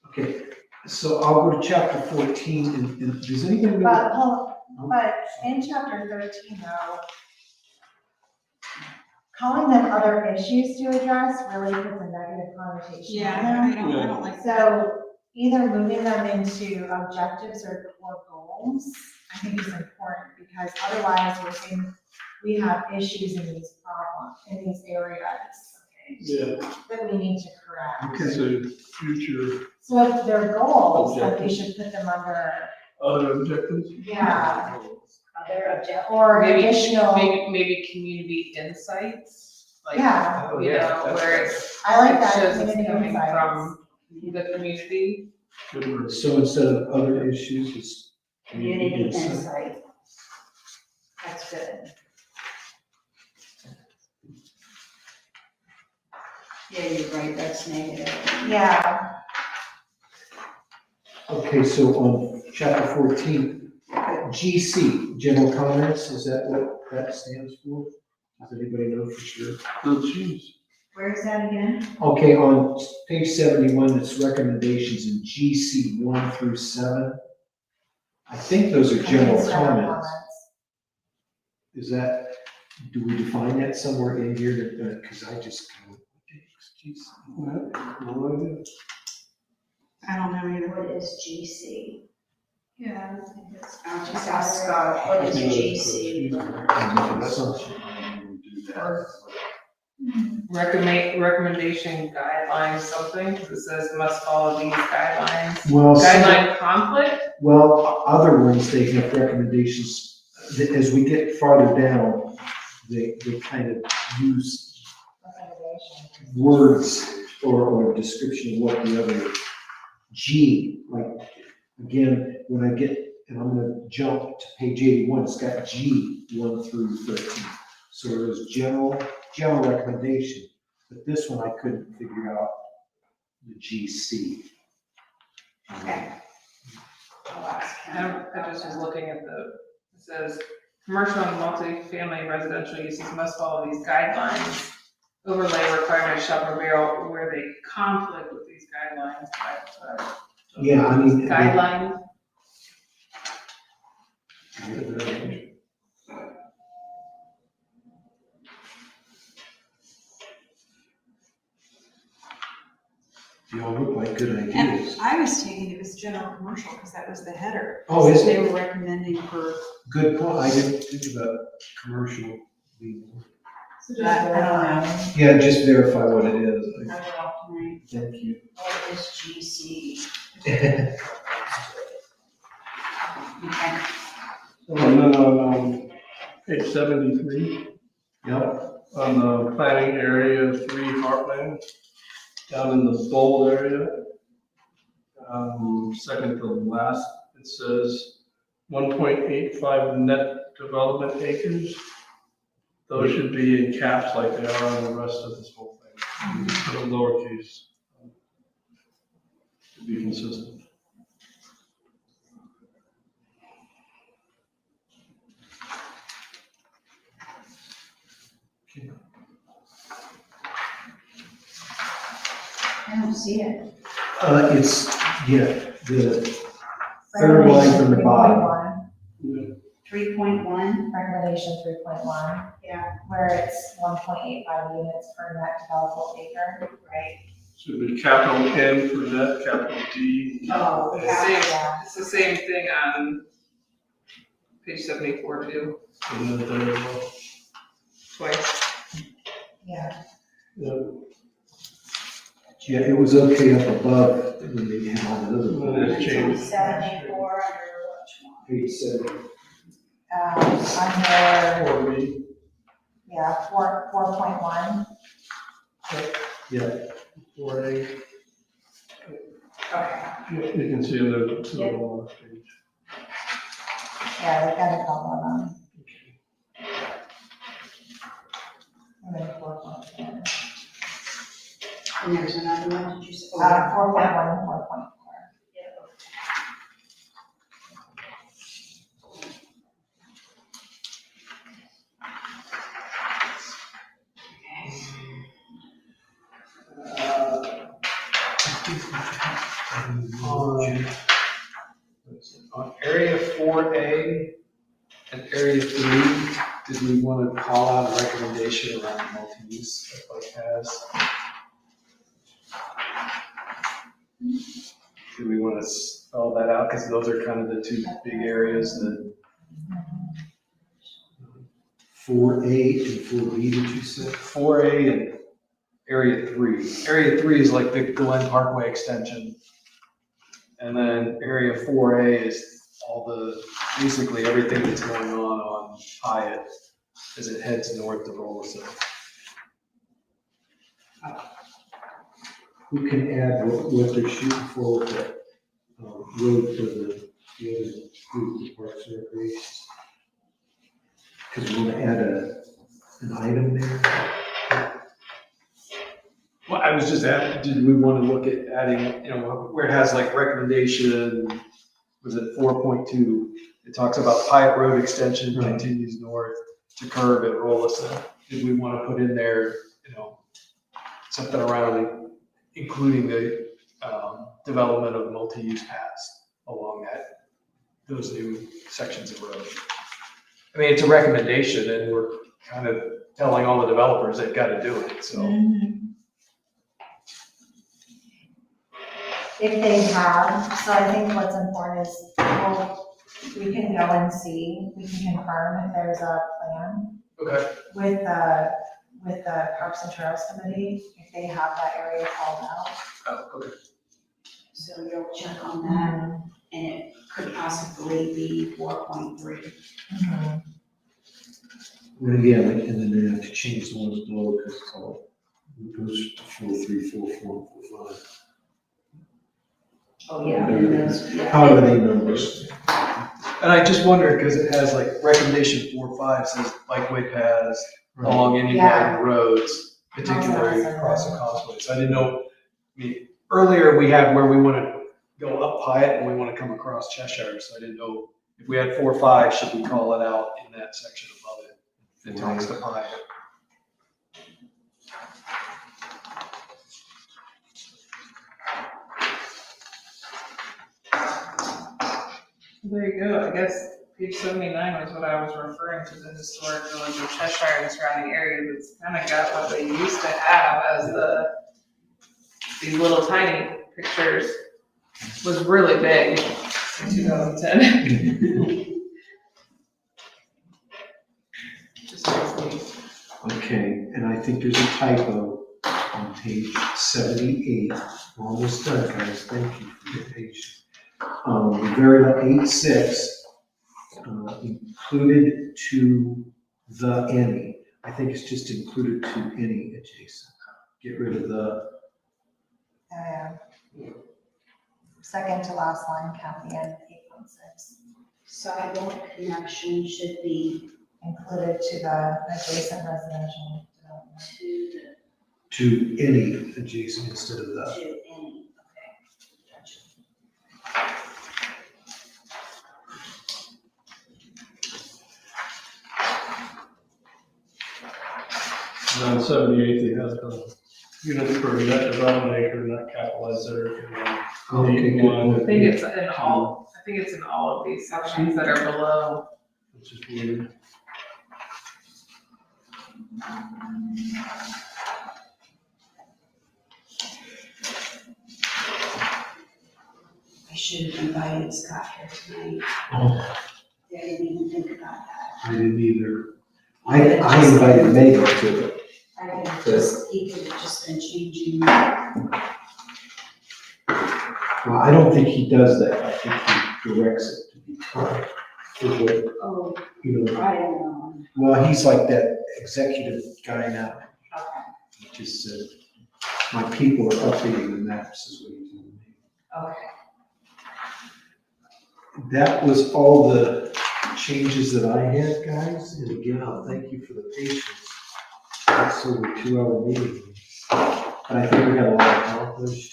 Okay, so I'll go to chapter 14, and does anybody know? But in chapter 13 though, calling them other issues to address really puts a negative connotation on them. I don't like that. So either moving them into objectives or goals, I think is important, because otherwise we're saying we have issues in these problems, in these areas Yeah, that we need to correct. so future So if they're goals, then we should put them under, other objectives? yeah, Other objective. or Maybe, additional, maybe community insights, like, yeah, Oh, you yeah, know, that's where right. it's, I like it that, shows it's community coming insights. from the community. Good word. So instead of other issues, it's Community insight. insight. That's good. Yeah, you're right, that's negative. Yeah, Okay, so on chapter 14, GC, general comments, is that what that stands for? Does anybody know for sure? Oh, jeez. Where is that again? Okay, on page 71, it's recommendations in GC 1 through 7. I think those are general It's comments. Is that, do we define that somewhere in here that, because I just, geez. No idea. I don't know either. What is GC? Yeah, I think it's. I'll just ask Scott, what is GC? That's something we do that. Recommendation guidelines, something, because it says must follow these guidelines. Well, Guideline conflict? well, other ones, they have recommendations, that as we get farther down, they kind of use recommendation. words or a description of what the other G, like, again, when I get, and I'm gonna jump to page 81, it's got G 1 through 13. So it was general recommendation, but this one I couldn't figure out the GC. Okay. I just was looking at it says, commercial and multifamily residential uses must follow these guidelines. Overlay requirements shall prevail where they conflict with these guidelines. Yeah, I mean. Guidelines, They all look like good And ideas. I was taking it was general commercial because that was the header. Oh, is They it? were recommending for, Good point, I didn't think about commercial. So just verify. Yeah, just verify what it is. I will, right. Thank you. What is GC? Yeah, Okay. And then on, page 73, Yep, on the planning area 3 Heartland, down in the bold area, second to last, it says 1.85 net development acres. Those should be in caps like they are on the rest of this whole thing. Just put a lowercase to be consistent. I don't see it. it's, yeah, the third line from the bottom. 3.1? Recommendation 3.1. Yeah. Where it's 1.85 units per net developable acre. Right. Should be capital N for net, capital D. Oh, it's the yeah. same, it's the same thing on page 74 too, And then there as well. twice. Yeah. Yeah. Yeah, it was okay up above when they had all the other Well, ones. it's changed. 74 under which one? Page 7. Under, 4B. yeah, 4.1. Yeah, 4A. Okay. You can see them to the last page. Yeah, we got a couple of them. And then 4.4. And there's another one, did you say? 4.1 and 4.4. On area 4A and area 3, did we want to call out a recommendation around multi-use that Blake has? Do we want to spell that out? Because those are kind of the two big areas that, 4A and 4B, did you say? 4A and area 3. Area 3 is like the Glen Parkway extension. And then area 4A is all the, basically everything that's going on Hyatt as it heads north to Rolison. Who can add what they're shooting for with that road for the other group, the Parks and Recreation? Because we want to add an item there. Well, I was just asking, did we want to look at adding, where it has like recommendation, was it 4.2? It talks about Hyatt Road extension Right. continues north to curve at Rolison. Did we want to put in there, something around including the development of multi-use paths along those new sections of road? I mean, it's a recommendation and we're kind of telling all the developers they've got to do it, so. If they have, so I think what's important is, we can go and see, we can confirm if there's a plan Okay. with the Parks and Trails Committee, if they have that area called out. Oh, okay. So you'll check on that, and it could possibly be 4.3. And again, and then they have to change the ones below because it's all, it goes 4, 3, 4, 4, 4, 5. Oh, yeah, and those, yeah. However they number it. And I just wondered, because it has like recommendation 4.5 says bikeway paths along any Yeah. of the roads, particularly across the causeway. So I didn't know, earlier we had where we want to go up Hyatt and we want to come across Cheshire. So I didn't know if we had 4.5, should we call it out in that section above it that talks to Hyatt? There you go, I guess page 79 was what I was referring to, the historic village of Cheshire and surrounding areas. It's kind of got what they used to have as these little tiny pictures. Was really big in 2010. Just makes me. Okay, and I think there's a typo on page 78. We're almost done, guys. Thank you for your patience. The very 8.6, included to the any. I think it's just included to any adjacent. Get rid of the, Second to last line, count the end, 8.6, Sidewalk connection should be included to the adjacent residential development. to to any adjacent instead of the. to any, okay. Gotcha. And on 78, they have the units per net development acre, not capitalized there. Okay, good point. I think it's in all of these sections that are below. Which is weird. I should have invited Scott here tonight. Oh, I didn't even think about that. I didn't either. I invited Megan to it. He could have just been changing. Well, I don't think he does that. I think he directs it to be correct. Is what, Oh, you know, I don't know. well, he's like that executive guy now. Okay. He just said, my people are updating the maps, is what he's doing. Okay. That was all the changes that I had, guys, and again, I'll thank you for the patience. It's over 2-hour meeting. But I think we got a lot accomplished.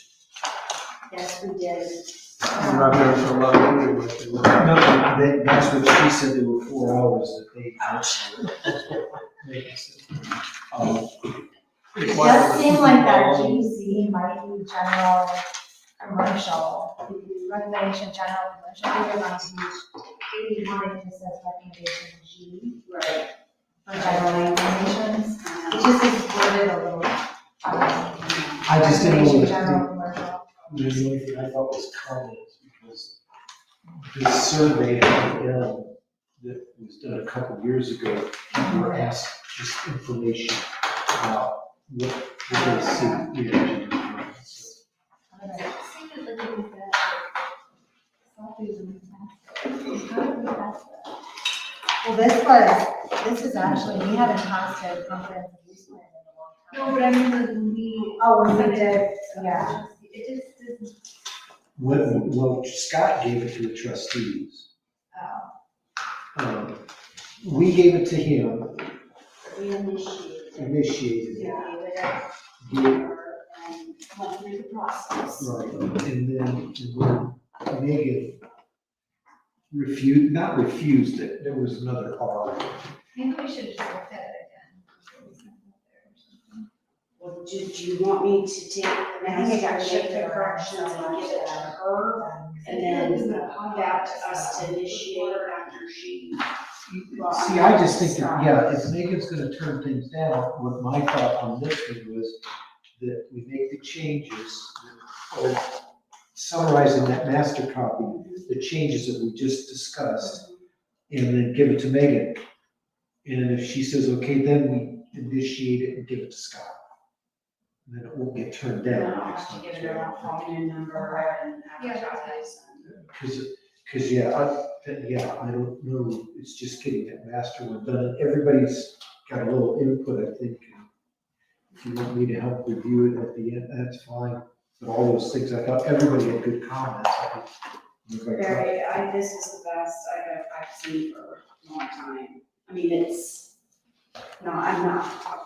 Yes, we did. I'm not there for a lot of meeting, but That's what she said, there were 4 hours that they. It does seem like that GZ might be general commercial, recommendation general commercial, because on page 81, it just says recommendation G Right. for general recommendations. It just is worded a little. I just didn't know Recommendation what general commercial. the only thing I thought was comments, because the survey that was done a couple of years ago, people were asked just information about what they see. Well, this is actually, we haven't passed a comprehensive use plan in a long time. No, but I mean, when we. Oh, when we did, yeah. It just doesn't. Well, Scott gave it to the trustees. We gave it to him, We initiated. initiated it. Yeah, we got Gave- and went through the process. Right, and then Megan not refused it, there was another R. Maybe we should just look at it again. Well, did you want me to take the I think it got master, make shifted the around corrections so and much give it to that- her? And then back to us to initiate after she. See, I just think that, yeah, if Megan's gonna turn things down, what my thought on this one was that we make the changes, or summarizing that master copy, the changes that we just discussed, and then give it to Megan. And if she says, okay, then we initiate it and give it to Scott. And then it won't get turned Then down I'll next have to time. give her a phone and number and Yeah. advertise. Cause yeah, I don't know, it's just getting that master one done, and everybody's got a little input, I think. If you want me to help review it at the end, that's fine, but all those things, I thought everybody had good comments. Very, this is the best I've seen for a long time. I mean, it's, no, I'm not.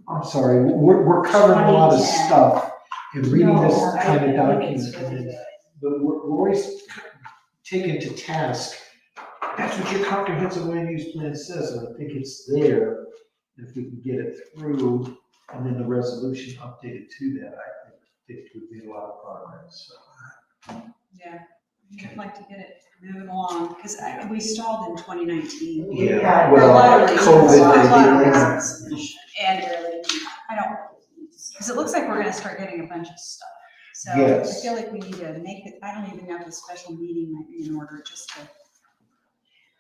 I'm sorry, we're covering a lot of 2010. stuff and reading this No, I kind of think document, it's really and then- good. but we're always taken to task. That's what your comprehensive land use plan says, and I think it's there. If we can get it through, and then the resolution updated to that, I think we've made a lot of progress, so. Yeah, I'd like to get it moving along, because we stalled in 2019. Yeah, A lot of reasons, COVID, a lot of maybe. reasons. And I don't, because it looks like we're gonna start getting a bunch of stuff. So I Yes. feel like we need to make it, I don't even know if a special meeting might be in order, just to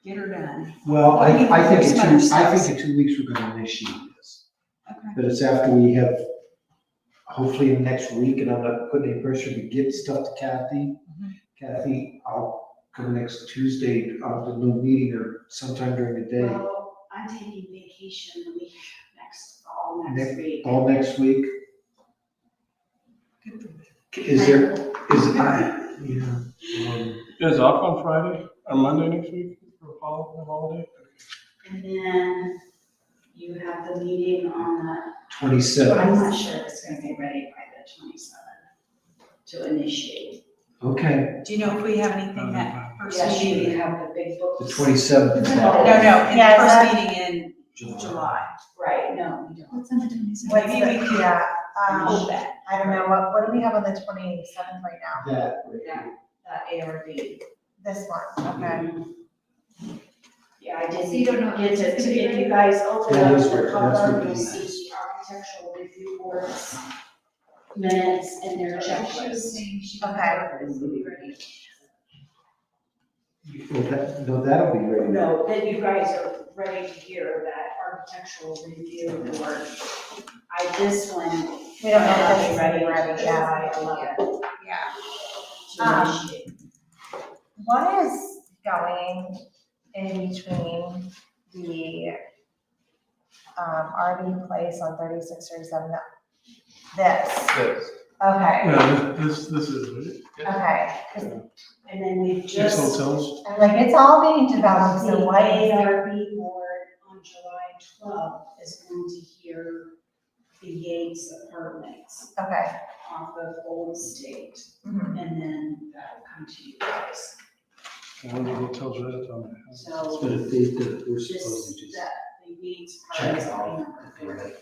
get her done. Well, I think There's in some other 2 weeks, we're gonna initiate this. Okay. But it's after we have, hopefully next week, and I'm not putting any pressure, we get stuff to Kathy. Kathy, I'll come next Tuesday, I'll do no meeting or sometime during the day, Well, I'm taking vacation the week all next week. all next week. Is there, is off on Friday or Monday next week for a holiday? And then you have the meeting on the, 27th, I'm not sure if it's gonna be ready by the 27th to initiate. okay, Do you know if we have anything that first Yes, you meeting? have the big book. the 27th. is No, that no, in Yeah, the that- first meeting in July. Right, no, we don't. What's on the 27th? What's Maybe we the, could yeah, hold that. I don't know, what do we have on the 27th right now? That, That ARB. This one, okay. Yeah, I didn't So you don't know if get it's to, gonna be if ready? you guys open That up is the what- that's cover, what you'll it is. see architectural review boards, minutes, and their She was checklists. saying she. Okay. Will be ready. no, that'll be ready. No, that you guys are ready to hear that architectural review board. This one. We don't know if I'll this be is ready, ready, yeah. yeah. Yeah. To initiate. What is going in between the RV place on 3637? This, Okay, Yeah, this is, okay. And then we've six just, hotels. I'm like, it's all being developed, so the what is there? ARB board on July 12th is going to hear the Yates Apartments Okay. off of Old State, Mhm. and then that will come to you guys. One of the hotels right up on the house. So But if they, that we're this, supposed to just that, the Yates check Apartments it will be off. number if we're 3. ready.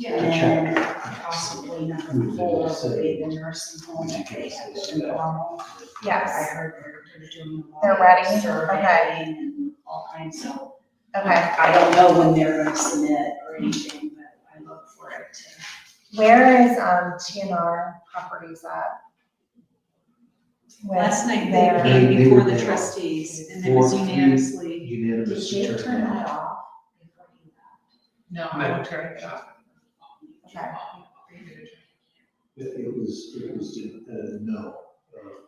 Yeah. And then possibly number Who did 4 it say? would be the nursing home that they have in Normal. I Yes, heard they're doing a lot They're of ready? Okay. surveying and all kinds of. okay. I don't know when they're gonna submit or anything, but I look for it to. Where is, TNR Properties at? With Last night their- they came They before were the there. trustees and it was 4-3 unanimously. Did Unanimously they turned turn down. that off? No, I won't turn it off. Okay. It was no,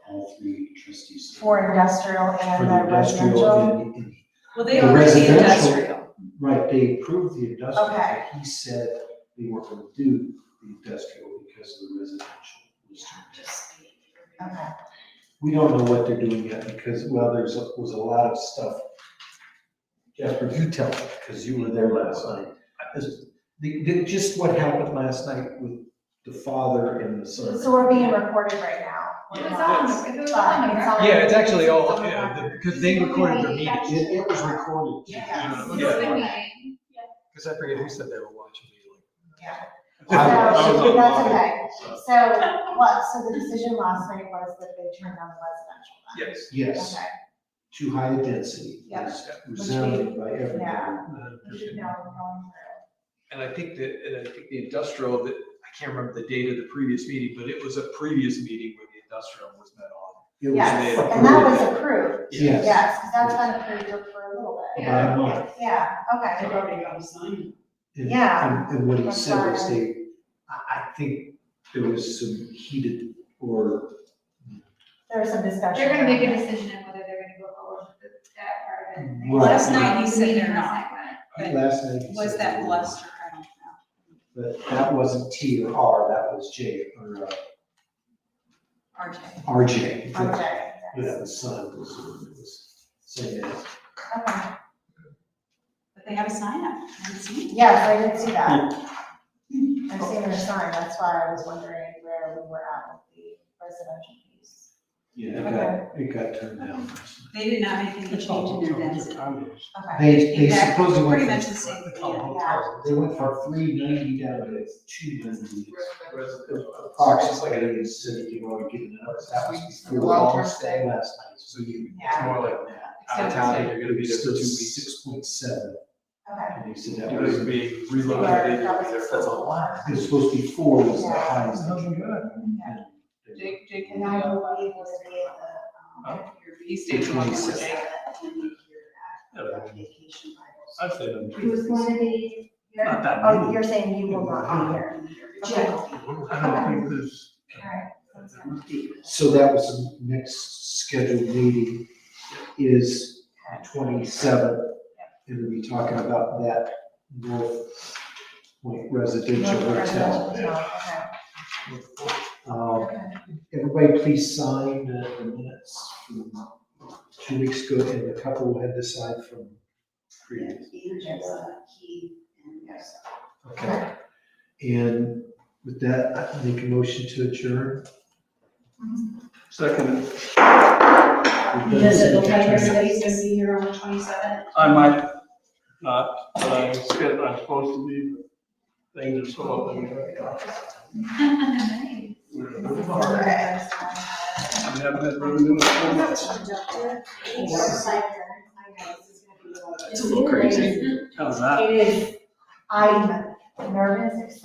all three trustees. For industrial For and the the industrial residential? and, Well, they The are the residential- industrial. right, they approved the industrial, Okay. but he said they weren't gonna do the industrial because of the residential. was too big. Just. Okay. We don't know what they're doing yet because, well, was a lot of stuff. Jasper, you tell me, because you were there last night. Just what happened last night with the father and the son. So we're being recorded right now. It was on, if it was on Fine, the it's record. on- Yeah, it's actually all, It's on the yeah, record. because they recorded their meeting. It was recorded. Yeah. It's Yeah. the meeting. Because I forget who said they were watching me. Yeah. I was So, on that's mine, okay. So the decision last night was that they turned down the residential then? Yes. Yes, Okay. too high a density. Yep. Was resounded by everybody. Yeah. We should know going And I think the industrial, that, I can't remember the date of the previous meeting, but it was a previous meeting where the industrial was met on. It through. was Yes, made and that approved. was approved. Yes. Yes, because that's been approved for a little bit. About a month. Yeah, okay. They've already got a sign. And- Yeah. And what he That's said was fine. I think there was some heated or. There was some discussion. They're gonna make a around it. decision on whether they're gonna go forward with that part of it. Right. Last night he said Meeting they're last not. night went. But Last night. he was said that they were. Lester? I don't know. But that wasn't T or R, that was J or RJ. RJ. Okay. Yeah, the son was saying that. Okay. But they have a sign up. I haven't seen it. Yes, I did see that. I've seen their sign, that's why I was wondering where we were at with the residential piece. Yeah, it got turned down. They did not make any change in their density. Okay. They Exactly, supposedly went. pretty from- much the same thing. They went from 390 down to 290. Approximately, and said that you want to get it up. That was before the long stay last night. So you. Yeah. More like out of town, you're gonna be there for 2 weeks. 6.7, Okay. and they said that You're was, gonna be Yeah, relocated, that you'll be was there for a before. while. it was supposed to be 4 was the Yeah. highest. Jake And I will be able to be at the, he stayed the one with Jake. Vacation Bibles. I've stayed on. who's going to be here? Not that Oh, many. you're saying you will not be here? Okay. I don't think there's. Alright. So that was the next scheduled meeting is 27th. And we'll be talking about that North Point Residential Hotel. Okay. Everybody please sign the minutes from 2 weeks ago, and a couple had to sign from previous. Angela, Keith, and yes. Okay. And with that, I make a motion to adjourn. Second, We've done Does it look like cemetery. everybody's gonna be here on the 27th? I might not, but I'm supposed to be, but things are so up in the air. Nice. I haven't had revenue in 4 months. It's a little crazy. How's that? It is, I'm nervous,